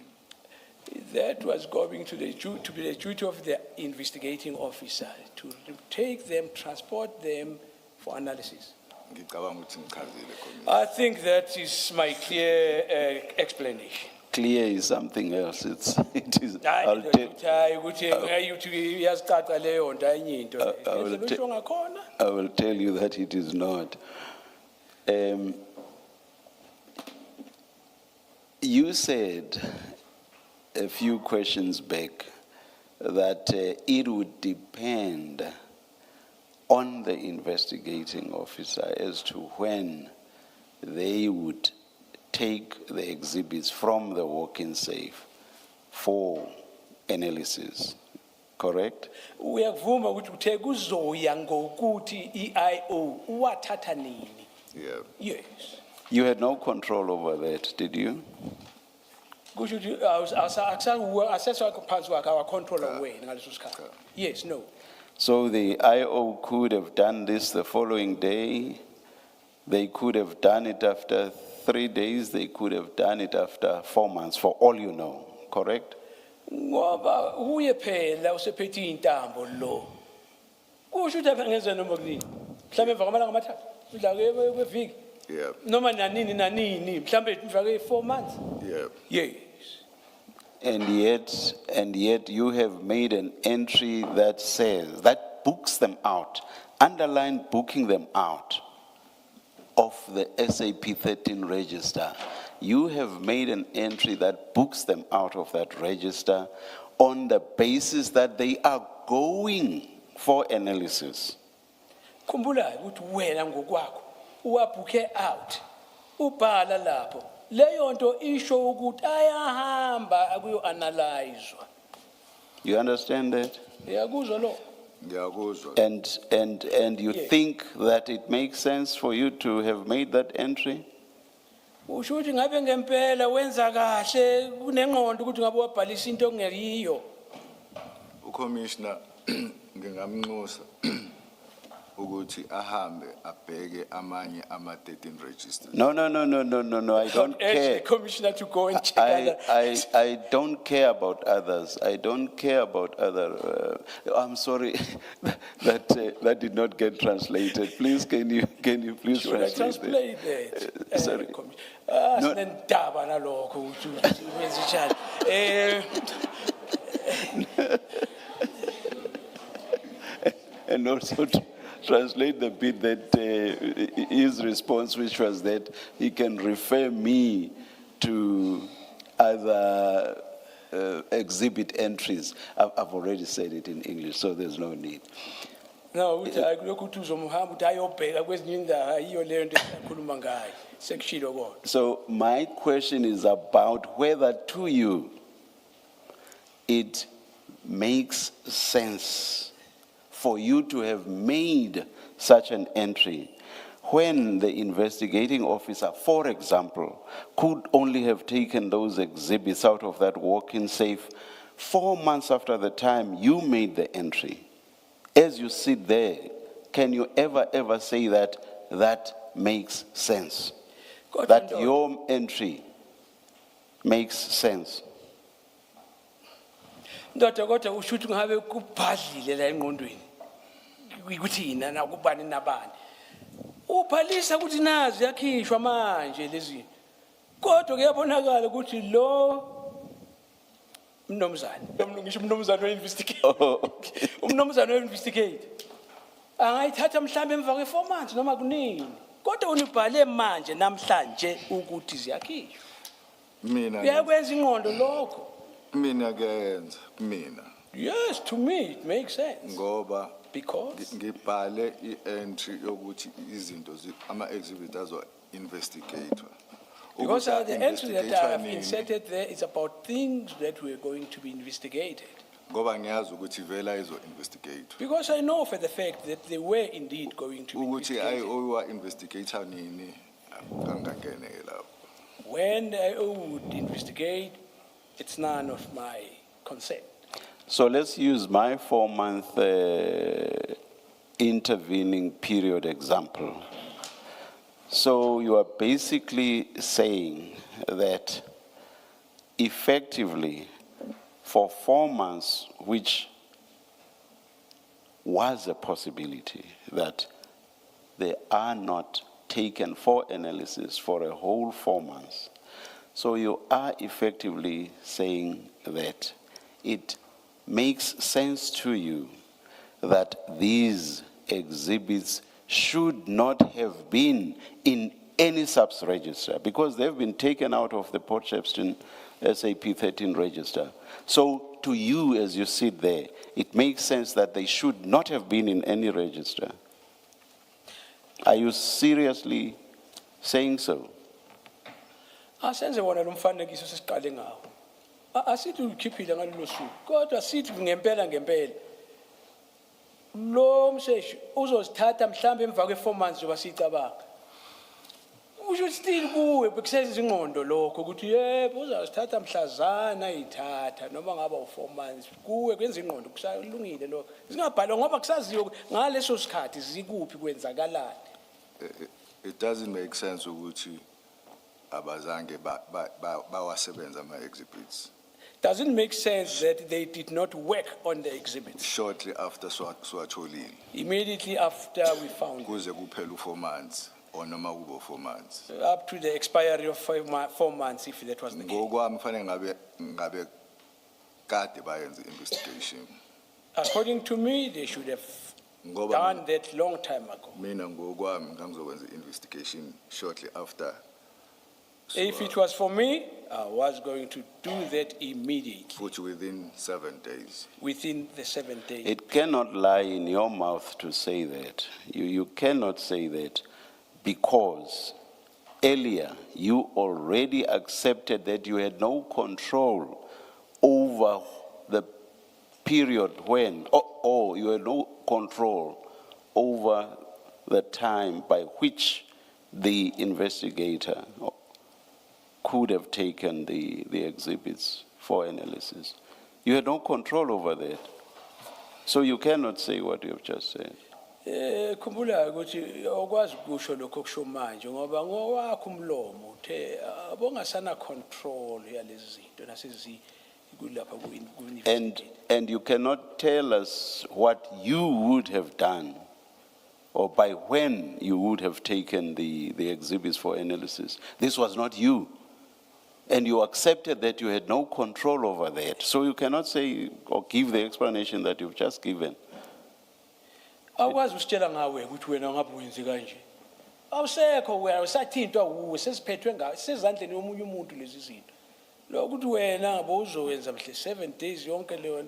That was going to be the duty of the investigating officer to take them, transport them for analysis. Ngicabanga ukuthi ngichazile khona. I think that is my clear explanation. Clear is something else. It is. Hayi, I'll ndoda, tell- ukuthi hayi, ukuthi ngayithi iyazicaca leyo nto enye into. I will Ngendlela usho ngakhona. I will tell you that it is not. You said a few questions back that it would depend on the investigating officer as to when they would take the exhibits from the walk-in safe for analysis, correct? Uyakuvuma ukuthi uthe kuzoya ngokuthi i-IO uwathatha nini? Yeah. Yes. You had no control over that, did you? Kusho ukuthi aseswa phansi kwakhe our control wena ngaleso sikhathi. Yes, no. So the IO could have done this the following day. They could have done it after 3 days. They could have done it after 4 months, for all you know, correct? Ngoba uye phela usephethe intambo lo. Kusho ukuthi angenza noma kunini. Mhlawumbe emva kwamalanga amathathu, udla kweviki. Yeah. Noma nanini mhlawumbe mfake 4 months. Yeah. Yes. And yet you have made an entry that says, that books them out, underline booking them out of the SAP 13 register. You have made an entry that books them out of that register on the basis that they are going for analysis. Khumbula ukuthi wena ngokwakho uwabhuke out. Ubhala lapho. Leyo nto isho ukuthi ayahamba akuyo analyzewa. You understand that? Yakuzwa lo. Ngiyakuzwa. And you Yes. think that it makes sense for you to have made that entry? Usho ukuthi ngabe ngempela wenza kahle kunengqondo ukuthi ngabe wabhalisa into ongeyiyo. Ucommissioner ngingamnxusa ukuthi ahambe abheke amanye ama-13 registers. No, I don't Urge the care. commissioner to go and check other. I don't care about others. I don't care about other. I'm sorry, that did not get translated. Please, can you please Should I translate translate that? sorry. No. And also to translate the bit that his response, which was that he can refer me to other exhibit entries. I've already said it in English, so there's no need. No, ukuthi uzomuhamba ukuthi ayobheka kwezinye indawo ayiyo leyo nto ekhuluma ngayo. Sekushilo kodwa. So my question is about whether to you it makes sense for you to have made such an entry when the investigating officer, for example, could only have taken those exhibits out of that walk-in safe 4 months after the time you made the entry. As you sit there, can you ever say that that makes sense? That your entry makes sense? Ndoda kodwa usho ukuthi ngabe kubhadlile la engqondweni. Ukuthi yina na kubani nabani. Ubhalisa ukuthi nazi yakhishwa manje lezi. Kodwa kuyabonakala ukuthi lo umnomzane, ngisho umnomzane we-investigate. Oh, okay. Umnomzane we-investigate. Angayithatha mhlambe emva kwe4 months noma kunini. Kodwa unibhale manje namhlanje ukuthi ziyakhishwa. Mina Kuyakwenza ingqondo lokho. mina kuyenza mina Yes, to me it makes sense. ngoba Because ngibhale i-entry yokuthi izinto ama-exhibit azo-investigator. Because the entry that I have inserted there is about things that were going to be investigated. Ngoba ngiyazi ukuthi vela izo-investigator. Because I know for the fact that they were indeed going to be Ukuthi investigated. oyiwa-investigator nini angangene lapho. When I would investigate, it's none of my concern. So let's use my 4-month intervening period example. So you are basically saying that effectively for 4 months, which was a possibility that they are not taken for analysis for a whole 4 months. So you are effectively saying that it makes sense to you that these exhibits should not have been in any SAPS register because they've been taken out of the Port Shepstone SAP 13 register. So to you as you sit there, it makes sense that they should not have been in any register. Are you seriously saying so? Asenze wona lo mfanekiso sesiqale ngawo. Asithi ukhiphile ngalolu suku. Kodwa sithi ngempela lo mseshi uzosithatha mhlambe emva kwe4 months njoba sicabanga. Usho still kuwe bekusenza ingqondo lokho ukuthi yebo uzasithatha mhlazana ayithatha noma ngaba u4 months kuwe kwenza ingqondo kusalungile lo. Singabhalwa ngoba kusaziyo ngaleso sikhathi zikuphi kwenzakalani. It doesn't make sense ukuthi abazange bawasebenza ama-exhibits. Doesn't make sense that they did not work on the exhibits. Shortly after swatholile Immediately after we found kuze kuphela u4 months or noma kube 4 months. up to the expiry of 4 months, if that was the case. Ngokwami kufanele ngabe kade bayenze investigation. According to me, they should have Ngoba done that long time ago. mina ngokwami ngangizokwenza investigation shortly after. If it was for me, I was going to do that immediately, Futhi within 7 days. within the 7 days. It cannot lie in your mouth to say that. You cannot say that because earlier you already accepted that you had no control over the period when, or you had no control over the time by which the investigator could have taken the exhibits for analysis. You had no control over that. So you cannot say what you have just said. Khumbula ukuthi awukwazi ukusho lokho kusho manje ngoba ngowakho umlomo uthe abongasana control yalezi zinto nasezi kulapha ku-university. And you cannot tell us what you would have done or by when you would have taken the exhibits for analysis. This was not you. And you accepted that you had no control over that. So you cannot say or give the explanation that you've just given. Awukwazi usitshela ngawe ukuthi wena ngabe wenze kanje. Awusekho wena usathintwa uwe sesiphethwe ngawe sezandleni yomunye umuntu lezi zinto. Lokuthi wena ngabe uzowenza mhle 7 days yonke leyo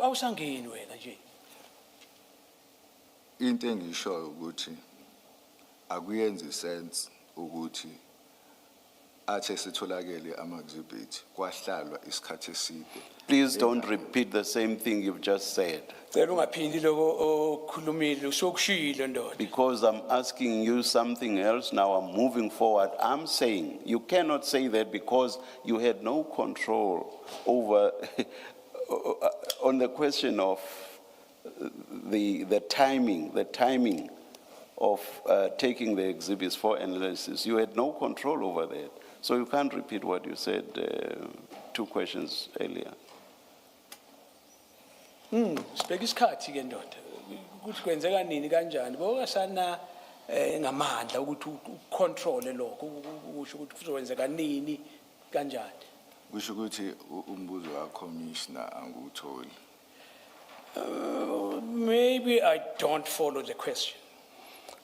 awusangeni wena nje. Into engishoyo ukuthi akuyenzi sense ukuthi athe sitholakele ama-exhibit kwahlalwa isikhathi eside. Please don't repeat the same thing you've just said. Cela ungaphindi lokho okhulumile usokushilo ndoda. Because I'm asking you something else now, I'm moving forward. I'm saying you cannot say that because you had no control over on the question of the timing of taking the exhibits for analysis. You had no control over that. So you can't repeat what you said 2 questions earlier. Sibheka isikhathi ke ndoda. Ukuthi kwenzeka nini kanjani? Bokasana ngamandla ukuthi ucontrol lokho ukusho ukuthi kuzokwenzeka nini kanjani. Kusho ukuthi umbuzo ka-commissioner angutholi. Maybe I don't follow the question.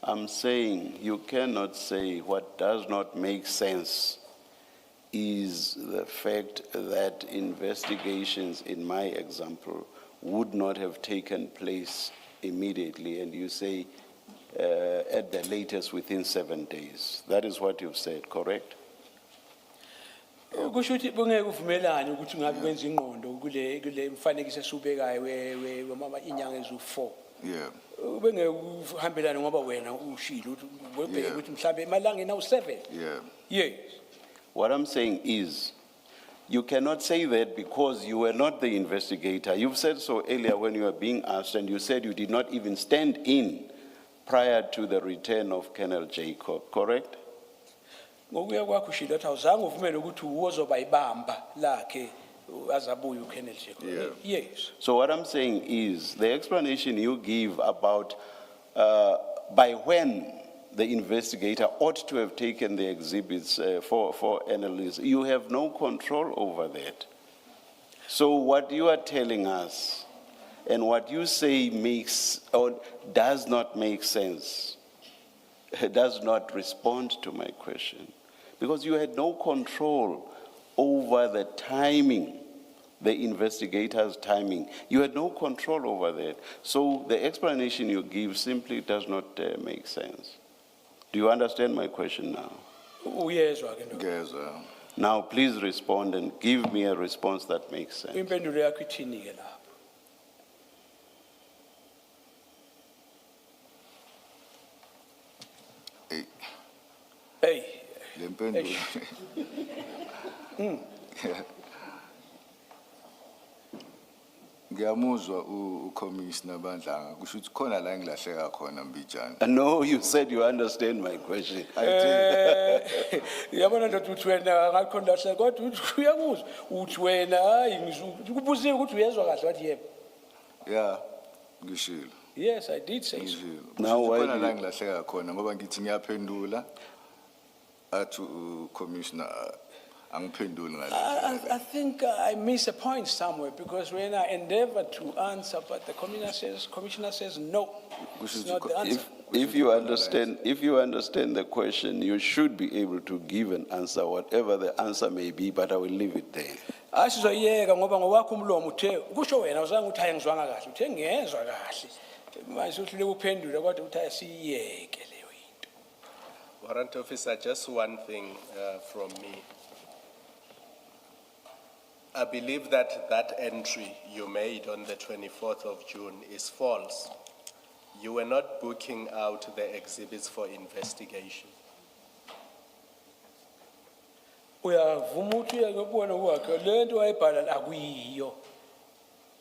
I'm saying you cannot say what does not make sense is the fact that investigations, in my example, would not have taken place immediately, and you say at the latest within 7 days. That is what you've said, correct? Kusho ukuthi bongeke uvumelane ukuthi ngabe kwenza ingqondo kule mfanekiso esubekayo wemama inyanga ezu4. Yeah. Bengeke uhambelane ngoba wena ushilo ukuthi webheke ukuthi mhlambe emalangeni awu7. Yeah. Yes. What I'm saying is, you cannot say that because you were not the investigator. You've said so earlier when you were being asked, and you said you did not even stand in prior to the return of Colonel Jacob, correct? Ngokuya kwakho ushilo ukuthi awuzange uvumele ukuthi uwozoba ibamba lakhe azabuye uKenneth Jacob. Yeah. Yes. So what I'm saying is, the explanation you give about by when the investigator ought to have taken the exhibits for analysis, you have no control over that. So what you are telling us and what you say makes or does not make sense, does not respond to my question. Because you had no control over the timing, the investigator's timing. You had no control over that. So the explanation you give simply does not make sense. Do you understand my question now? Uyezwa ke ndoda. Ngezwa. Now please respond and give me a response that makes sense. Impendulo yakho ithini ke lapho? Hey. Le mpendulo. Ngiyamuzwa uCommissioner Madlanga kusho ukuthi khona la engilahleka khona Mbijana. No, you said you understand my question. Yabona ndoda uthi wena akakhona lahle kodwa uthi uyakuzwa uthi wena hayi ngikubuziwe ukuthi uyezwa kahle wathi yebo. Yeah, ngishilo. Yes, I did say so. Ngishilo. Now, why Khona do la you- engilahleka khona ngoba ngithi ngiyaphendula athi uCommissioner angiphenduli ngale. I think I miss a point somewhere because when I endeavor to answer, but the commissioner says no, it's not the answer. If you understand the question, you should be able to give an answer, whatever the answer may be, but I will leave it there. Asizoyeka ngoba ngowakho umlomo uthe kusho wena uzange uthi ayengizwanga kahle uthe ngiyezwa kahle manje uhlule uphendule kodwa uthi asiyeke leyo into. Warrant officer, just one thing from me. I believe that entry you made on the 24th of June is false. You were not booking out the exhibits for investigation. Uyavuma ukuthi uyakubona kwakhe lento wayibhala la kuyiyo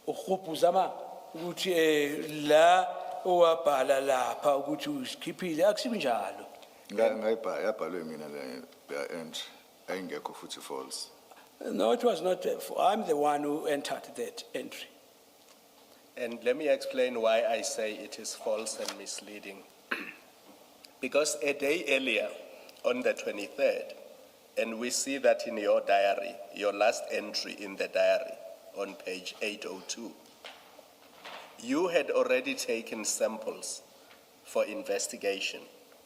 ukhuphuza ukuthi la owabhala lapha ukuthi usikhiphile akusibi njalo. Yabhalwe mina le entry ayingekho futhi false. No, it was not, I'm the one who entered that entry. And let me explain why I say it is false and misleading. Because a day earlier, on the 23rd, and we see that in your diary, your last entry in the diary on page 802, you had already taken samples for investigation.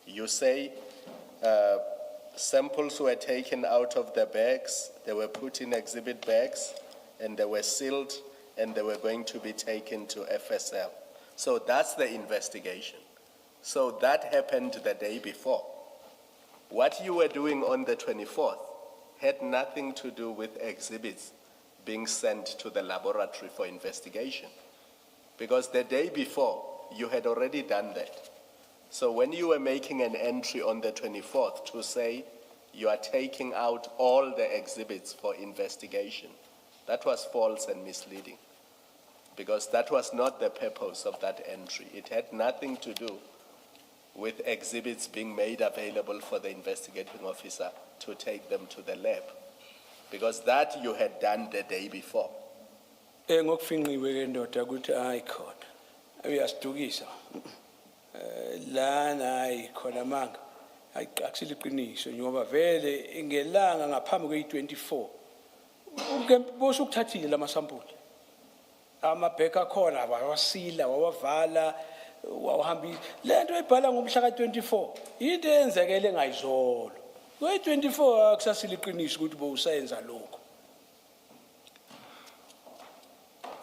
You say samples were taken out of the bags, they were put in exhibit bags, and they were sealed, and they were going to be taken to FSL. So that's the investigation. So that happened the day before. What you were doing on the 24th had nothing to do with exhibits being sent to the laboratory for investigation. Because the day before, you had already done that. So when you were making an entry on the 24th to say you are taking out all the exhibits for investigation, that was false and misleading. Because that was not the purpose of that entry. It had nothing to do with exhibits being made available for the investigating officer to take them to the lab. Because that you had done the day before. Ngokufingqiwe ke ndoda ukuthi hayi khona. Uyasidukisa. Lana hayi khona manga. Akusile iqiniso ngoba vele ngelanga ngaphambi kwe24. Bose ukuthathile lama sample. Amabheka khona abawasila wawavala wawahambisa. Lento ebhala ngomhla ka24 into eyenzekele ngayizolo. Kwe24 akusasile iqiniso ukuthi bowusayenza lokho.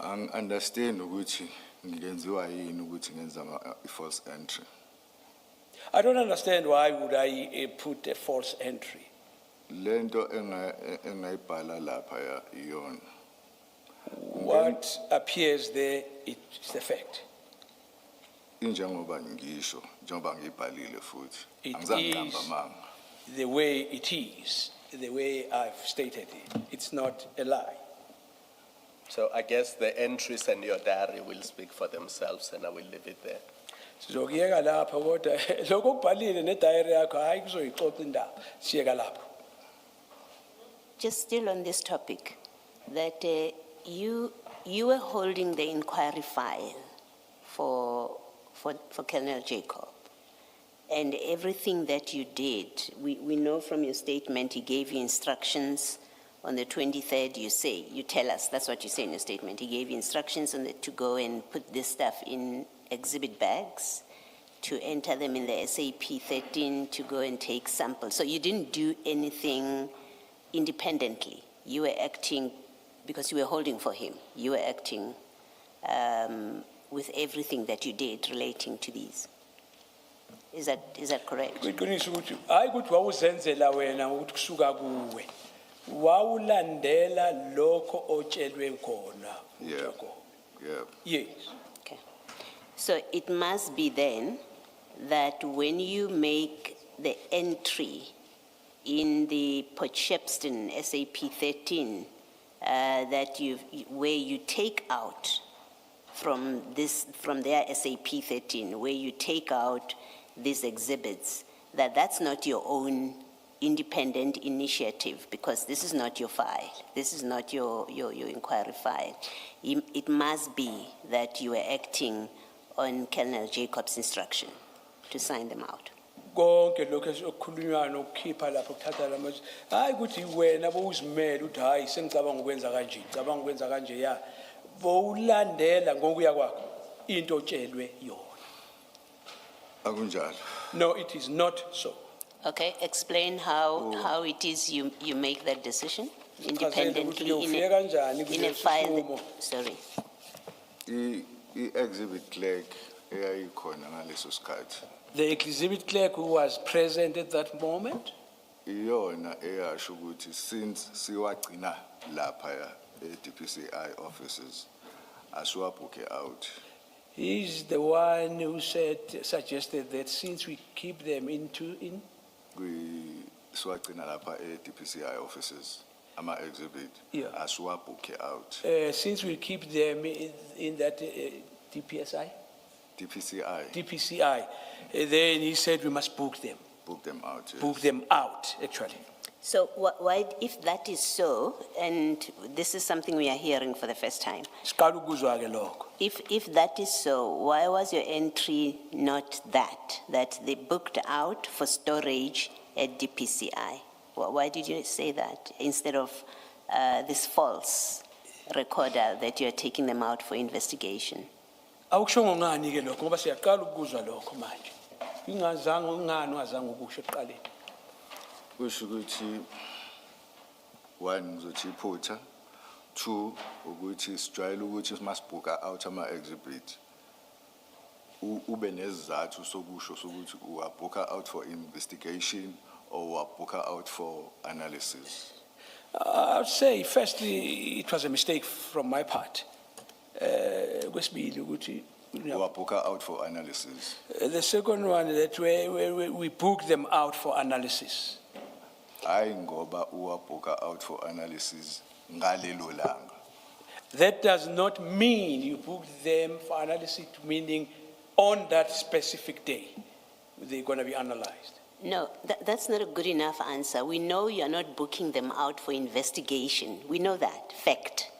Ang understand ukuthi ngenziwa yini ukuthi ngenza false entry. I don't understand why would I put a false entry. Lento engayibhala lapha iyona. What appears there is the fact. Injengoba ngisho, njengoba ngibhalile futhi. It Angizange is manga. the way it is, the way I've stated it. It's not a lie. So I guess the entries and your diary will speak for themselves, and I will leave it there. Sizokuyeka lapha kodwa lokho okubhalile ne-diary yakho hayi kuzoyixoxa indaba. Siyeka lapho. Just still on this topic, that you were holding the inquiry file for Colonel Jacob. And everything that you did, we know from your statement, he gave you instructions on the 23rd, you tell us, that's what you say in your statement. He gave you instructions to go and put this stuff in exhibit bags, to enter them in the SAP 13, to go and take samples. So you didn't do anything independently. You were acting, because you were holding for him, you were acting with everything that you did relating to these. Is that correct? Kuyiqiniso ukuthi hayi ukuthi wawuzenzela wena ukuthi kusuka kuwe. Wawulandela lokho otshelwe khona. Yeah. Yeah. Yes. Okay. So it must be then that when you make the entry in the Port Shepstone SAP 13, where you take out from their SAP 13, where you take out these exhibits, that's not your own independent initiative, because this is not your file. This is not your inquiry file. It must be that you are acting on Colonel Jacob's instruction to sign them out. Konke lokho okukhulunywa nokukhipha lapho kuthatha lamazwi hayi ukuthi wena bowuzimela uthi hayi sengicabanga ukwenza kanje ngicabanga ukwenza kanje ya bowulandela ngokuya kwakho into otshelwe yona. Akunjalo. No, it is not so. Okay, explain how it is you make that decision independently in a file. Sorry. I-exhibit clerk eyayikhona ngaleso sikhathi. The exhibit clerk who was present at that moment, Iyona eyasho ukuthi since siwagcina lapha e-DPCI offices asiwabhuke out. he's the one who suggested that since we keep them in Siwagcina lapha e-DPCI offices ama-exhibit Yeah. asiwabhuke out. since we keep them in that DPSI, DPCI, DPCI. Then he said we must book them, book them out. Yes. book them out, actually. So why, if that is so, and this is something we are hearing for the first time, Siqala ukuzwa ke lokho. if that is so, why was your entry not that they booked out for storage at DPCI? Why did you say that instead of this false recorder that you're taking them out for investigation? Awukushongo ngani ke lokho ngoba siyaqala ukuzwa lokho manje. Ingazange ungazange ukusho eqaleni. Kusho ukuthi one ngizothi iphutha, two ukuthi sijwayele ukuthi masibhuka out ama exhibit ube nezizathu sokusho sokuthi uwabhuka out for investigation or uwabhuka out for analysis. I would say, firstly, it was a mistake from my part. Kwesibili ukuthi, Uwabhuka out for analysis. the second one that we booked them out for analysis. Hayi ngoba uwabhuka out for analysis ngalelo langa. That does not mean you booked them for analysis, meaning on that specific day, they're going to be analyzed. No, that's not a good enough answer. We know you're not booking them out for investigation. We know that, fact.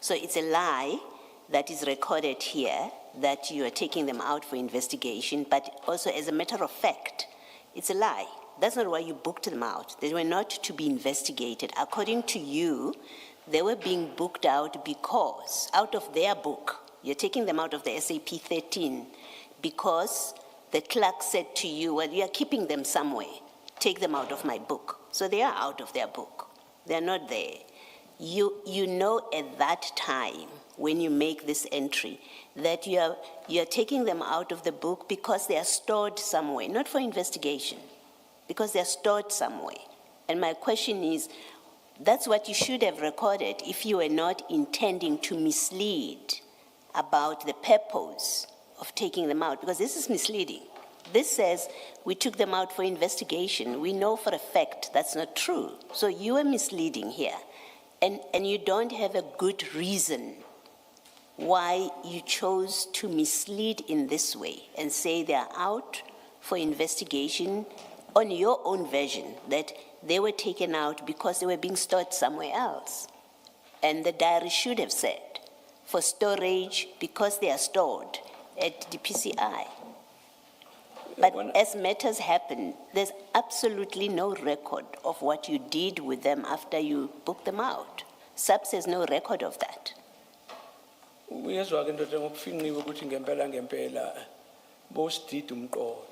So it's a lie that is recorded here that you are taking them out for investigation, but also as a matter of fact, it's a lie. That's not why you booked them out. They were not to be investigated. According to you, they were being booked out because, out of their book, you're taking them out of the SAP 13 because the clerk said to you, well, you are keeping them somewhere. Take them out of my book. So they are out of their book. They're not there. You know at that time, when you make this entry, that you're taking them out of the book because they are stored somewhere, not for investigation, because they're stored somewhere. And my question is, that's what you should have recorded if you were not intending to mislead about the purpose of taking them out, because this is misleading. This says we took them out for investigation. We know for a fact that's not true. So you are misleading here. And you don't have a good reason why you chose to mislead in this way and say they're out for investigation on your own version, that they were taken out because they were being stored somewhere else. And the diary should have said, for storage because they are stored at the PCI. But as matters happen, there's absolutely no record of what you did with them after you booked them out. SAPS has no record of that. Uyezwa ke ndoda ngokufinqiwe ukuthi ngempela bosidida umqondo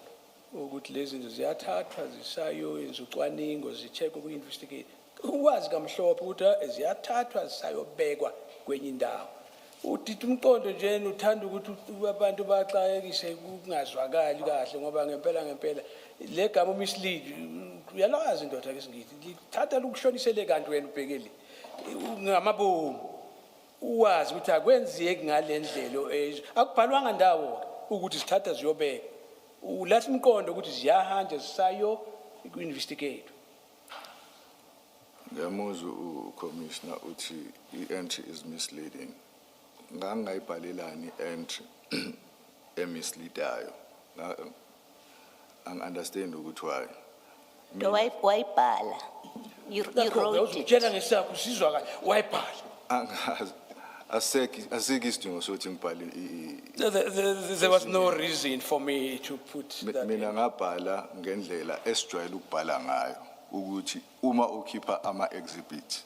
ukuthi lezi zinto ziyathathwa zisayoyenza ucwaningo zicheck uku-investigate. Ukwazi kamhlophe ukuthi ziyathathwa zisayobekwa kwenye indawo. Udida umqondo nje uthanda ukuthi abantu baxakekise kungazwakali kahle ngoba ngempela le gama mislead uyalazi ndoda ke singithi lithatha lokushonisele kanti wena ubhekele ngamabomu uwazi ukuthi akwenzeki ngalendlela akubhalwanga ndawo ukuthi sithatha ziyobeka ulathi umqondo ukuthi ziyahanja zisayo ku-investigate. Ngiyamuzwa uCommissioner uthi i-entry is misleading. Ngangayibhalelani i-entry emisleadayo. Angi-understand ukuthi why. No, why bala? You wrote it. Utshela ngesakho usizwa kahle wayibhala. Angazi asikho isidingo sokuthi ngibhale There was no reason for me to put that. mina ngabhala ngendlela esijwayele ukubhala ngayo ukuthi uma ukhipha ama exhibit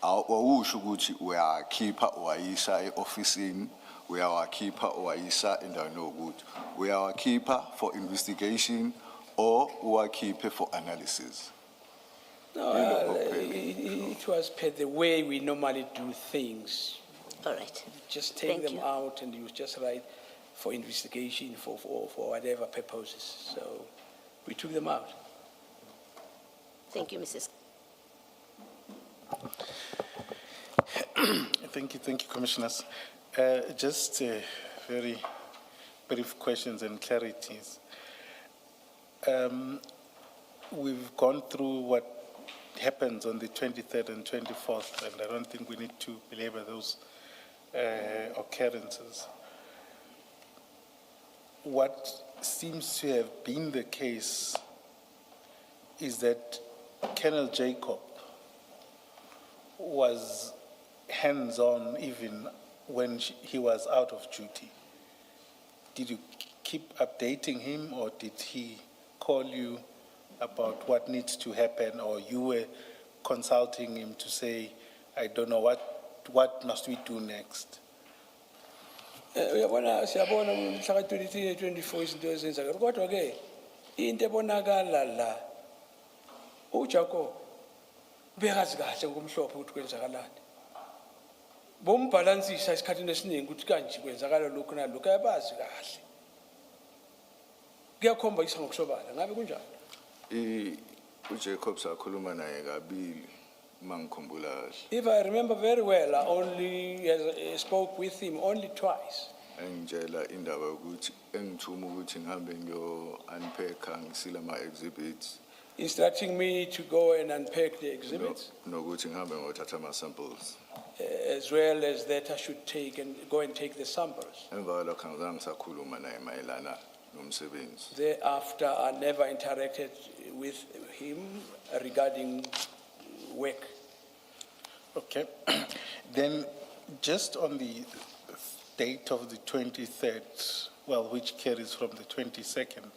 awusho ukuthi uyakhipha uwayisa eofisini uyawakhipha uwayisa endaweni yokuthi uyawakhipha for investigation or uwakhiphe for analysis. No, it was per the way we normally do things. All right. Just take Thank them you. out and you just write for investigation, for whatever purposes. So we took them out. Thank you, Mrs. Thank you, Commissioners. Just very brief questions and clarities. We've gone through what happens on the 23rd and 24th, and I don't think we need to belabor those occurrences. what seems to have been the case is that Colonel Jacob was hands-on even when he was out of duty. Did you keep updating him, or did he call you about what needs to happen, or you were consulting him to say, I don't know, what must we do next? Uyabona siyabona mhla ka-23 24 izinto ezenzakala kodwa ke into ebonakala la uJacob bekazi kahle ngomhlophe ukuthi kwenzakalani bombhalansisa isikhathini esiningi ukuthi kanje kwenzakala lokhu nalokhu ayabazi kahle kuyakhomba isa ngokusobala ngabe kunjani uJacob sakhuluma naye kabili mangikhumbula kahle. If I remember very well, I only spoke with him only twice. Engitshela indaba ukuthi engithuma ukuthi ngihambe ngiyo-unpacka ngisile ama-exhibits Instructing me to go and unpack the exhibits, nokuthi ngihambe ngiyothatha ama-samples. as well as that I should go and take the samples. Emva kwalokho angizange ngisakhuluma naye mayelana nomsebenzi. Thereafter, I never interacted with him regarding work. Okay. Then, just on the date of the 23rd, well, which carries from the 22nd,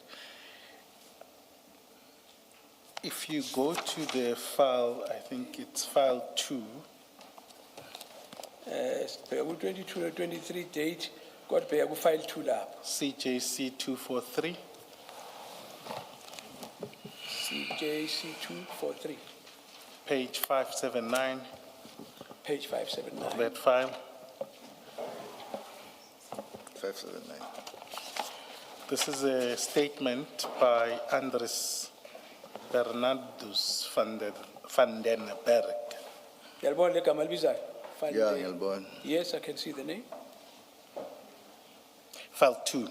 if you go to the file, I think it's file 2, 22 or 23 date, got pay file 2 lap. CJC 243, CJC 243, page 579, page 579. that file. 579. This is a statement by Andres Bernardus van den Berg. Yalbon le Kamal Bizar. Yeah, ngiyalibona. Yes, I can see the name. File 2,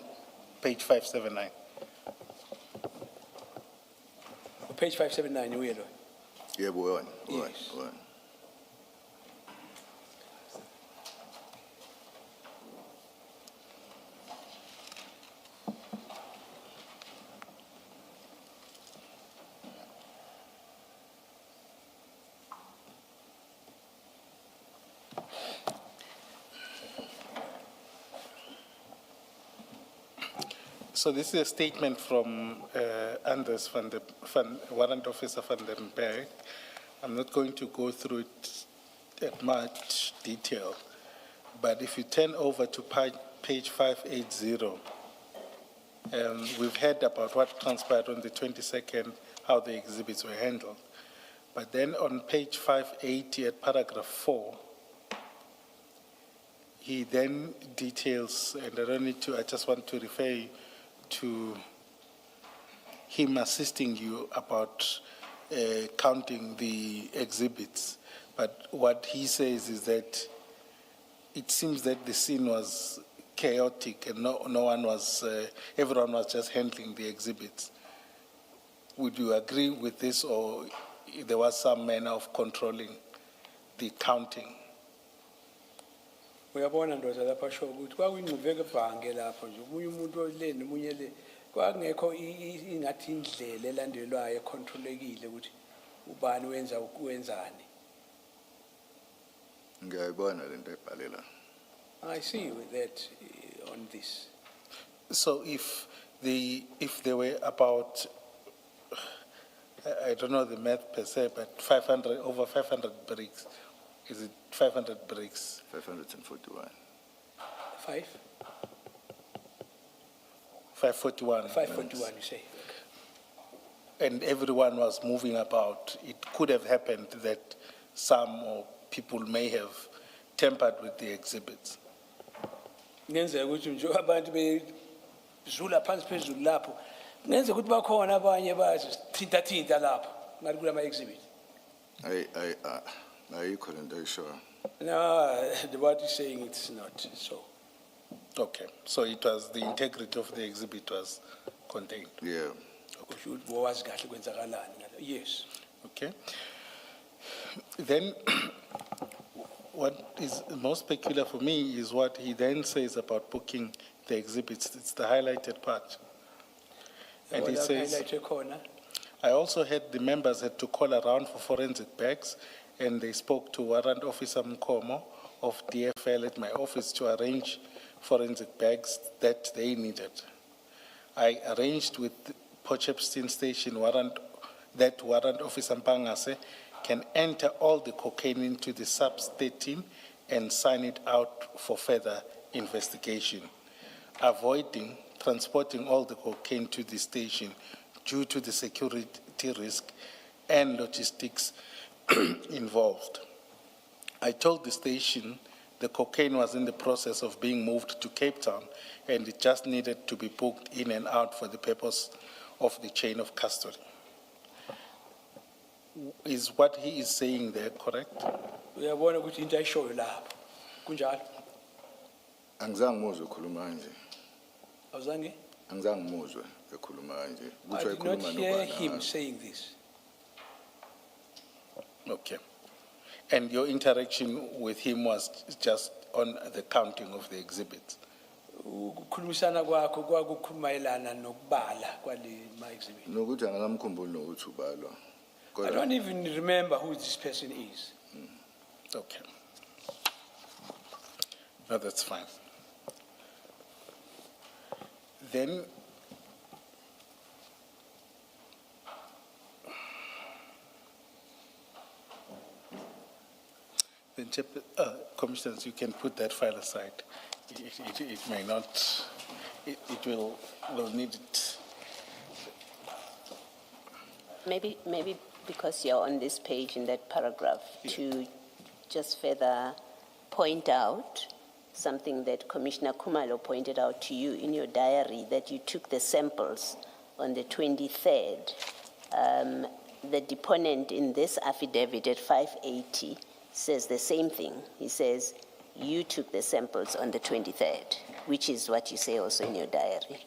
page 579. Page 579, you know. Yebo wona. Yes. Wona. So this is a statement from Anders Warrant Officer van den Berg. I'm not going to go through it at much detail, but if you turn over to page 580, we've heard about what transpired on the 22nd, how the exhibits were handled. But then on page 580 at paragraph 4, he then details, and I just want to refer you to him assisting you about counting the exhibits. But what he says is that it seems that the scene was chaotic and everyone was just handling the exhibits. Would you agree with this, or there was some manner of controlling the counting? Uyabona ndoda lapha sho ukuthi kwakuyingquveke ebhange lapho nje umunye umuntu ole nomunye le kwakungekho ingathi indlela elandelwayo econtrolekile ukuthi ubani wenzani. Ngiyayibona lento ebhalela. I see with that on this. So if there were about, I don't know the math per se, but over 500 bricks, is it 500 bricks? 541. 541. 541, you say. And everyone was moving about. It could have happened that some or people may have tampered with the exhibits. Ngenzeka ukuthi nje abantu bezula phansi phezulu lapho ngenzeka ukuthi bakhona abanye bathi thinta lapho ngari kulama exhibit. Ayikho lento ayishoyo. No, what he's saying it's not so. Okay, so it was the integrity of the exhibit was contained. Yeah. Should wazi kahle kwenzakalani. Yes. Okay. Then, what is most peculiar for me is what he then says about booking the exhibits, it's the highlighted part. And it says, Highlighted corner. I also had the members had to call around for forensic bags, and they spoke to Warrant Officer Mkomo of DFL at my office to arrange forensic bags that they needed. I arranged with Potchefstroom Station that Warrant Officer Mpangase can enter all the cocaine into the sub-13 and sign it out for further investigation, avoiding transporting all the cocaine to the station due to the security risk and logistics involved. I told the station the cocaine was in the process of being moved to Cape Town and it just needed to be booked in and out for the purpose of the chain of custody. Is what he is saying there correct? Uyabona ukuthi into ayishoyo lapho. Kunjalo. Angizange ngimuzwe ekhuluma kanje. Awuzange? Angizange ngimuzwe ekhuluma kanje. I Kuthiwa did not ekhuluma hear nobani him ngazo. saying this. Okay. And your interaction with him was just on the counting of the exhibits? Ukukhulumisana kwakho kwakukhulumayelana nokubala kwale ma exhibit. Nokuthi angakamkhumbuli nokuthi ubalwa. I Kodwa don't even remember who this person is. Okay. No, that's fine. Then, Commissioners, you can put that file aside. It may not, it will, we'll need it. Maybe because you're on this page in that paragraph, to just further point out something that Commissioner Kumalo pointed out to you in your diary, that you took the samples on the 23rd. The deponent in this affidavit at 580 says the same thing. He says, you took the samples on the 23rd, which is what you say also in your diary.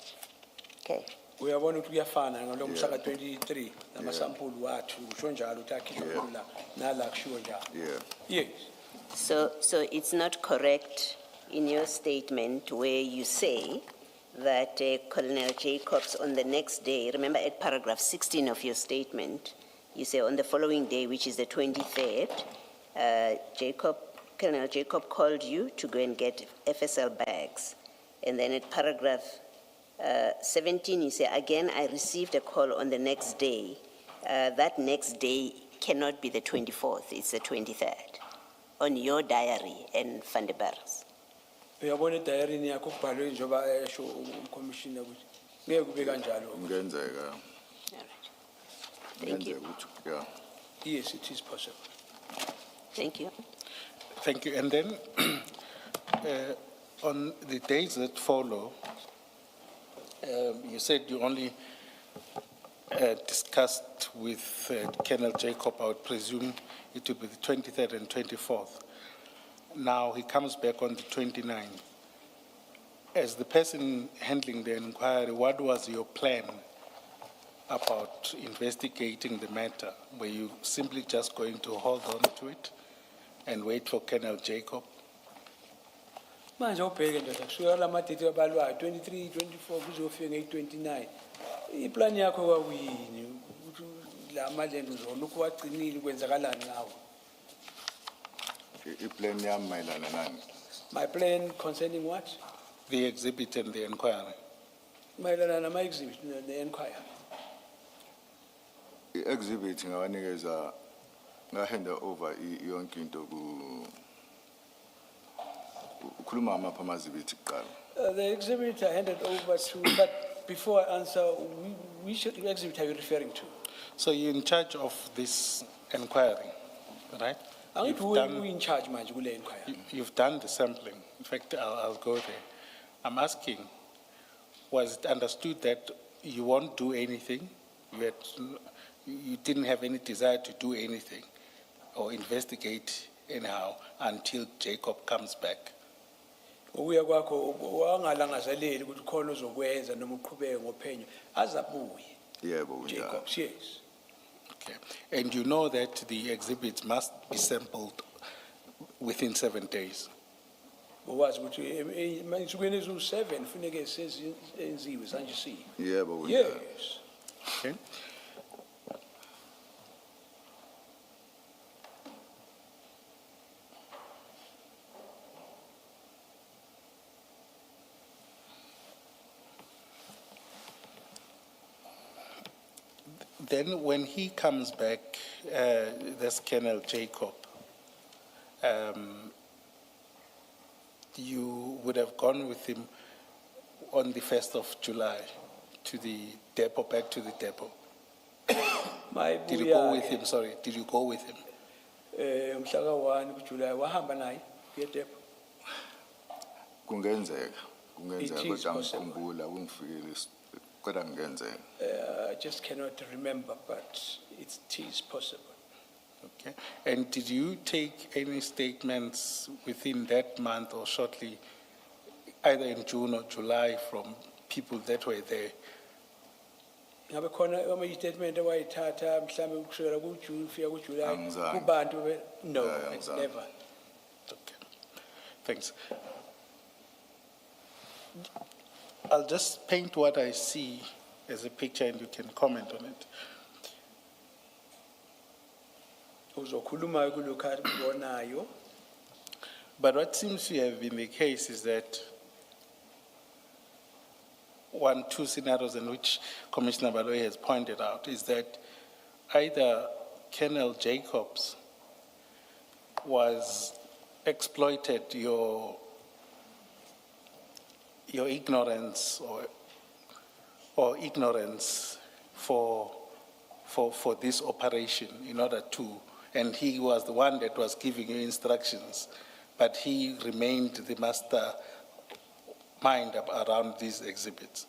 Okay. Uyabona ukuthi kuyafana ngalo mhla ka 23 namasampuli wathi usho njalo ukuthi akhishwe khona nala kushiwo njalo. Yeah. Yes. So it's not correct in your statement where you say that Colonel Jacobs on the next day, remember at paragraph 16 of your statement, you say on the following day, which is the 23rd, Colonel Jacob called you to go and get FSL bags. And then at paragraph 17, you say, again, I received a call on the next day. That next day cannot be the 24th, it's the 23rd. On your diary and Van der Berg's. Uyabona diary ni yakho kubhalwe njoba esho umcommissioner ukuthi ngeke kube kanjalo. Kungenzeka. All right. Thank you. Kungenzeka ukuthi yeah. Yes, it is possible. Thank you. Thank you. And then on the days that follow, you said you only discussed with Colonel Jacob, I would presume it would be the 23rd and 24th. Now he comes back on the 29th. As the person handling the inquiry, what was your plan about investigating the matter? Were you simply just going to hold on to it and wait for Colonel Jacob? Manje ubheke ndoda kusuka la madate abalwayo 23 24 kuzofika nge29. Iplan yakho kwakuyini ukuthi la malendo uzolokhu wagcinile kwenzakalani ngawo? Iplan yami mayelana nani? My plan concerning what? The exhibit and the inquiry. Mayelana nama exhibit ne inquiry. I-exhibit ngawanikeza ngahanda over yonke into ukhuluma amapha amazibiti kuqala. The exhibit I handed over to, but before I answer, which exhibit are you referring to? So you're in charge of this inquiry, right? Angithi who in charge manje kule inquiry? You've done the sampling. In fact, I'll go there. I'm asking, was it understood that you won't do anything? You didn't have any desire to do anything or investigate anyhow until Jacob comes back? Ukuya kwakho wangalangazeleli ukuthi khona ozokwenza noma uqhubeke ngophenyo azabuye. Yebo kunjalo. Jacobs, yes. Okay. And you know that the exhibits must be sampled within 7 days? Ngowazi ukuthi ensukwini eziwu-7 funeke sezenziwe sanjisiwe. yebo kunjalo. Yes. Okay. Then when he comes back, this Colonel Jacob, you would have gone with him on the 1st of July to the depot, back to the depot. Did you go with him? Sorry, did you go with him? Mhlaka 1 kuJuly wahamba naye kuyedepo. Kungenzeka It is kodwa possible. ngikhumbula kungifikile kodwa kungenzeka. I just cannot remember, but it is possible. Okay. And did you take any statements within that month or shortly, either in June or July, from people that were there? Ngabe khona ama-statement awayithatha mhlawumbe kusukela kuJune kufika kuJuly Angizange. kubantu no, Angizange. never. Okay, thanks. I'll just paint what I see as a picture and you can comment on it. Uzokhuluma kulokho akubonayo. But what seems to have been the case is that two scenarios in which Commissioner Baloyi has pointed out is that either Colonel Jacobs was exploited your ignorance or ignorance for this operation in order to, and he was the one that was giving you instructions, but he remained the master mind around these exhibits.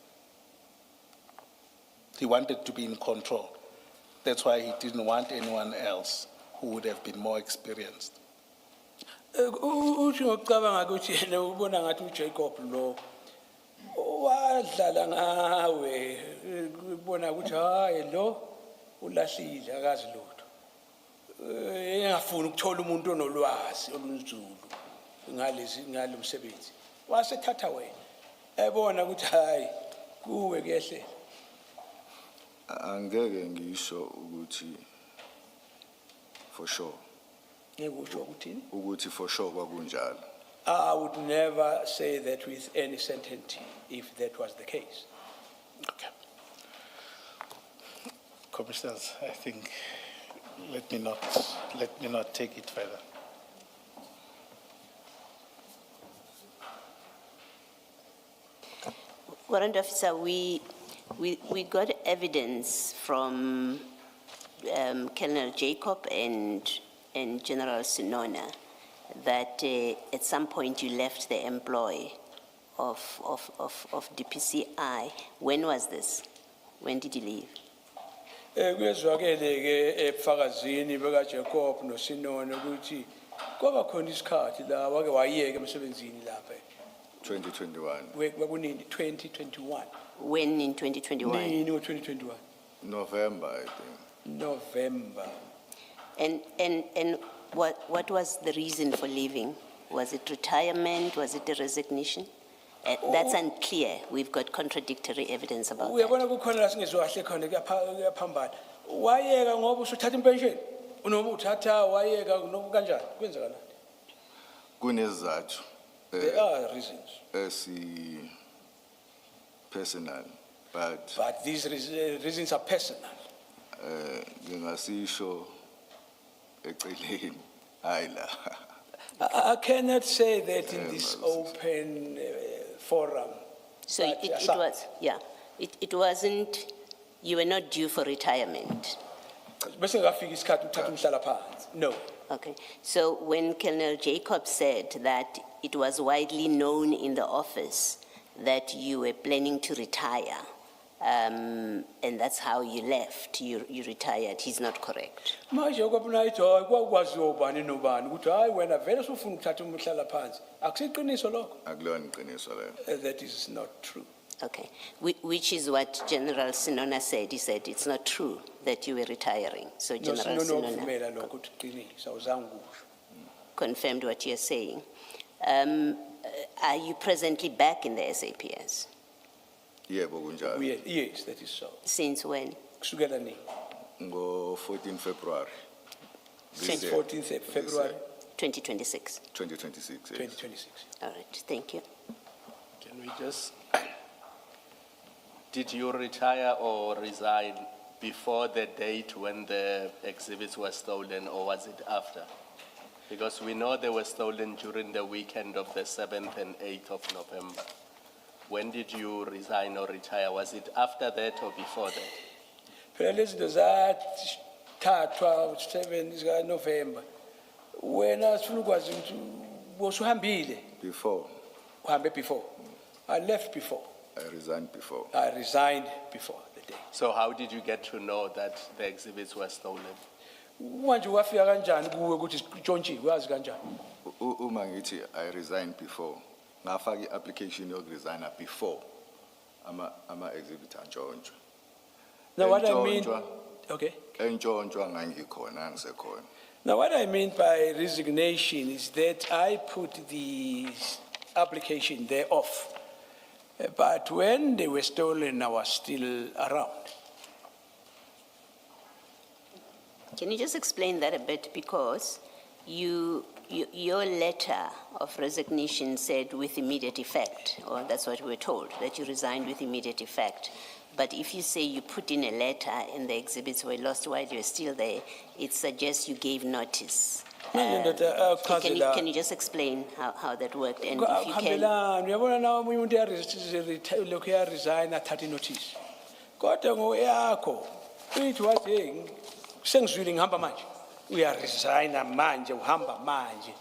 He wanted to be in control. That's why he didn't want anyone else who would have been more experienced. Uthi ngokucabanga ukuthi yena ubona ngathi uJacob lo wadlala ngawe ubona ukuthi hayi lo ulahlile akazi lutho. Engafuni ukuthola umuntu onolwazi olunzulu ngalo msebenzi. Wasethatha wena. Ebona ukuthi hayi kuwe kuyehle. Angeke ngisho ukuthi for sure. Ngikusho ukuthini? Ukuthi for sure kwakunjalo. I would never say that with any certainty if that was the case. Okay. Commissioners, I think, let me not take it further. Warrant Officer, we got evidence from Colonel Jacob and General Sinona that at some point you left the employ of DPCI. When was this? When did you leave? Kuyezwakele ke ebufakazini beka Jacob no Sinona ukuthi kwaba khona isikhathi la wake wayeka emsebenzini lapha 2021. kwakunini 2021 When in 2021? nini ngo-2021 November, I think. November. And what was the reason for leaving? Was it retirement? Was it a resignation? That's unclear. We've got contradictory evidence about that. Uyabona kukhona la singezwa kahle khona kuyaphambana wayeka ngoba usuthatha impension noma uthatha wayeka noma kanjani kwenzakalani Kunezizathu there are reasons personal, but but these reasons are personal. ngingasisho eceleni hayi la. I cannot say that in this open forum. So But, it was, yeah, it wasn't, you were not due for retirement. Bese ngafika isikhathi uthatha umhlalaphansi. No. Okay, so when Colonel Jacob said that it was widely known in the office that you were planning to retire, and that's how you left, you retired, he's not correct. Manje kwabona ithi hayi kwakwaziwa ubani nobani ukuthi hayi wena vele usufuna ukuthatha umhlalaphansi. Akusiqiniso lokho. Akulona iqiniso leyo. That is not true. Okay, which is what General Sinona said. He said it's not true that you were retiring. So General Sinona Sinona confirmed confirmed what you're saying. Are you presently back in the SAPS? Yebo kunjalo. Yes, that is so. Since when? Kusukela nini? Ngo 14 February. This Since year, 14th this February year, 2026. 2026. Yes. 2026. All right, thank you. Can we just, did you retire or resign before the date when the exhibits were stolen, or was it after? Because we know they were stolen during the weekend of the 7th and 8th of November. When did you resign or retire? Was it after that or before that? Phela lezi zinto zathathwa 7 zika November. Wena sifuna ukwazi ukuthi bosuhambile, Before, uhambe before. I left before. I resigned before. I resigned before the day. So how did you get to know that the exhibits were stolen? Manje wafika kanjani kuwe ukuthi tshontshiwe wazi kanjani? Uma ngithi I resigned before, ngafaka i-application yokuresigna before ama exhibit antshontshwe. Now what I mean, Entshontshwa- okay. Entshontshiwa ngangikhona ngisekhona. Now what I mean by resignation is that I put the application there off. But when they were stolen, I was still around. Can you just explain that a bit? Because your letter of resignation said with immediate effect, or that's what we were told, that you resigned with immediate effect. But if you say you put in a letter and the exhibits were lost while you were still there, it suggests you gave notice. Can you just explain how that worked? And if you can, Khambelani, uyabona na umuntu lokhu ya resign athathe notice. Kodwa ngoyakho uyithi wathi sengizwile ngihamba manje. Uya resign manje uhamba manje.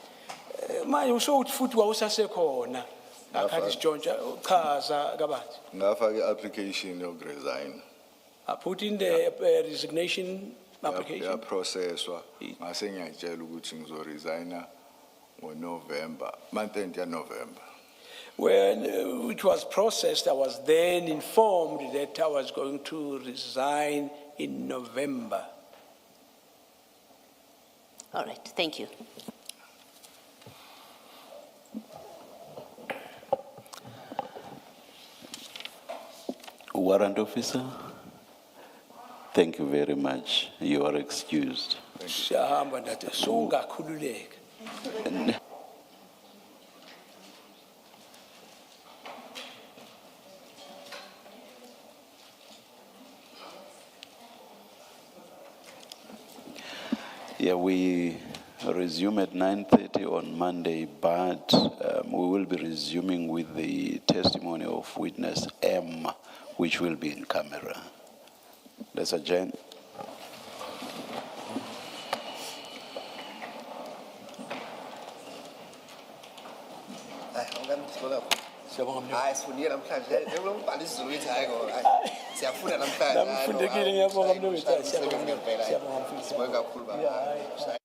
Manje usho futhi wawusasekhona. Akhathi sitshontsha uchaza kabanzi. Ngafaka i-application yokuresign. I put in the resignation application. Yaprocesswa. Ngase ngiyatshela ukuthi ngizoresigna ngoNovember, month end ya November. When it was processed, I was then informed that I was going to resign in November. all right, thank you. Warrant officer, thank you very much. You are excused. Siyahamba ndathi sungakhululeka. Yeah, we resume at 9:30 on Monday, but we will be resuming with the testimony of witness M, which will be in camera. Let's adjourn. Hayi sifundile namhlanje njengombhali isiZulu lithi hayi ngo siyafunda namhlanje Namfundekile ngiyabonga mnumzane. Siyabonga kakhulu baba.